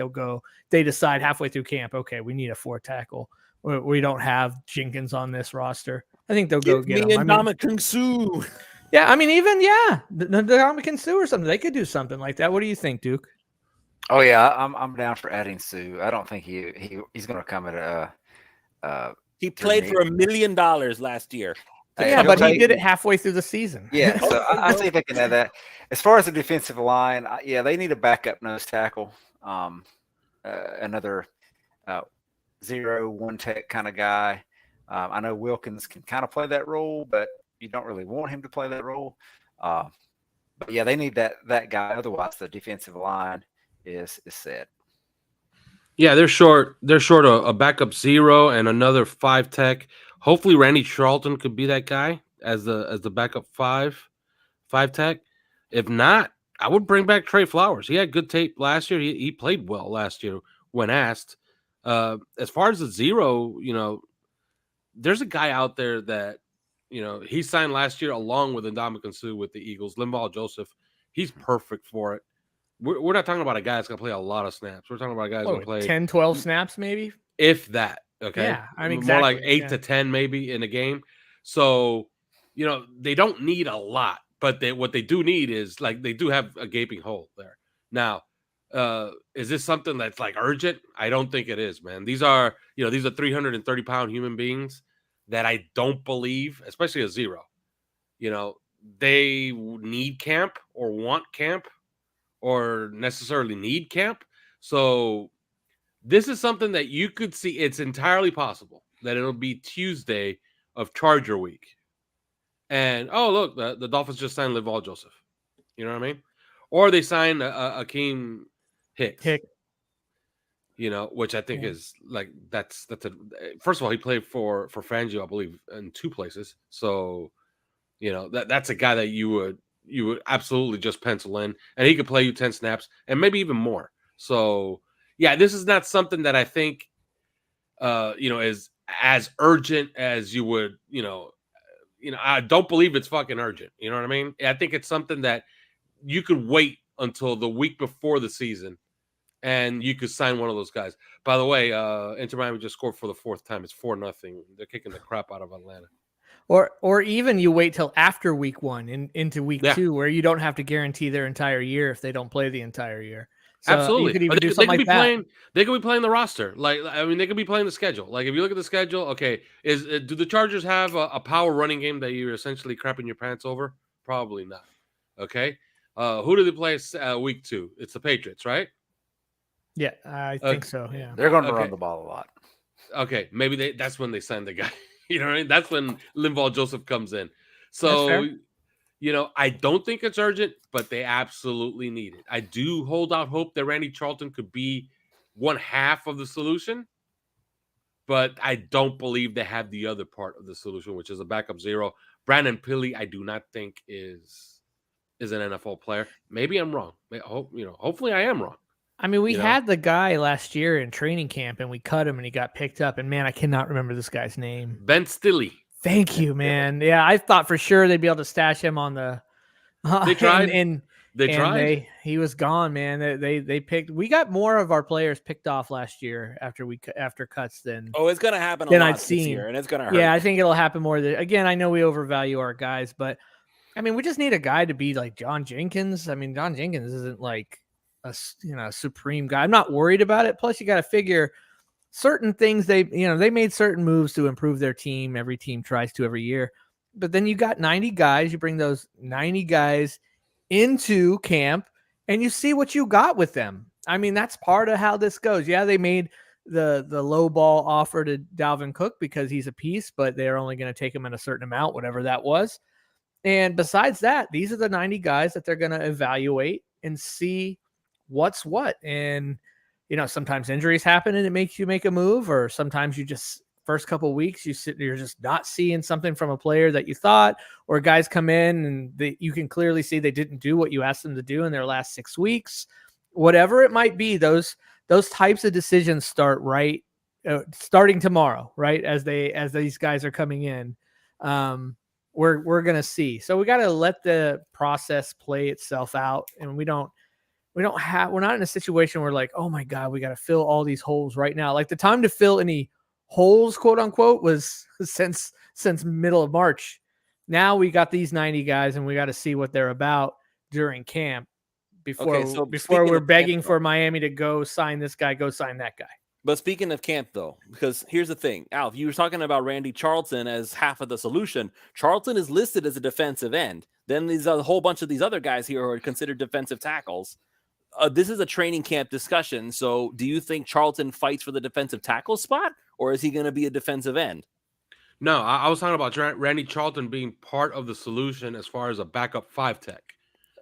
they decide halfway through camp, okay, we need a 4th tackle. We don't have Jenkins on this roster. I think they'll go get him. Ndamukong Suh. Yeah, I mean, Ndamukong Suh or something. They could do something like that. What do you think, Duke? Oh yeah, I'm down for adding Suh. I don't think he's going to come at a. He played for $1 million last year. Yeah, but he did it halfway through the season. Yeah, so I see if they can add that. As far as the defensive line, they need a backup nose tackle, another 0-1 tech kind of guy. I know Wilkins can kind of play that role, but you don't really want him to play that role. But yeah, they need that guy. Otherwise, the defensive line is set. Yeah, they're short. They're short a backup 0 and another 5 tech. Hopefully, Randy Charlton could be that guy as the backup 5 tech. If not, I would bring back Trey Flowers. He had good tape last year. He played well last year when asked. As far as the 0, there's a guy out there that, he signed last year along with Ndamukong Suh with the Eagles, Linval Joseph. He's perfect for it. We're not talking about a guy that's going to play a lot of snaps. We're talking about a guy that's going to play 10, 12 snaps maybe? If that, okay? Yeah, I mean, more like 8 to 10 maybe in a game. So, they don't need a lot, but what they do need is, like, they do have a gaping hole there. Now, is this something that's like urgent? I don't think it is, man. These are 330-pound human beings that I don't believe, especially a 0. They need camp or want camp or necessarily need camp. So this is something that you could see. It's entirely possible that it'll be Tuesday of Charger week. And, oh, look, the Dolphins just signed Linval Joseph. You know what I mean? Or they signed Akeem Hicks. Which I think is like that's first of all, he played for Fangio, I believe, in 2 places. So, that's a guy that you would absolutely just pencil in, and he could play you 10 snaps and maybe even more. So, yeah, this is not something that I think is as urgent as you would, I don't believe it's fucking urgent. You know what I mean? I think it's something that you could wait until the week before the season and you could sign one of those guys. By the way, Inter Miami just scored for the 4th time. It's 4-0. They're kicking the crap out of Atlanta. Or even you wait till after week 1 into week 2, where you don't have to guarantee their entire year if they don't play the entire year. So absolutely. You could even do something like that. They could be playing the roster. They could be playing the schedule. Like, if you look at the schedule, okay, do the Chargers have a power running game that you're essentially crapping your pants over? Probably not. Okay. Who do they play week 2? It's the Patriots, right? Yeah, I think so. Yeah. They're going to Okay. run the ball a lot. Okay, maybe that's when they sign the guy. You know what I mean? That's when Linval Joseph comes in. That's So, fair. I don't think it's urgent, but they absolutely need it. I do hold out hope that Randy Charlton could be one half of the solution, but I don't believe they have the other part of the solution, which is a backup zero. Brandon Pilley, I do not think is an NFL player. Maybe I'm wrong. Hopefully I am wrong. I mean, we You know? had the guy last year in training camp, and we cut him, and he got picked up. And man, I cannot remember this guy's name. Ben Stilley. Thank you, man. Yeah, I thought for sure they'd be able to stash him on the. They tried. and They tried. he was gone, man. They picked. We got more of our players picked off last year after cuts than. Oh, it's gonna happen a Than lot I've this seen. year, and it's gonna hurt. Yeah, I think it'll happen more. Again, I know we overvalue our guys, but I mean, we just need a guy to be like John Jenkins. I mean, John Jenkins isn't like a supreme guy. I'm not worried about it. Plus, you got to figure certain things. They made certain moves to improve their team. Every team tries to every year, but then you got 90 guys. You bring those 90 guys into camp, and you see what you got with them. I mean, that's part of how this goes. Yeah, they made the low ball offer to Dalvin Cook because he's a piece, but they're only going to take him in a certain amount, whatever that was. And besides that, these are the 90 guys that they're going to evaluate and see what's what. And, sometimes injuries happen and it makes you make a move, or sometimes you just first couple of weeks, you're just not seeing something from a player that you thought, or guys come in and you can clearly see they didn't do what you asked them to do in their last 6 weeks, whatever it might be. Those types of decisions start starting tomorrow, right? As these guys are coming in, we're going to see. So we got to let the process play itself out. And we're not in a situation where like, oh my God, we got to fill all these holes right now. Like the time to fill any holes, quote unquote, was since middle of March. Now we got these 90 guys and we got to see what they're about during camp before we're begging for Miami to go sign this guy, go sign that guy. But speaking of camp, though, because here's the thing, Alf, you were talking about Randy Charlton as half of the solution. Charlton is listed as a defensive end. Then there's a whole bunch of these other guys here who are considered defensive tackles. This is a training camp discussion. So do you think Charlton fights for the defensive tackle spot, or is he going to be a defensive end? No, I was talking about Randy Charlton being part of the solution as far as a backup 5 tech,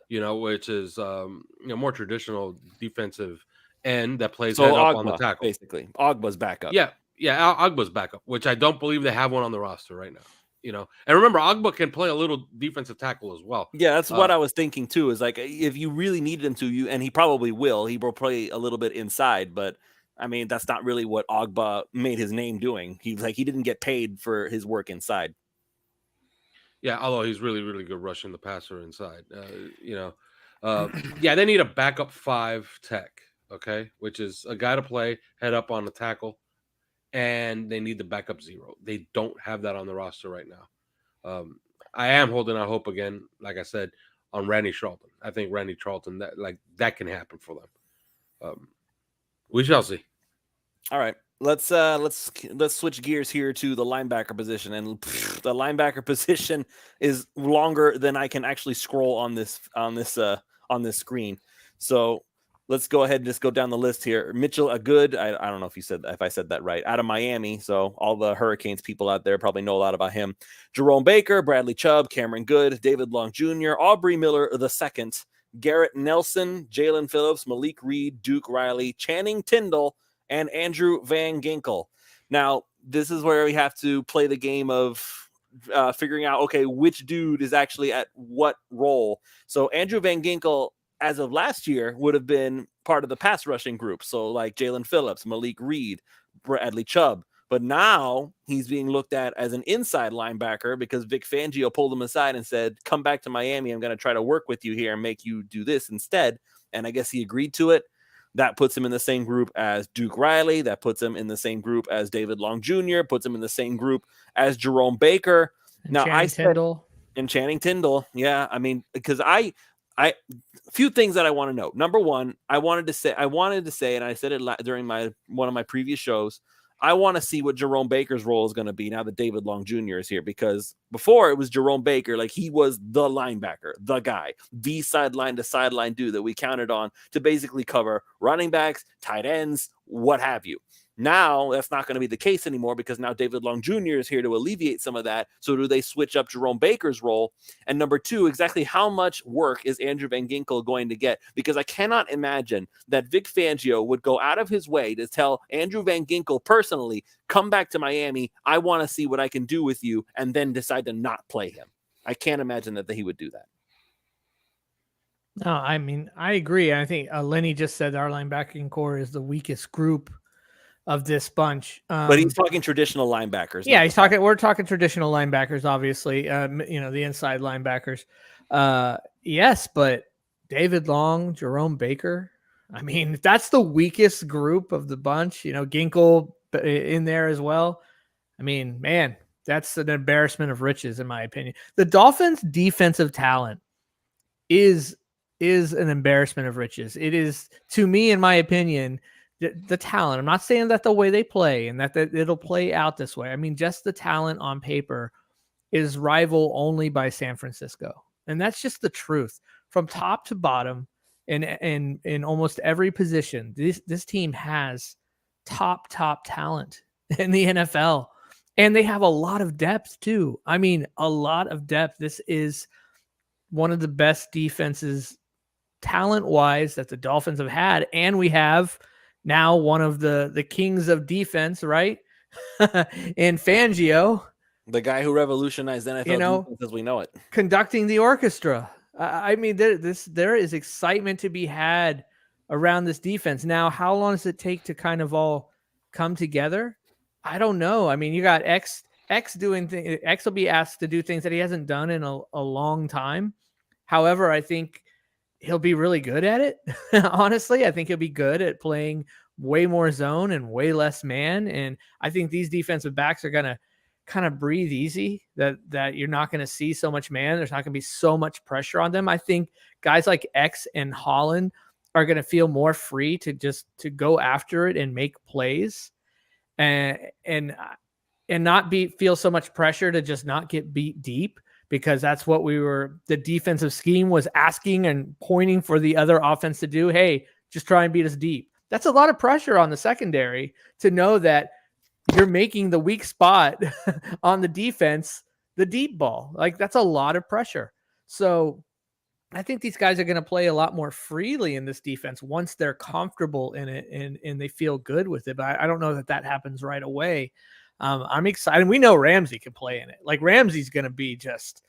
which is more traditional defensive end that plays head up on the tackle. Basically, Ogba's backup. Yeah, Ogba's backup, which I don't believe they have one on the roster right now. And remember, Ogba can play a little defensive tackle as well. Yeah, that's what I was thinking too. Is like if you really needed him to, and he probably will. He will play a little bit inside, but I mean that's not really what Ogba made his name doing. He didn't get paid for his work inside. Yeah, although he's really, really good rushing the passer inside. Yeah, they need a backup 5 tech. Okay, which is a guy to play head up on the tackle. And they need the backup 0. They don't have that on the roster right now. I am holding out hope again, like I said, on Randy Charlton. I think Randy Charlton, that can happen for them. We shall see. All right, let's switch gears here to the linebacker position, and the linebacker position is longer than I can actually scroll on this screen. So. Let's go ahead and just go down the list here. Mitchell Agud, I don't know if I said that right, out of Miami. So all the Hurricanes people out there probably know a lot about him. Jerome Baker, Bradley Chubb, Cameron Good, David Long Jr., Aubrey Miller II, Garrett Nelson, Jalen Phillips, Malik Reed, Duke Riley, Channing Tindall, and Andrew Van Ginkel. Now, this is where we have to play the game of figuring out, okay, which dude is actually at what role. So Andrew Van Ginkel, as of last year, would have been part of the pass rushing group. So like Jalen Phillips, Malik Reed, Bradley Chubb. But now he's being looked at as an inside linebacker because Vic Fangio pulled him aside and said, come back to Miami. I'm going to try to work with you here and make you do this instead. And I guess he agreed to it. That puts him in the same group as Duke Riley. That puts him in the same group as David Long Jr., puts him in the same group as Jerome Baker. And Channing Tindall. Yeah. I mean, because a few things that I want to know. Number one, I wanted to say, and I said it during one of my previous shows, I want to see what Jerome Baker's role is going to be now that David Long Jr. is here, because before it was Jerome Baker, like he was the linebacker, the guy, the sideline to sideline dude that we counted on to basically cover running backs, tight ends, what have you. Now that's not going to be the case anymore because now David Long Jr. is here to alleviate some of that. So do they switch up Jerome Baker's role? And number two, exactly how much work is Andrew Van Ginkel going to get? Because I cannot imagine that Vic Fangio would go out of his way to tell Andrew Van Ginkel personally, come back to Miami. I want to see what I can do with you, and then decide to not play him. I can't imagine that he would do that. No, I mean, I agree. I think Lenny just said our linebacking core is the weakest group of this bunch. But he's talking traditional linebackers. Yeah, we're talking traditional linebackers, obviously, the inside linebackers. Yes, but David Long, Jerome Baker, I mean, that's the weakest group of the bunch. Ginkel in there as well. I mean, man, that's an embarrassment of riches, in my opinion. The Dolphins' defensive talent is an embarrassment of riches. It is, to me, in my opinion, the talent. I'm not saying that the way they play and that it'll play out this way. I mean, just the talent on paper is rival only by San Francisco. And that's just the truth. From top to bottom, in almost every position, this team has top talent in the NFL. And they have a lot of depth too. I mean, a lot of depth. This is one of the best defenses talent-wise that the Dolphins have had. And we have now one of the kings of defense, right? In Fangio. The guy who revolutionized NFL defense as we know it. Conducting the orchestra. I mean, there is excitement to be had around this defense. Now, how long does it take to kind of all come together? I don't know. I mean, you got X doing things. X will be asked to do things that he hasn't done in a long time. However, I think he'll be really good at it. Honestly, I think he'll be good at playing way more zone and way less man. And I think these defensive backs are going to kind of breathe easy, that you're not going to see so much man. There's not going to be so much pressure on them. I think guys like X and Holland are going to feel more free to go after it and make plays and not feel so much pressure to just not get beat deep, because that's what the defensive scheme was asking and pointing for the other offense to do. Hey, just try and beat us deep. That's a lot of pressure on the secondary to know that you're making the weak spot on the defense the deep ball. Like, that's a lot of pressure. So I think these guys are going to play a lot more freely in this defense once they're comfortable in it and they feel good with it. But I don't know that happens right away. I'm excited. We know Ramsey can play in it. Like, Ramsey's going to be just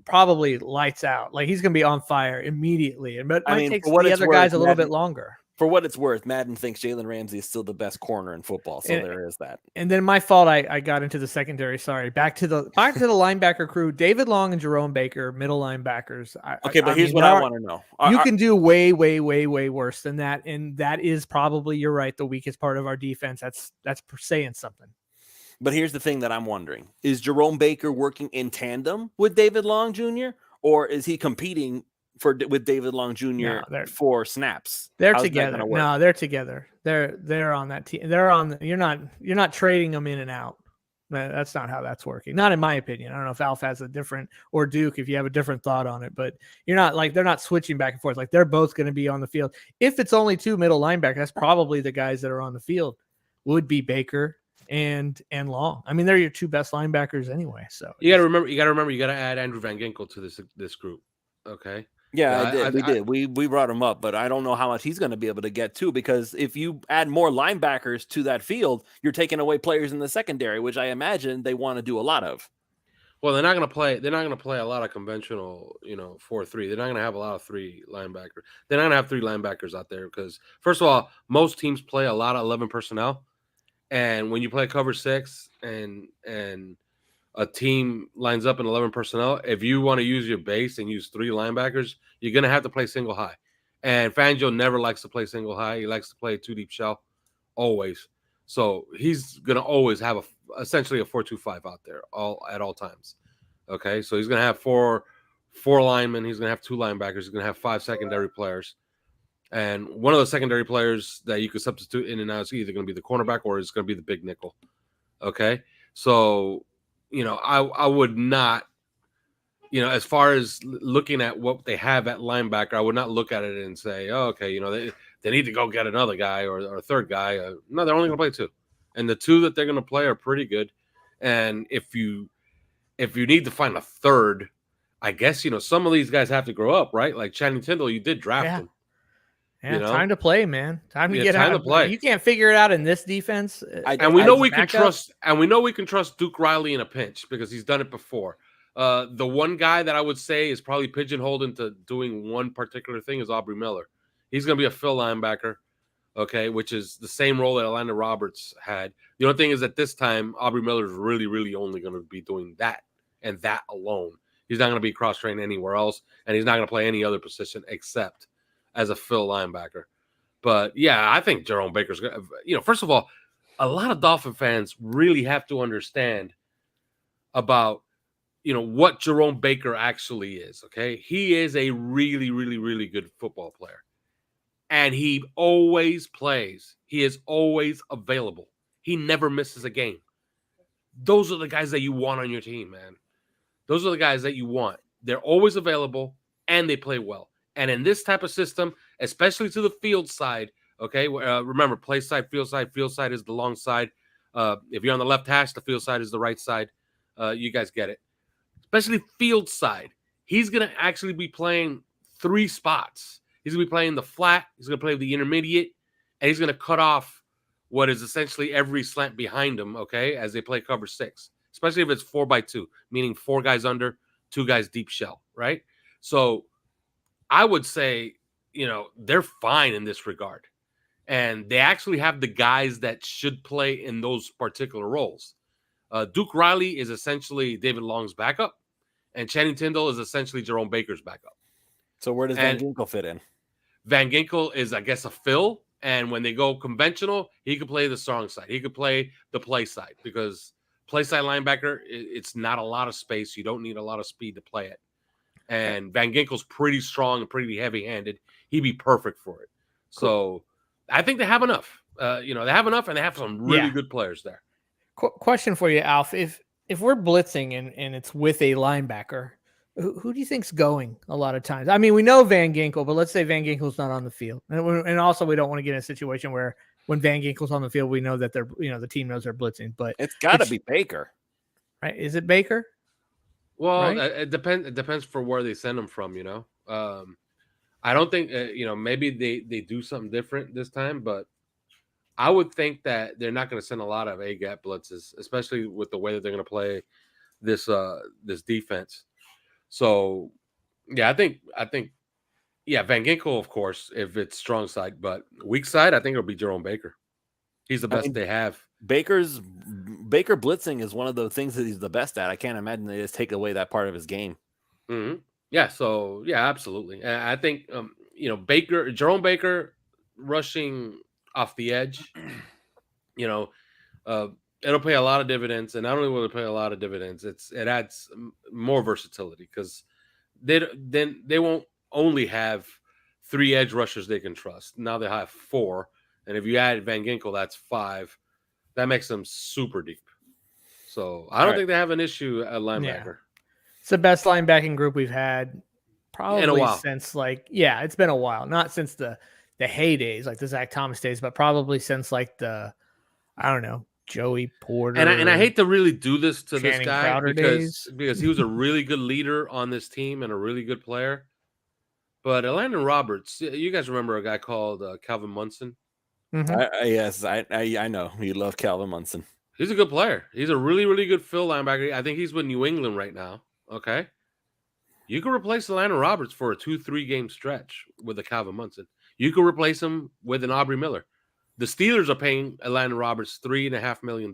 probably lights out. Like, he's going to be on fire immediately. But it takes the other guys a little bit longer. For what it's worth, Madden thinks Jalen Ramsey is still the best corner in football. So there is that. And then my fault, I got into the secondary. Sorry. Back to the linebacker crew. David Long and Jerome Baker, middle linebackers. But here's what I want to know. You can do way, way, way, way worse than that. And that is probably, you're right, the weakest part of our defense. That's saying something. But here's the thing that I'm wondering. Is Jerome Baker working in tandem with David Long Jr., or is he competing with David Long Jr. for snaps? They're together. No, they're together. They're on that team. You're not trading them in and out. That's not how that's working. Not in my opinion. I don't know if Alf has a different, or Duke, if you have a different thought on it, but they're not switching back and forth. Like, they're both going to be on the field. If it's only two middle linebackers, that's probably the guys that are on the field would be Baker and Long. I mean, they're your two best linebackers anyway. So you got to remember, you got to add Andrew Van Ginkel to this group. Okay. Yeah, we did. We brought him up, but I don't know how much he's going to be able to get to, because if you add more linebackers to that field, you're taking away players in the secondary, which I imagine they want to do a lot of. Well, they're not going to play. They're not going to play a lot of conventional, 4-3. They're not going to have a lot of three linebackers. They're not going to have three linebackers out there because, first of all, most teams play a lot of 11 personnel, and when you play cover 6 and a team lines up in 11 personnel, if you want to use your base and use three linebackers, you're going to have to play single high. And Fangio never likes to play single high. He likes to play two deep shell, always. So he's going to always have essentially a 4-2-5 out there at all times. Okay, so he's going to have four linemen. He's going to have two linebackers. He's going to have 5 secondary players. And one of the secondary players that you could substitute in and out is either going to be the cornerback or it's going to be the big nickel. Okay. So, I would not, as far as looking at what they have at linebacker, I would not look at it and say, oh, okay, they need to go get another guy or a third guy. No, they're only going to play two. And the two that they're going to play are pretty good. And if you need to find a third, I guess, some of these guys have to grow up, right? Like Channing Tindall, you did draft him. Yeah, time to play, man. Time to get time out. To play. You can't figure it out in this defense. And we know we can trust. And we know we can trust Duke Riley in a pinch because he's done it before. The one guy that I would say is probably pigeonholed into doing one particular thing is Aubrey Miller. He's going to be a fill linebacker, okay, which is the same role that Landon Roberts had. The only thing is at this time, Aubrey Miller is really, really only going to be doing that and that alone. He's not going to be cross-trained anywhere else, and he's not going to play any other position except as a fill linebacker. But, yeah, I think Jerome Baker's going to, first of all, a lot of Dolphin fans really have to understand about, what Jerome Baker actually is, okay? He is a really, really, really good football player. And he always plays. He is always available. He never misses a game. Those are the guys that you want on your team, man. Those are the guys that you want. They're always available, and they play well. And in this type of system, especially to the field side, okay, remember, play side, field side is the long side. If you're on the left hash, the field side is the right side. You guys get it. Especially field side. He's going to actually be playing 3 spots. He's going to be playing the flat, he's going to play the intermediate, and he's going to cut off what is essentially every slant behind him, okay, as they play cover 6, especially if it's 4x2, meaning 4 guys under, 2 guys deep shell, right? So I would say, they're fine in this regard. And they actually have the guys that should play in those particular roles. Duke Riley is essentially David Long's backup, and Channing Tindall is essentially Jerome Baker's backup. So where does Van Ginkel fit in? Van Ginkel is, I guess, a fill. And when they go conventional, he could play the strong side. He could play the play side because play side linebacker, it's not a lot of space. You don't need a lot of speed to play it. And Van Ginkel's pretty strong and pretty heavy-handed. He'd be perfect for it. So I think they have enough. They have enough, and they have some really good players there. Question for you, Alf. If we're blitzing and it's with a linebacker, who do you think's going a lot of times? I mean, we know Van Ginkel, but let's say Van Ginkel's not on the field. And also we don't want to get in a situation where when Van Ginkel's on the field, we know that they're, the team knows they're blitzing, but it's got to be Baker. Right? Is it Baker? Well, right? It depends for where they send him from, I don't think, maybe they do something different this time, but I would think that they're not going to send a lot of A-gap blitzes, especially with the way that they're going to play this defense. So, yeah, I think, Van Ginkel, of course, if it's strong side, but weak side, I think it'll be Jerome Baker. He's the best they have. Baker blitzing is one of the things that he's the best at. I can't imagine they just take away that part of his game. Mm-hmm. Yeah. So yeah, absolutely. And I think Jerome Baker rushing off the edge, it'll pay a lot of dividends. And not only will it pay a lot of dividends, it adds more versatility because they won't only have 3 edge rushers they can trust. Now they have 4. And if you add Van Ginkel, that's 5. That makes them super deep. So I don't think they have an issue at linebacker. Yeah. It's the best linebacking group we've had probably in a while. Since it's been a while. Not since the heydays, like the Zach Thomas days, but probably since Joey Porter. And I hate to really do this to this guy Crowder because he was a really good leader on this team and a really good player. But Landon Roberts, you guys remember a guy called Calvin Munson? Mm-hmm. Yes, I know. You love Calvin Munson. He's a good player. He's a really, really good fill linebacker. I think he's with New England right now. Okay. You can replace Landon Roberts for a 2-3 game stretch with a Calvin Munson. You can replace him with an Aubrey Miller. The Steelers are paying Landon Roberts $3.5 million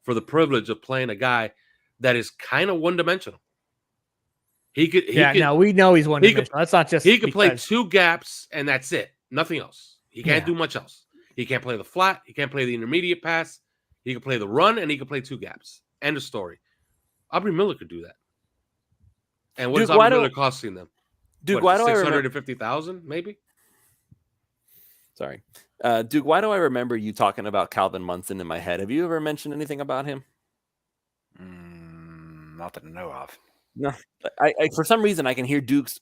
for the privilege of playing a guy that is kind of one-dimensional. We know he's one-dimensional. That's not just he could play 2 gaps and that's it. Nothing else. He can't do much else. He can't play the flat. He can't play the intermediate pass. He can play the run, and he can play 2 gaps. End of story. Aubrey Miller could do that. And what is Aubrey Miller costing them? Dude, why do I remember? $650,000 maybe? Sorry. Duke, why do I remember you talking about Calvin Munson in my head? Have you ever mentioned anything about him? Not that I know of. No. I for some reason, I can hear Duke's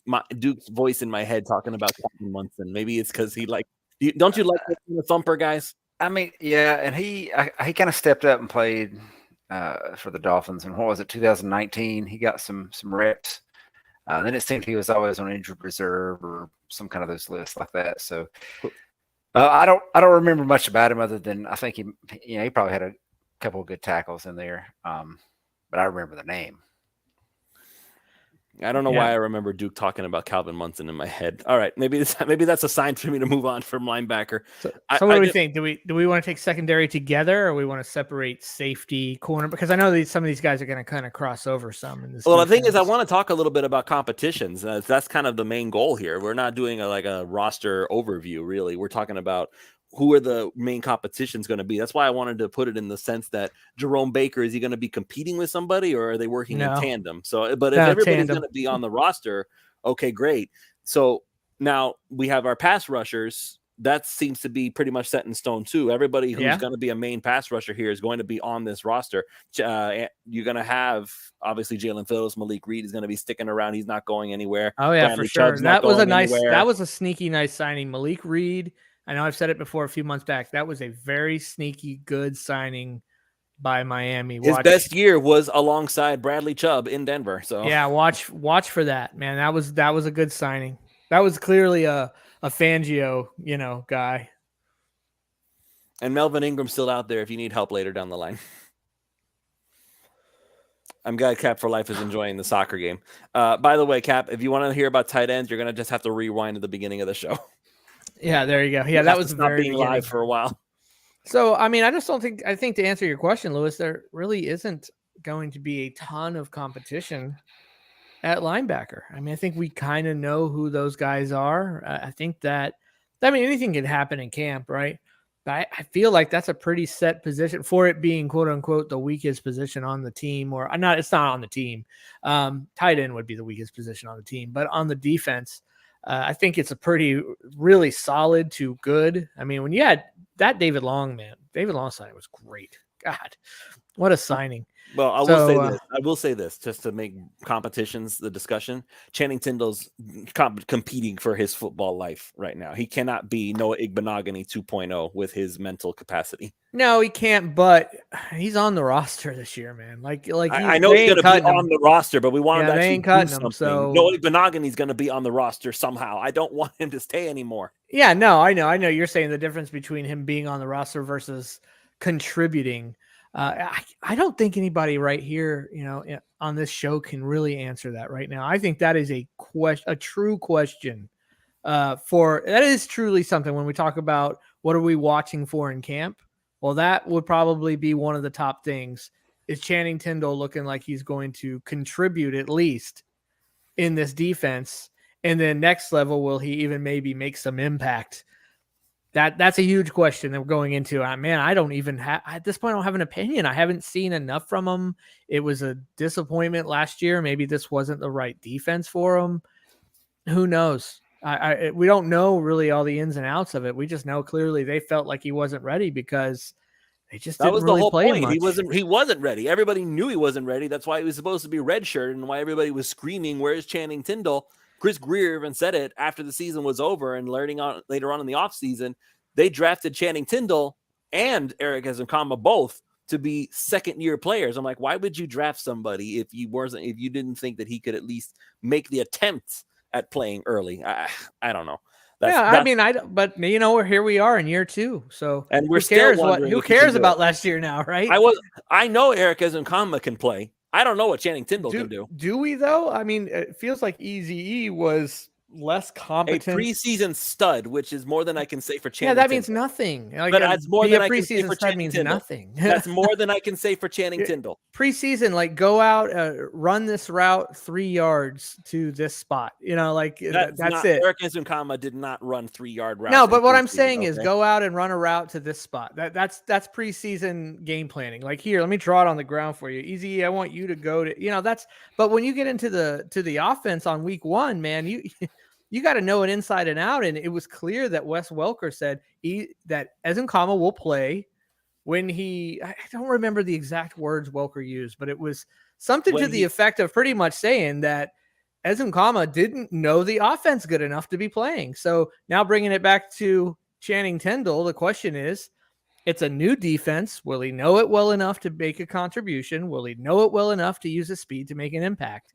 voice in my head talking about Calvin Munson. Maybe it's because he don't you like the thumper guys? I mean, yeah, and he kind of stepped up and played for the Dolphins. And what was it, 2019? He got some reps. Then it seemed he was always on injured reserve or some kind of those lists like that. So I don't remember much about him other than I think he probably had a couple of good tackles in there. But I remember the name. I don't know why I remember Duke talking about Calvin Munson in my head. All right, maybe that's a sign for me to move on from linebacker. So what do we think? Do we want to take secondary together, or we want to separate safety, corner? Because I know some of these guys are going to kind of cross over some in this. Well, the thing is, I want to talk a little bit about competitions. That's kind of the main goal here. We're not doing a roster overview, really. We're talking about who are the main competitions going to be. That's why I wanted to put it in the sense that Jerome Baker, is he going to be competing with somebody, or are they working in tandem? So, but if everybody's going to be on the roster, okay, great. So now we have our pass rushers. That seems to be pretty much set in stone too. Everybody who's going to be a main pass rusher here is going to be on this roster. You're going to have obviously Jalen Phillips, Malik Reed is going to be sticking around. He's not going anywhere. Oh yeah, Bradley for sure. Chubb's That was that was a sneaky nice signing. Malik Reed. I know I've said it before a few months back. That was a very sneaky good signing by Miami. His best year was alongside Bradley Chubb in Denver. So yeah, watch for that, man. That was a good signing. That was clearly a Fangio, guy. And Melvin Ingram's still out there if you need help later down the line. I'm glad Cap for Life is enjoying the soccer game. By the way, Cap, if you want to hear about tight ends, you're going to just have to rewind to the beginning of the show. Yeah, there you go. Yeah, that was not being live for a while. So, I mean, I think to answer your question, Lewis, there really isn't going to be a ton of competition at linebacker. I mean, I think we kind of know who those guys are. I think anything can happen in camp, right? But I feel like that's a pretty set position for it being quote unquote the weakest position on the team, or not. It's not on the team. Tight end would be the weakest position on the team, but on the defense, I think it's a really solid to good. I mean, when you had that David Long signing was great. God, what a signing. Well, I will say this just to make competitions the discussion. Channing Tindall's competing for his football life right now. He cannot be Noah Igbenogany 2.0 with his mental capacity. No, he can't, but he's on the roster this year, man. I know he's going to be on the roster, but we want him to actually do something. So Noah Igbenogany's going to be on the roster somehow. I don't want him to stay anymore. Yeah, no, I know. You're saying the difference between him being on the roster versus contributing. I don't think anybody right here, on this show can really answer that right now. I think that is a true question. That is truly something when we talk about what are we watching for in camp. Well, that would probably be one of the top things. Is Channing Tindall looking like he's going to contribute at least in this defense? And then next level, will he even maybe make some impact? That's a huge question that we're going into. Man, I don't even have, at this point, I don't have an opinion. I haven't seen enough from him. It was a disappointment last year. Maybe this wasn't the right defense for him. Who knows? We don't know really all the ins and outs of it. We just know clearly they felt like he wasn't ready because they just didn't really play him much. He wasn't ready. Everybody knew he wasn't ready. That's why he was supposed to be redshirted and why everybody was screaming, "Where's Channing Tindall?" Chris Greer even said it after the season was over and later on in the offseason. They drafted Channing Tindall and Eric Ezukanma both to be second-year players. I'm like, why would you draft somebody if you didn't think that he could at least make the attempt at playing early? I don't know. But here we are in year 2. So and we're still who cares about last year now, right? I know Eric Ezukanma can play. I don't know what Channing Tindall can do. Do we though? I mean, it feels like Eazy-E was less competent. A preseason stud, which is more than I can say for Channing. Yeah, that Tindall. means nothing. But that's more than I can say for stud Channing means Tindall. nothing. That's more than I can say for Channing Tindall. Preseason, go out, run this route 3 yards to this spot. That's it. Eric Ezukanma did not run 3-yard routes. No, but what I'm saying is go out and run a route to this spot. That's preseason game planning. Here, let me draw it on the ground for you. Easy, I want you to go to. But when you get into the offense on week 1, man, you got to know it inside and out. And it was clear that Wes Welker said that Ezenkama will play when I don't remember the exact words Welker used, but it was something to the effect of pretty much saying that Ezenkama didn't know the offense good enough to be playing. So now bringing it back to Channing Tindall, the question is, it's a new defense. Will he know it well enough to make a contribution? Will he know it well enough to use his speed to make an impact?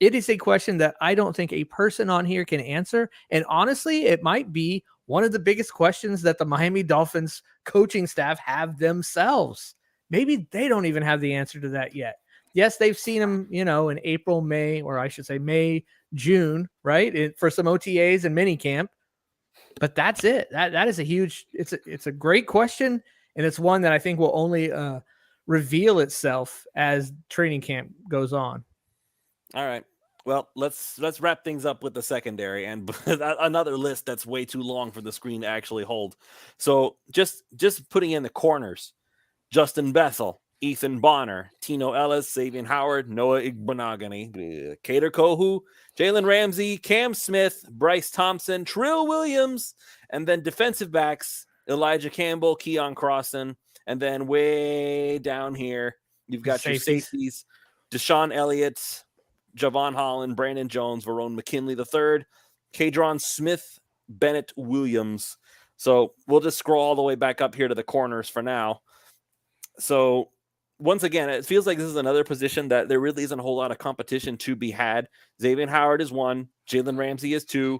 It is a question that I don't think a person on here can answer. And honestly, it might be one of the biggest questions that the Miami Dolphins coaching staff have themselves. Maybe they don't even have the answer to that yet. Yes, they've seen him, in April, May, or I should say May, June, right? For some OTAs and mini camp. But that's it. That is a huge, it's a great question. And it's one that I think will only reveal itself as training camp goes on. All right. Well, let's wrap things up with the secondary and another list that's way too long for the screen to actually hold. So just putting in the corners: Justin Bethel, Ethan Bonner, Tino Ellis, Xavier Howard, Noah Igbenogany, Kader Kohu, Jalen Ramsey, Cam Smith, Bryce Thompson, Trill Williams, and then defensive backs: Elijah Campbell, Keon Crossan, and then way down here you've got your safeties: Deshaun Elliott, Javon Holland, Brandon Jones, Verone McKinley III, Kadron Smith, Bennett Williams. So we'll just scroll all the way back up here to the corners for now. So once again, it feels like this is another position that there really isn't a whole lot of competition to be had. Xavier Howard is 1, Jalen Ramsey is 2.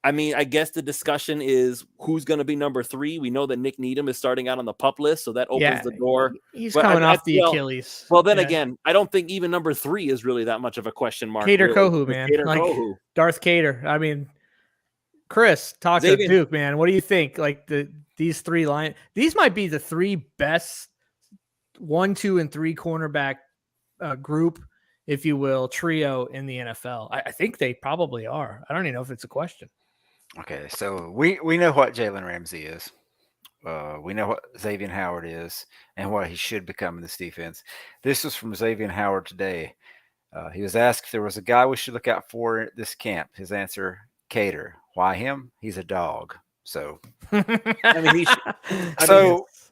I mean, I guess the discussion is who's going to be number 3. We know that Nick Needham is starting out on the PUP list, so that opens the door. He's coming off the Achilles. Well, then again, I don't think even number 3 is really that much of a question mark. Kader Kohu, man. Kohu. Darth Kader. I mean, Chris, talk to Duke, man. What do you think? Like these 3 these might be the 3 best 1, 2, and 3 cornerback group, if you will, trio in the NFL. I think they probably are. I don't even know if it's a question. Okay, so we know what Jalen Ramsey is. We know what Xavier Howard is and what he should become in this defense. This was from Xavier Howard today. He was asked if there was a guy we should look out for at this camp. His answer: Kader. Why him? He's a dog. So, I mean,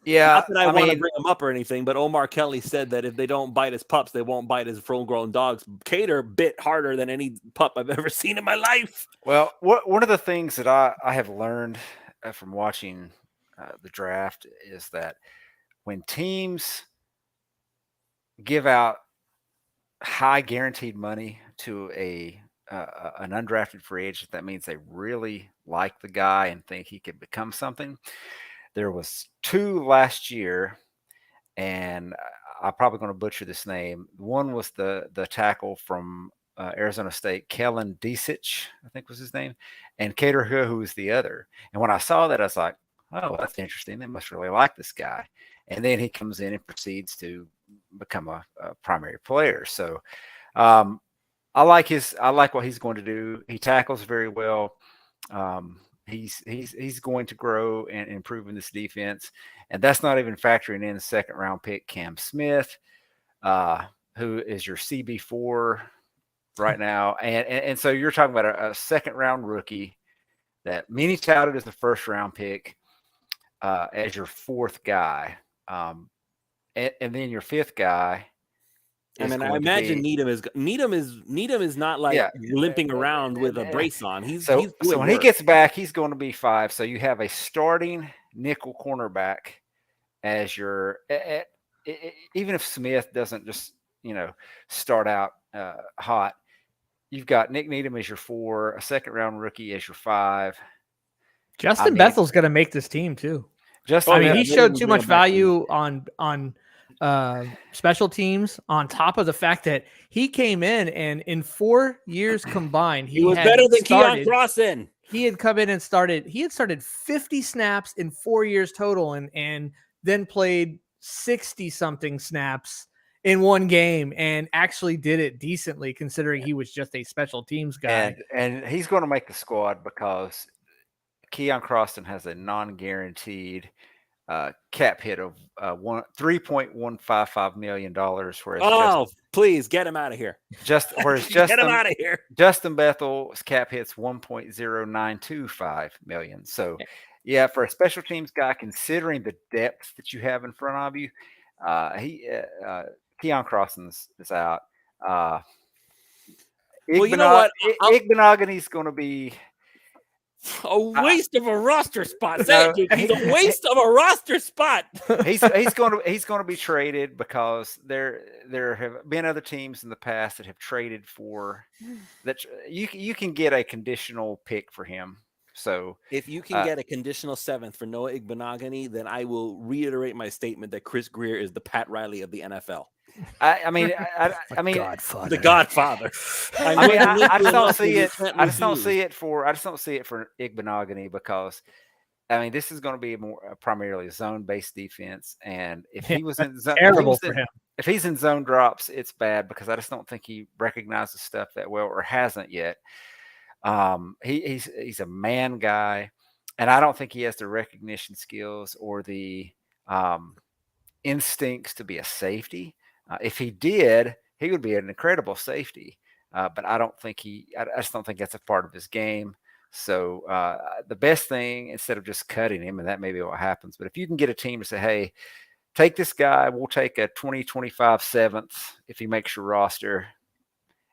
yeah. Not that I want to bring him up or anything, but Omar Kelly said that if they don't bite his pups, they won't bite his full-grown dogs. Kader bit harder than any pup I've ever seen in my life. Well, one of the things that I have learned from watching the draft is that when teams give out high guaranteed money to an undrafted free agent, that means they really like the guy and think he could become something. There was 2 last year, and I'm probably going to butcher this name. One was the tackle from Arizona State, Kellen Desich, I think was his name, and Kader who was the other. And when I saw that, I was like, oh, that's interesting. They must really like this guy. And then he comes in and proceeds to become a primary player. So I like what he's going to do. He tackles very well. He's going to grow and improve in this defense, and that's not even factoring in the 2nd round pick Cam Smith, who is your CB4 right now, and so you're talking about a 2nd round rookie that many touted as the 1st round pick as your 4th guy, and then your 5th guy. I mean, I imagine Needham is not like limping around with a brace on. So when he gets back, he's going to be 5. So you have a starting nickel cornerback as your even if Smith doesn't just start out hot, you've got Nick Needham as your 4, a 2nd round rookie as your 5. Justin Bethel's going to make this team too. He showed too much value on special teams, on top of the fact that he came in 4 years combined. He was better than Keon Crossan. He had come in and started 50 snaps in 4 years total and then played 60 something snaps in one game and actually did it decently considering he was just a special teams guy. And he's going to make the squad because Keon Crossan has a non-guaranteed cap hit of $3.155 million, whereas Oh, please get him out of here. Justin Get him out of here. Justin Bethel's cap hit's $1.0925 million. So, yeah, for a special teams guy, considering the depth that you have in front of you, Keon Crosson's is out. Well, you know what? Igbenogany's going to be a waste of a roster spot. No, He's a waste of a roster spot. he's going to be traded because there have been other teams in the past that have traded for that. You can get a conditional pick for him. So if you can get a conditional 7th for Noah Igbenogany, then I will reiterate my statement that Chris Greer is the Pat Riley of the NFL. I mean, Godfather. The Godfather. I just don't see it. I just don't see it for Igbenogany because, I mean, this is going to be primarily a zone-based defense, and if he was in zone, terrible for him. If he's in zone drops, it's bad because I just don't think he recognizes stuff that well or hasn't yet. He's a man guy, and I don't think he has the recognition skills or the instincts to be a safety. If he did, he would be an incredible safety. But I just don't think that's a part of his game. So the best thing, instead of just cutting him, and that may be what happens, but if you can get a team to say, hey, take this guy, we'll take a 2025 7th if he makes your roster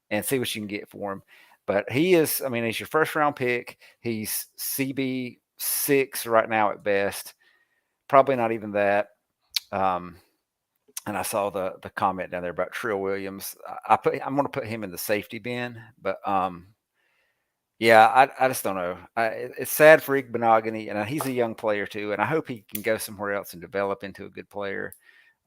and see what you can get for him. But he's your first round pick. He's CB 6 right now at best. Probably not even that. And I saw the comment down there about Trill Williams. I'm going to put him in the safety bin, but yeah, I just don't know. It's sad for Igbenogany, and he's a young player too, and I hope he can go somewhere else and develop into a good player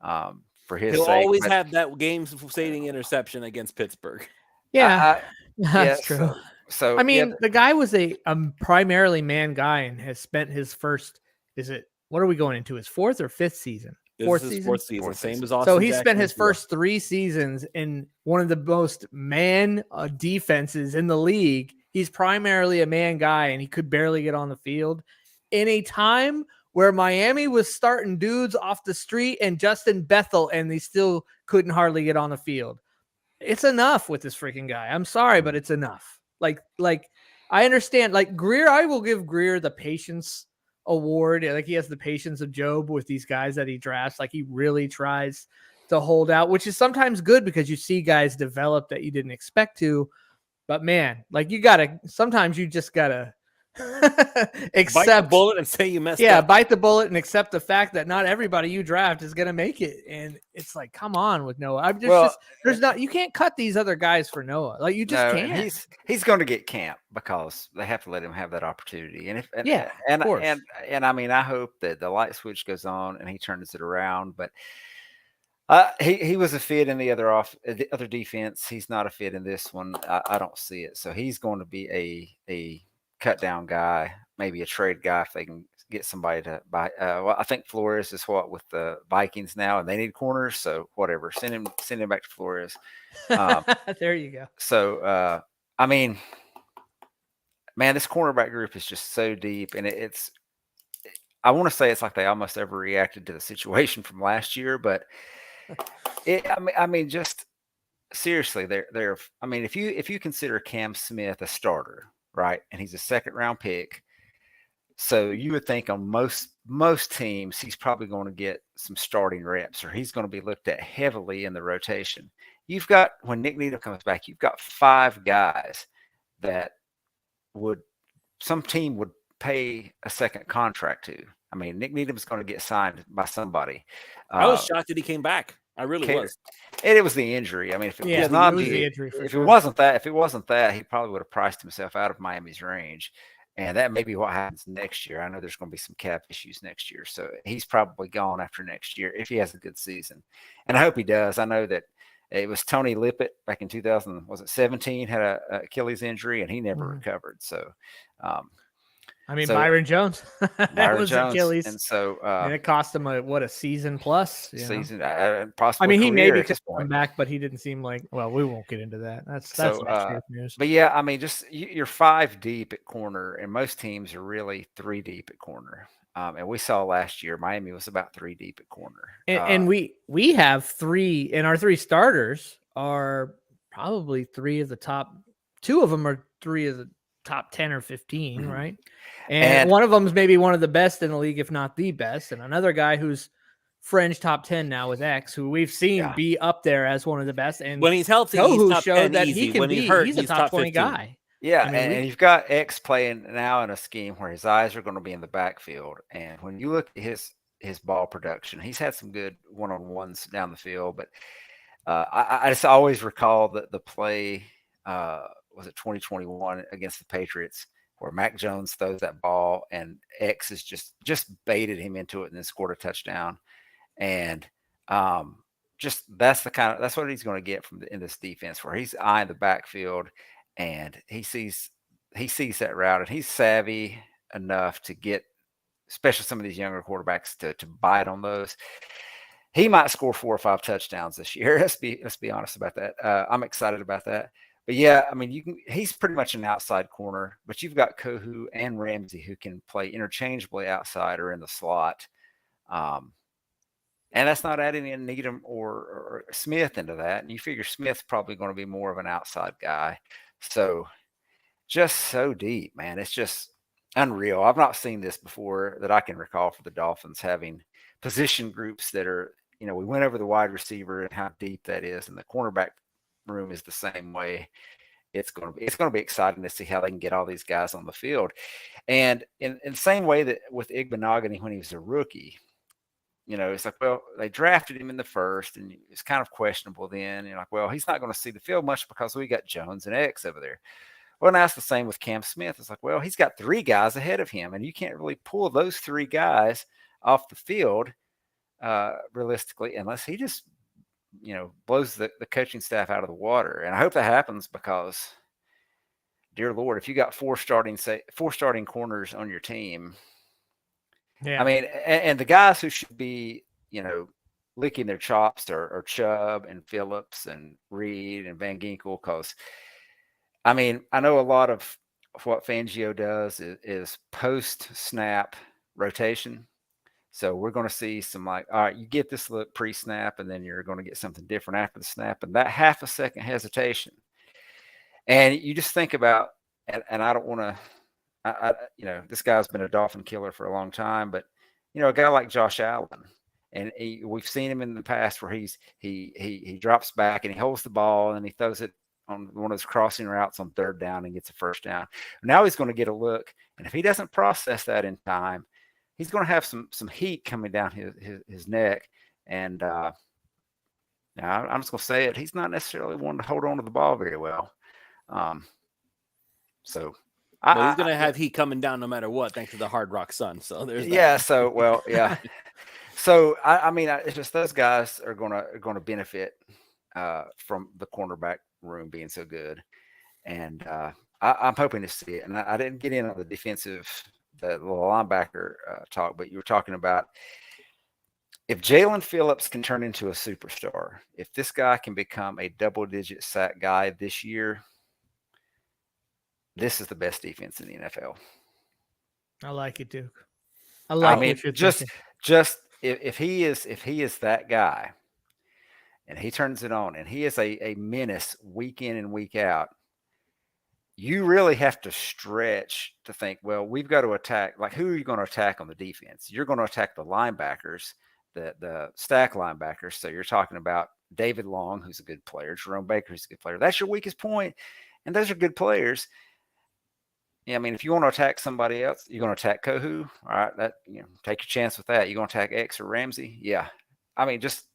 for his He'll sake. always have that game-saving interception against Pittsburgh. Yeah, that's true. So I mean, the guy was a primarily man guy and has spent his first. What are we going into? His 4th or 5th season? Fourth season. Same as Austin. So he spent his first 3 seasons in one of the most man defenses in the league. He's primarily a man guy, and he could barely get on the field in a time where Miami was starting dudes off the street and Justin Bethel, and they still couldn't hardly get on the field. It's enough with this freaking guy. I'm sorry, but it's enough. Like I understand. Like Greer, I will give Greer the patience award. Like he has the patience of Job with these guys that he drafts. Like he really tries to hold out, which is sometimes good because you see guys develop that you didn't expect to. But man, like sometimes you just gotta accept bite the bullet and say you messed up. Yeah, bite the bullet and accept the fact that not everybody you draft is gonna make it. And it's like, come on with Noah. You can't cut these other guys for Noah. Like you just can't. He's going to get camp because they have to let him have that opportunity. And I mean, I hope that the light switch goes on and he turns it around. But he was a fit in the other defense. He's not a fit in this one. I don't see it. So he's going to be a cut down guy, maybe a trade guy if they can get somebody to buy. Well, I think Flores is with the Vikings now, and they need corners. So whatever, send him back to Flores. There you go. So I mean, man, this cornerback group is just so deep, and I want to say it's like they almost overreacted to the situation from last year, but I mean, just seriously, they're. I mean, if you consider Cam Smith a starter, right, and he's a 2nd round pick, so you would think on most teams he's probably going to get some starting reps, or he's going to be looked at heavily in the rotation. You've got, when Nick Needham comes back, you've got 5 guys that some team would pay a second contract to. I mean, Nick Needham's going to get signed by somebody. I was shocked that he came back. I really was. And it was the injury. I mean, if it wasn't that, he probably would have priced himself out of Miami's range. And that may be what happens next year. I know there's going to be some cap issues next year. So he's probably gone after next year if he has a good season. And I hope he does. I know that it was Tony Lippett back in 2017 had a Achilles injury, and he never recovered. So, Byron Jones. That was Achilles, and so and it cost him a season plus. Possibly. I mean, he maybe could come back, but he didn't seem like. Well, we won't get into that. That's news. But yeah, I mean, just you're 5 deep at corner, and most teams are really 3 deep at corner. And we saw last year Miami was about 3 deep at corner. And we have 3, and our 3 starters are probably 3 of the top. 2 of them are 3 of the top 10 or 15, right? And one of them is maybe one of the best in the league, if not the best. And another guy who's fringe top 10 now with X, who we've seen be up there as one of the best. And when he's healthy, Tohu he's top showed 10 that easy. he can When be. he's hurt, He's a top 20 15 guy. Yeah, I mean, and you've got X playing now in a scheme where his eyes are going to be in the backfield. And when you look at his ball production, he's had some good one-on-ones down the field. But I just always recall the play, was it 2021 against the Patriots, where Mac Jones throws that ball and X has just baited him into it and then scored a touchdown. And just that's what he's going to get in this defense, where he's eyeing the backfield and he sees that route, and he's savvy enough to get, especially some of these younger quarterbacks, to bite on those. He might score 4 or 5 touchdowns this year. Let's be honest about that. I'm excited about that. But yeah, I mean, he's pretty much an outside corner, but you've got Kohu and Ramsey who can play interchangeably outside or in the slot. And that's not adding in Needham or Smith into that. And you figure Smith's probably going to be more of an outside guy. So just so deep, man. It's just unreal. I've not seen this before that I can recall for the Dolphins, having position groups that are, we went over the wide receiver and how deep that is. And the cornerback room is the same way. It's going to be exciting to see how they can get all these guys on the field. And in the same way that with Igbenogany when he was a rookie, it's like, well, they drafted him in the first and it's kind of questionable then. You're like, well, he's not going to see the field much because we got Jones and X over there. Well, now it's the same with Cam Smith. It's like, well, he's got 3 guys ahead of him, and you can't really pull those 3 guys off the field realistically unless he just, blows the coaching staff out of the water. And I hope that happens because, dear Lord, if you got 4 starting corners on your team, I mean, and the guys who should be, licking their chops are Chubb and Phillips and Reed and Van Ginkel, because, I mean, I know a lot of what Fangio does is post-snap rotation. So we're going to see some, like, all right, you get this look pre-snap, and then you're going to get something different after the snap, and that half a second hesitation. And you just think about, and I don't want to, this guy's been a Dolphin killer for a long time, but a guy like Josh Allen, and we've seen him in the past where he drops back and he holds the ball and he throws it on one of his crossing routes on 3rd down and gets a first down. Now he's going to get a look, and if he doesn't process that in time, he's going to have some heat coming down his neck. And now I'm just going to say it, he's not necessarily one to hold on to the ball very well. So. Well, he's going to have heat coming down no matter what, thanks to the Hard Rock Sun. So there's that. Yeah. So, well, yeah. So, I mean, it's just those guys are going to benefit from the cornerback room being so good. And I'm hoping to see it. And I didn't get in on the defensive, the linebacker talk, but you were talking about if Jalen Phillips can turn into a superstar, if this guy can become a double-digit sack guy this year, this is the best defense in the NFL. I like it, Duke. I mean, what you're just if he is that guy, and he turns it on, and he is a menace week in and week out, you really have to stretch to think, well, we've got to attack. Like, who are you going to attack on the defense? You're going to attack the linebackers, the stack linebackers. So you're talking about David Long, who's a good player, Jerome Baker, who's a good player. That's your weakest point, and those are good players. Yeah, I mean, if you want to attack somebody else, you're going to attack Kohu. All right, that take your chance with that. You're going to attack X or Ramsey. Yeah, I mean, just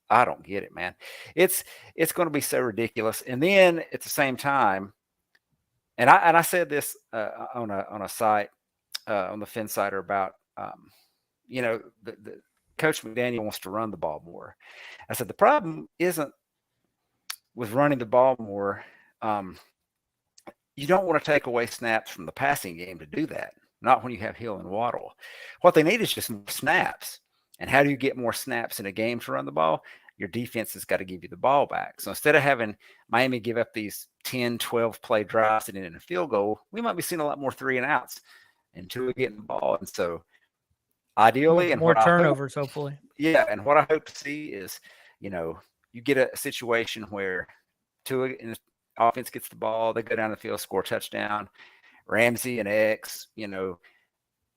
I don't get it, man. It's going to be so ridiculous. And then at the same time, and I said this on a site on the FinsUp about the Coach McDaniel wants to run the ball more. I said the problem isn't with running the ball more. You don't want to take away snaps from the passing game to do that. Not when you have Hill and Waddle. What they need is just more snaps. And how do you get more snaps in a game to run the ball? Your defense has got to give you the ball back. So instead of having Miami give up these 10, 12 play drives and in a field goal, we might be seeing a lot more 3 and outs until we get the ball. And so ideally, and more what I hope, turnovers, hopefully. yeah, and what I hope to see is, you get a situation where Tua in the offense gets the ball, they go down the field, score a touchdown. Ramsey and X,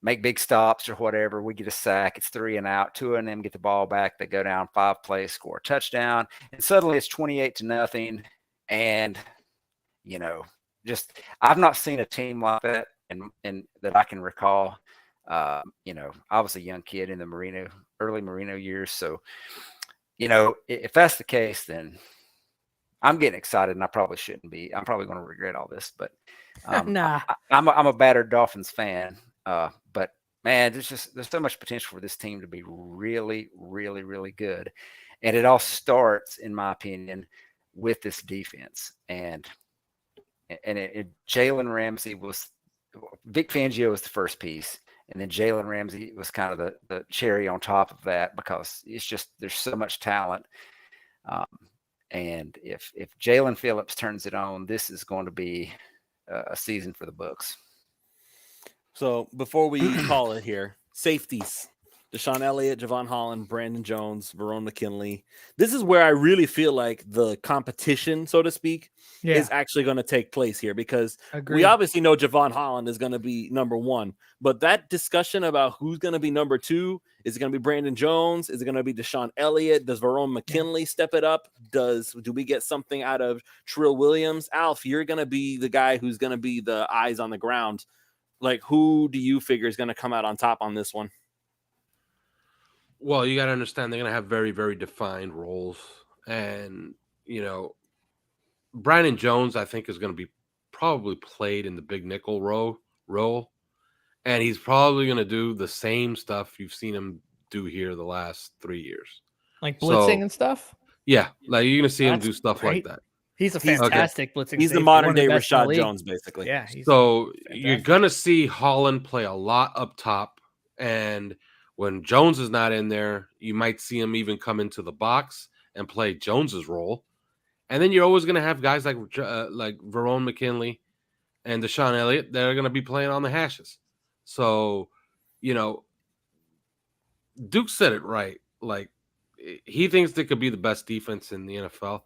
make big stops or whatever. We get a sack. It's 3 and out. 2 of them get the ball back. They go down 5 plays, score a touchdown, and suddenly it's 28-0. And just I've not seen a team like that, and that I can recall. I was a young kid in the early Marino years, so if that's the case, then I'm getting excited, and I probably shouldn't be. I'm probably going to regret all this, but Nah. I'm a battered Dolphins fan. But man, there's so much potential for this team to be really, really, really good, and it all starts, in my opinion, with this defense. And Jalen Ramsey Vic Fangio was the first piece, and then Jalen Ramsey was kind of the cherry on top of that, because it's just there's so much talent. And if Jalen Phillips turns it on, this is going to be a season for the books. So before we call it here, safeties: Deshaun Elliott, Javon Holland, Brandon Jones, Verone McKinley. This is where I really feel like the competition, so to speak, is actually going to take place here, because we obviously know Javon Holland is going to be number 1, but that discussion about who's going to be number 2, is it going to be Brandon Jones? Is it going to be Deshaun Elliott? Does Verone McKinley step it up? Do we get something out of Trill Williams? Alf, you're going to be the guy who's going to be the eyes on the ground. Like, who do you figure is going to come out on top on this one? Well, you got to understand they're going to have very, very defined roles. And, Brandon Jones, I think, is going to be probably played in the big nickel role. And he's probably going to do the same stuff you've seen him do here the last 3 years. Like blitzing and stuff? Yeah. Like, you're going to see him do stuff like that. He's a fantastic blitzing. He's the modern day Rashad Jones, basically. Yeah. So you're going to see Holland play a lot up top. And when Jones is not in there, you might see him even come into the box and play Jones's role. And then you're always going to have guys like Verone McKinley and Deshaun Elliott that are going to be playing on the hashes. So, Duke said it right. Like, he thinks they could be the best defense in the NFL.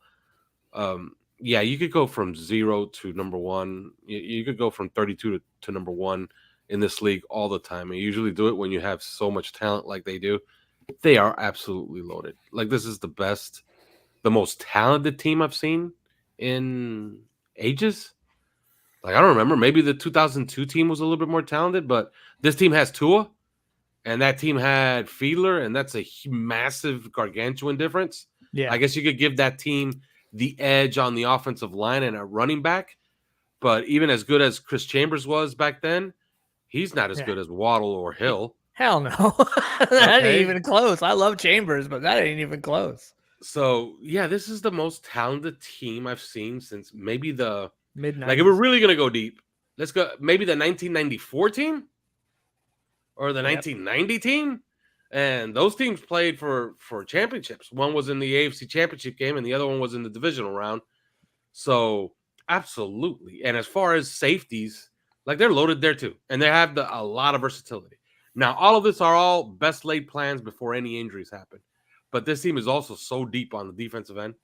Yeah, you could go from 0 to number 1. You could go from 32 to number 1 in this league all the time. And you usually do it when you have so much talent like they do. They are absolutely loaded. Like, this is the most talented team I've seen in ages. Like, I don't remember. Maybe the 2002 team was a little bit more talented, but this team has Tua, and that team had Fiedler, and that's a massive, gargantuan difference. Yeah. I guess you could give that team the edge on the offensive line and a running back, but even as good as Chris Chambers was back then, he's not as good as Waddle or Hill. Hell no. That ain't even close. I love Chambers, but that ain't even close. So, yeah, this is the most talented team I've seen since maybe the mid-90s. Like, if we're really going to go deep, let's go maybe the 1994 team or the 1990 team. And those teams played for championships. One was in the AFC championship game and the other one was in the divisional round. So, absolutely. And as far as safeties, like, they're loaded there too. And they have a lot of versatility. Now, all of this are all best laid plans before any injuries happen. But this team is also so deep on the defensive end,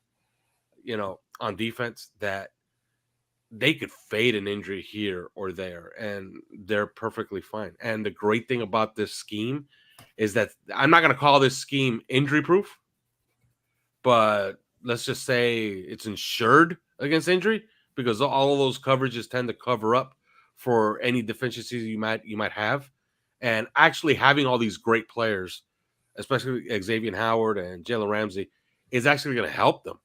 on defense, that they could fade an injury here or there, and they're perfectly fine. And the great thing about this scheme is that I'm not going to call this scheme injury-proof, but let's just say it's insured against injury, because all of those coverages tend to cover up for any deficiencies you might have. And actually having all these great players, especially Xavier Howard and Jalen Ramsey, is actually going to help them,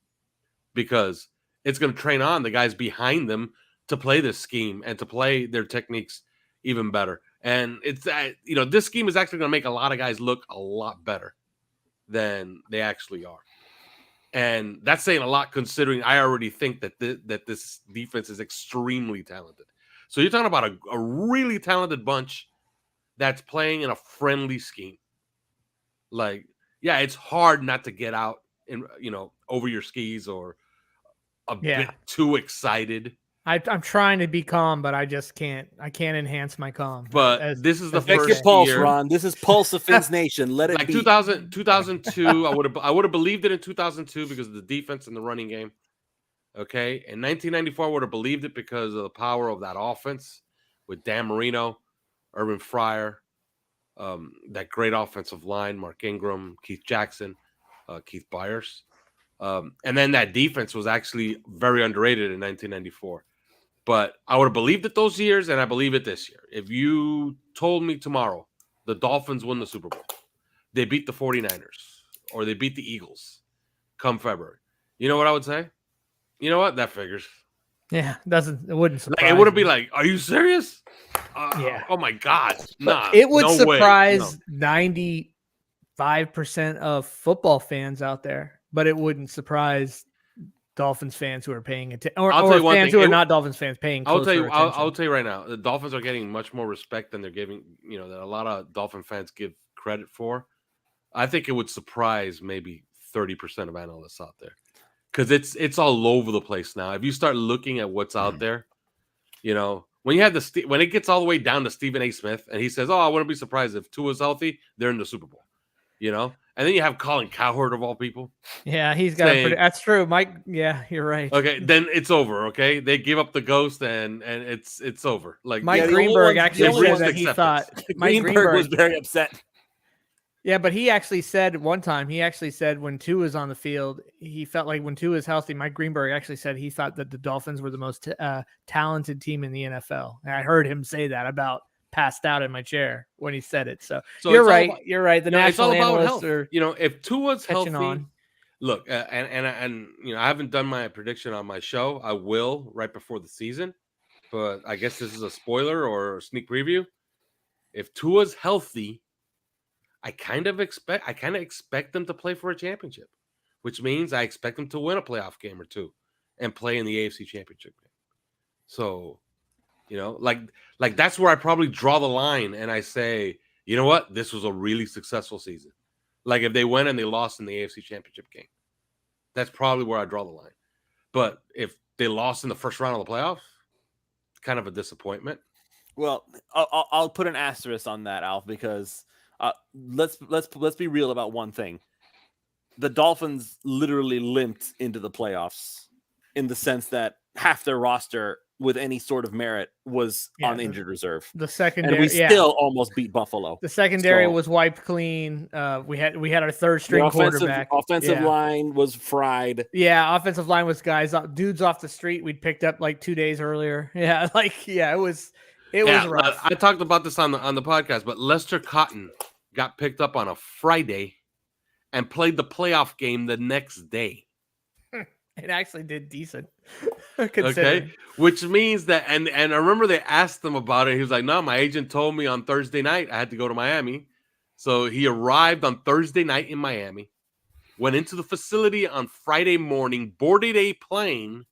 because it's going to train on the guys behind them to play this scheme and to play their techniques even better. And it's that, this scheme is actually going to make a lot of guys look a lot better than they actually are. And that's saying a lot, considering I already think that this defense is extremely talented. So you're talking about a really talented bunch that's playing in a friendly scheme. Like, yeah, it's hard not to get out and over your skis or a bit too excited. I'm trying to be calm, but I just can't. I can't enhance my calm. But this is the as they Check your first say. pulse, year. Ron. This is Pulse of Fins Nation. Let it Like be. 2002, I would have believed it in 2002 because of the defense and the running game. Okay, in 1994, I would have believed it because of the power of that offense with Dan Marino, Urban Fryer, that great offensive line, Mark Ingram, Keith Jackson, Keith Byers. And then that defense was actually very underrated in 1994. But I would have believed it those years, and I believe it this year. If you told me tomorrow the Dolphins win the Super Bowl, they beat the 49ers, or they beat the Eagles come February, you know what I would say? You know what? That figures. Yeah, it wouldn't surprise. Like, it wouldn't me. be like, are you serious? Yeah. Oh my God. Nah. It would no surprise way. 95% of football fans out there, but it wouldn't surprise Dolphins fans who are paying attention, or I'll tell you one fans thing. who are not Dolphins fans paying I'll closer tell you. attention. I'll tell you right now. The Dolphins are getting much more respect than they're giving. You know, that a lot of Dolphin fans give credit for. I think it would surprise maybe 30% of analysts out there, because it's all over the place now. If you start looking at what's out there, you know, when you have when it gets all the way down to Stephen A. Smith and he says, "Oh, I wouldn't be surprised if Tua's healthy, they're in the Super Bowl," you know, and then you have Colin Cowherd of all people. Yeah, he's got saying, that's true, Mike. Yeah, you're right. Okay, then it's over. Okay, they give up the ghost and it's over. Like Mike Yeah, the Greenberg only ones- actually the only said ones that he acceptance. thought Mike Greenberg was very upset. Yeah, but he actually said one time, when Tua was on the field, he felt like when Tua was healthy, Mike Greenberg actually said he thought that the Dolphins were the most talented team in the NFL. And I heard him say that, about passed out in my chair when he said it. So you're right. You're right. The national analysts are, you know, if Tua's healthy, on. look, and you know, I haven't done my prediction on my show. I will right before the season, but I guess this is a spoiler or a sneak preview. If Tua's healthy, I kind of expect them to play for a championship, which means I expect them to win a playoff game or two and play in the AFC Championship game. So, you know, like that's where I probably draw the line and I say, you know what, this was a really successful season. Like if they went and they lost in the AFC Championship game, that's probably where I draw the line. But if they lost in the first round of the playoffs, kind of a disappointment. Well, I'll put an asterisk on that, Alf, because let's be real about one thing. The Dolphins literally limped into the playoffs in the sense that half their roster with any sort of merit was on injured reserve. The secondary, and we still almost beat Buffalo. The secondary was wiped clean. We had our third string quarterback. Offensive line was fried. Yeah, offensive line was dudes off the street we'd picked up like 2 days earlier. Yeah, it was rough. I talked about this on the podcast, but Lester Cotton got picked up on a Friday and played the playoff game the next day. It actually did decent. Okay, which means that, and I remember they asked him about it. He was like, "No, my agent told me on Thursday night I had to go to Miami." So he arrived on Thursday night in Miami, went into the facility on Friday morning, boarded a plane,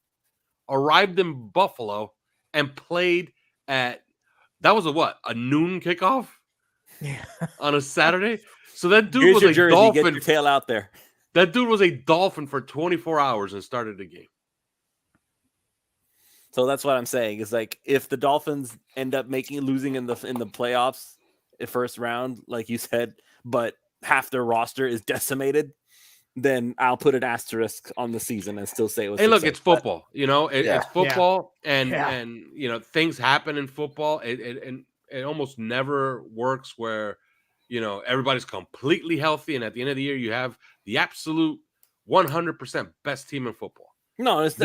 arrived in Buffalo, and played at a noon kickoff? Yeah, on a Saturday. So that dude was a jersey, Dolphin. Get your tail out there. That dude was a Dolphin for 24 hours and started the game. So that's what I'm saying. Is like if the Dolphins end up losing in the playoffs, the first round, like you said, but half their roster is decimated, then I'll put an asterisk on the season and still say it was. Hey, look, it's football. You know, it's football, and you know, things happen in football. It almost never works where, you know, everybody's completely healthy, and at the end of the year, you have the absolute 100% best team in football. No, it's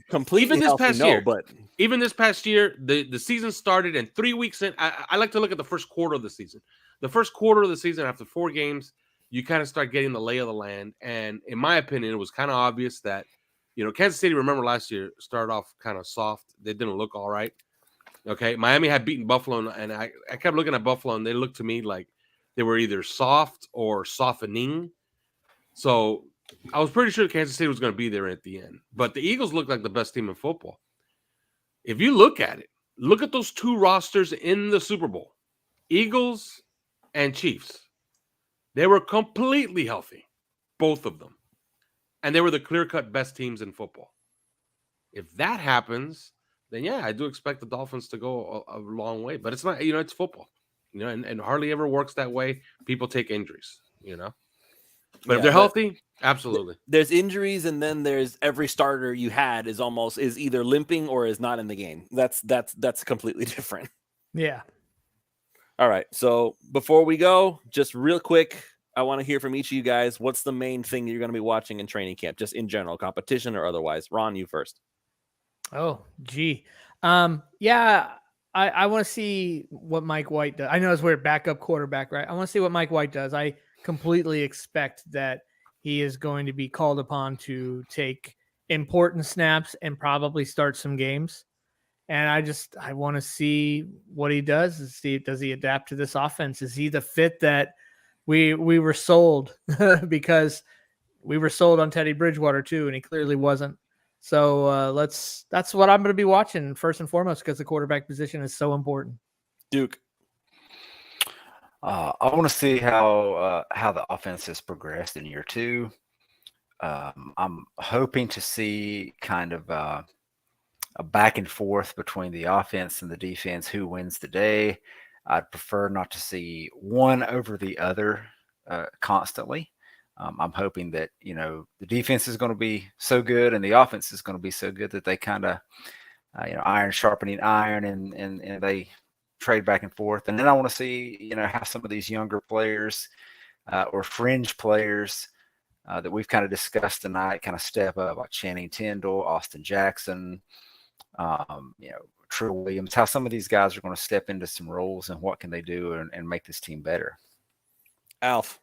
completely even this healthy, past year. But even this past year, the season started, and 3 weeks in, I like to look at the first quarter of the season. The first quarter of the season, after 4 games, you kind of start getting the lay of the land. And in my opinion, it was kind of obvious that, you know, Kansas City, remember last year, started off kind of soft. They didn't look all right. Okay, Miami had beaten Buffalo, and I kept looking at Buffalo, and they looked to me like they were either soft or softening. So I was pretty sure Kansas City was going to be there at the end. But the Eagles looked like the best team in football. If you look at it, look at those 2 rosters in the Super Bowl, Eagles and Chiefs. They were completely healthy, both of them. And they were the clear-cut best teams in football. If that happens, then yeah, I do expect the Dolphins to go a long way. But it's not, it's football, and hardly ever works that way. People take injuries, But if Yeah, they're but healthy, absolutely. there's injuries, and then there's every starter you had is either limping or is not in the game. That's completely different. Yeah. All right. So before we go, just real quick, I want to hear from each of you guys. What's the main thing that you're going to be watching in training camp, just in general, competition or otherwise? Ron, you first. Oh, gee. Yeah, I want to see what Mike White does. I know it's we're backup quarterback, right? I want to see what Mike White does. I completely expect that he is going to be called upon to take important snaps and probably start some games. And I want to see what he does. Does he adapt to this offense? Is he the fit that we were sold because we were sold on Teddy Bridgewater too, and he clearly wasn't. So that's what I'm going to be watching first and foremost because the quarterback position is so important. Duke. I want to see how the offense has progressed in year 2. I'm hoping to see kind of a back and forth between the offense and the defense. Who wins the day? I'd prefer not to see one over the other constantly. I'm hoping that the defense is going to be so good and the offense is going to be so good that they kind of iron sharpening iron and they trade back and forth. And then I want to see how some of these younger players or fringe players that we've kind of discussed tonight kind of step up, like Channing Tindall, Austin Jackson, True Williams. How some of these guys are going to step into some roles and what can they do and make this team better. Alf.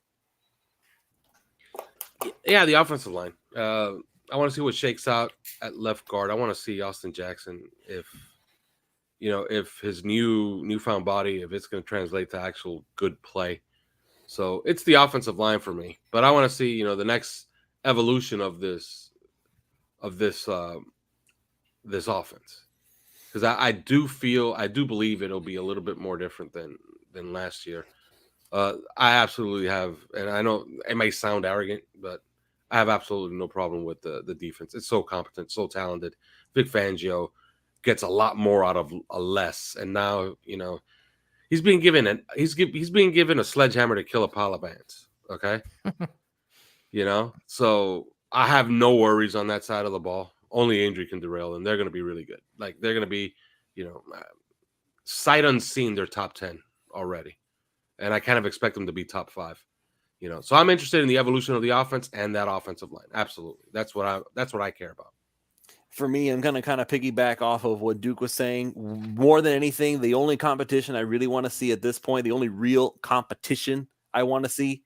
Yeah, the offensive line. I want to see what shakes out at left guard. I want to see Austin Jackson if his newfound body, if it's going to translate to actual good play. So it's the offensive line for me. But I want to see the next evolution of this offense, because I do believe it'll be a little bit more different than last year. I absolutely have, and I know it may sound arrogant, but I have absolutely no problem with the defense. It's so competent, so talented. Vic Fangio gets a lot more out of a less, and now he's being given a sledgehammer to kill a pile of ants. Okay, so I have no worries on that side of the ball. Only injury can derail them. They're going to be really good. Like they're going to be, sight unseen. They're top 10 already. And I kind of expect them to be top 5, So I'm interested in the evolution of the offense and that offensive line. Absolutely, that's what I care about. For me, I'm going to kind of piggyback off of what Duke was saying. More than anything, the only competition I really want to see at this point, the only real competition I want to see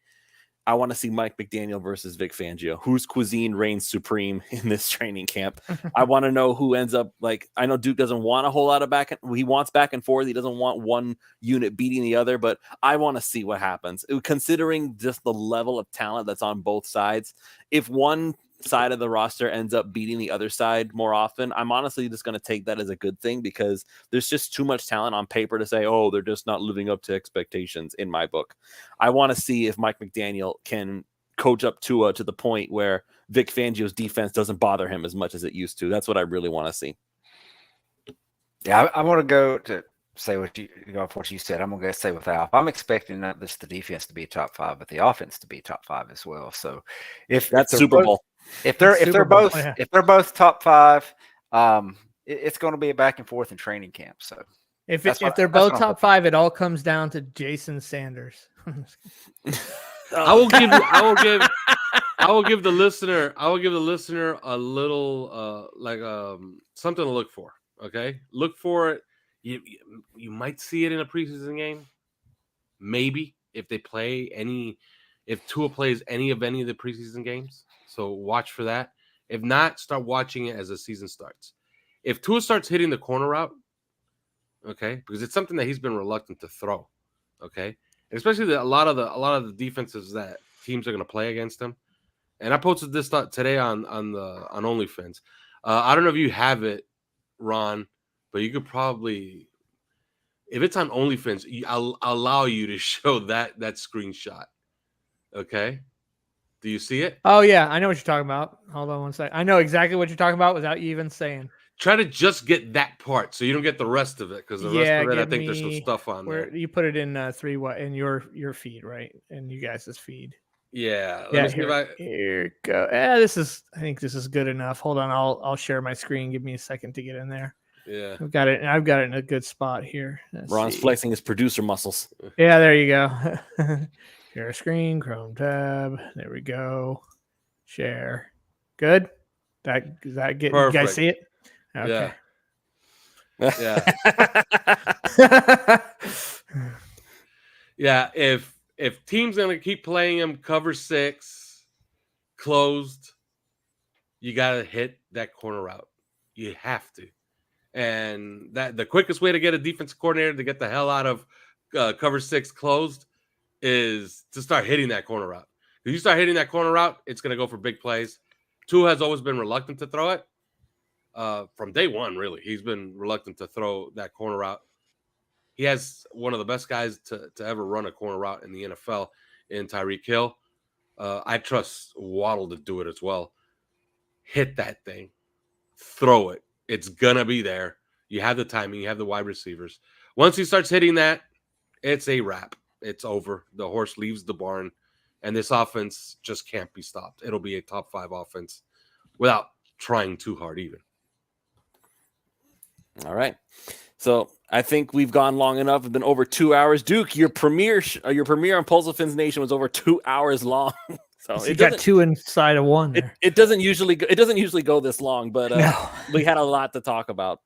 Mike McDaniel versus Vic Fangio. Whose cuisine reigns supreme in this training camp? I want to know who ends up, I know Duke doesn't want a whole lot of he wants back and forth. He doesn't want one unit beating the other, but I want to see what happens. Considering just the level of talent that's on both sides, if one side of the roster ends up beating the other side more often, I'm honestly just going to take that as a good thing because there's just too much talent on paper to say, oh, they're just not living up to expectations in my book. I want to see if Mike McDaniel can coach up Tua to the point where Vic Fangio's defense doesn't bother him as much as it used to. That's what I really want to see. Yeah, I want to go to say what you said. I'm going to say with Alf. I'm expecting not just the defense to be top 5, but the offense to be top 5 as well. So if Super Bowl. If they're both top 5, it's going to be a back and forth in training camp. So if they're both top 5, it all comes down to Jason Sanders. I will give the listener a little something to look for. Okay, look for it. You might see it in a preseason game, maybe if Tua plays any of the preseason games. So watch for that. If not, start watching it as the season starts. If Tua starts hitting the corner route, okay, because it's something that he's been reluctant to throw, okay, and especially a lot of the defenses that teams are going to play against him. And I posted this thought today on OnlyFans. I don't know if you have it, Ron, but you could probably, if it's on OnlyFans, I'll allow you to show that screenshot. Okay. Do you see it? Oh, yeah. I know what you're talking about. Hold on one second. I know exactly what you're talking about without you even saying. try to just get that part so you don't get the rest of it, because the rest of it, I think there's some stuff on where there. you put it in in your feed, right? In you guys' feed. Yeah. Let Yeah, me see if I. here it go. I think this is good enough. Hold on, I'll share my screen. Give me a second to get in there. Yeah. I've got it in a good spot here. Let's Ron's see. flexing his producer muscles. Yeah, there you go. Share screen, Chrome tab. There we go. Share. Good. Does that get you guys Perfect. see it? Okay. Yeah. Yeah. If teams gonna keep playing them cover 6 closed, you gotta hit that corner route. You have to. And that the quickest way to get a defensive coordinator to get the hell out of cover 6 closed is to start hitting that corner route. If you start hitting that corner route, it's going to go for big plays. Tua has always been reluctant to throw it. From day one, really. He's been reluctant to throw that corner route. He has one of the best guys to ever run a corner route in the NFL in Tyreek Hill. I trust Waddle to do it as well. Hit that thing. Throw it. It's going to be there. You have the timing. You have the wide receivers. Once he starts hitting that, it's a wrap. It's over. The horse leaves the barn, and this offense just can't be stopped. It'll be a top 5 offense without trying too hard even. All right. So I think we've gone long enough. It's been over 2 hours. Duke, your premiere on Pulse of Fins Nation was over 2 hours long. So you got 2 inside of 1 there. It doesn't usually go this long, but No. we had a lot to talk about.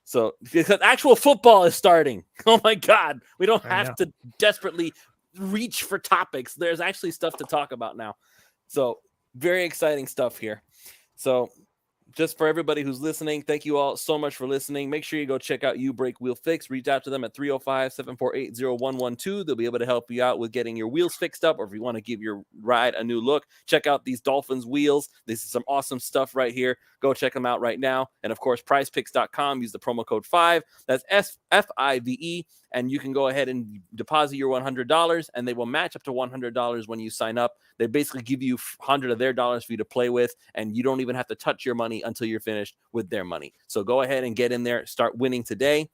So because actual football is starting. Oh my God. We don't have to desperately reach for topics. There's actually stuff to talk about now. So very exciting stuff here. So just for everybody who's listening, thank you all so much for listening. Make sure you go check out You Break Wheel Fix. Reach out to them at 305-748-0112. They'll be able to help you out with getting your wheels fixed up, or if you want to give your ride a new look, check out these Dolphins wheels. This is some awesome stuff right here. Go check them out right now. And of course, prizepicks.com. Use the promo code 5. That's FIVE. And you can go ahead and deposit your $100, and they will match up to $100 when you sign up. They basically give you $100 of their dollars for you to play with, and you don't even have to touch your money until you're finished with their money. So go ahead and get in there, start winning today.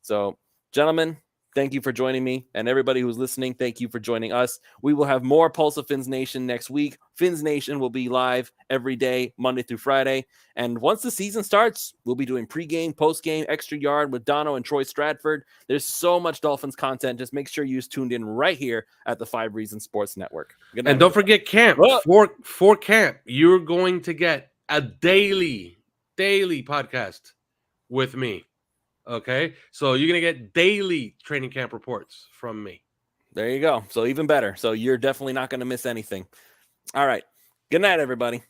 So, gentlemen, thank you for joining me, and everybody who's listening, thank you for joining us. We will have more Pulse of Fins Nation next week. Fins Nation will be live every day, Monday through Friday. And once the season starts, we'll be doing pregame, postgame, extra yard with Dono and Troy Stratford. There's so much Dolphins content. Just make sure you're tuned in right here at the 5 Reasons Sports Network. Good night, and don't forget camp. For camp, you're going to get a daily podcast with me. Okay, so you're going to get daily training camp reports from me. There you go. So even better. So you're definitely not going to miss anything. All right. Good night, everybody.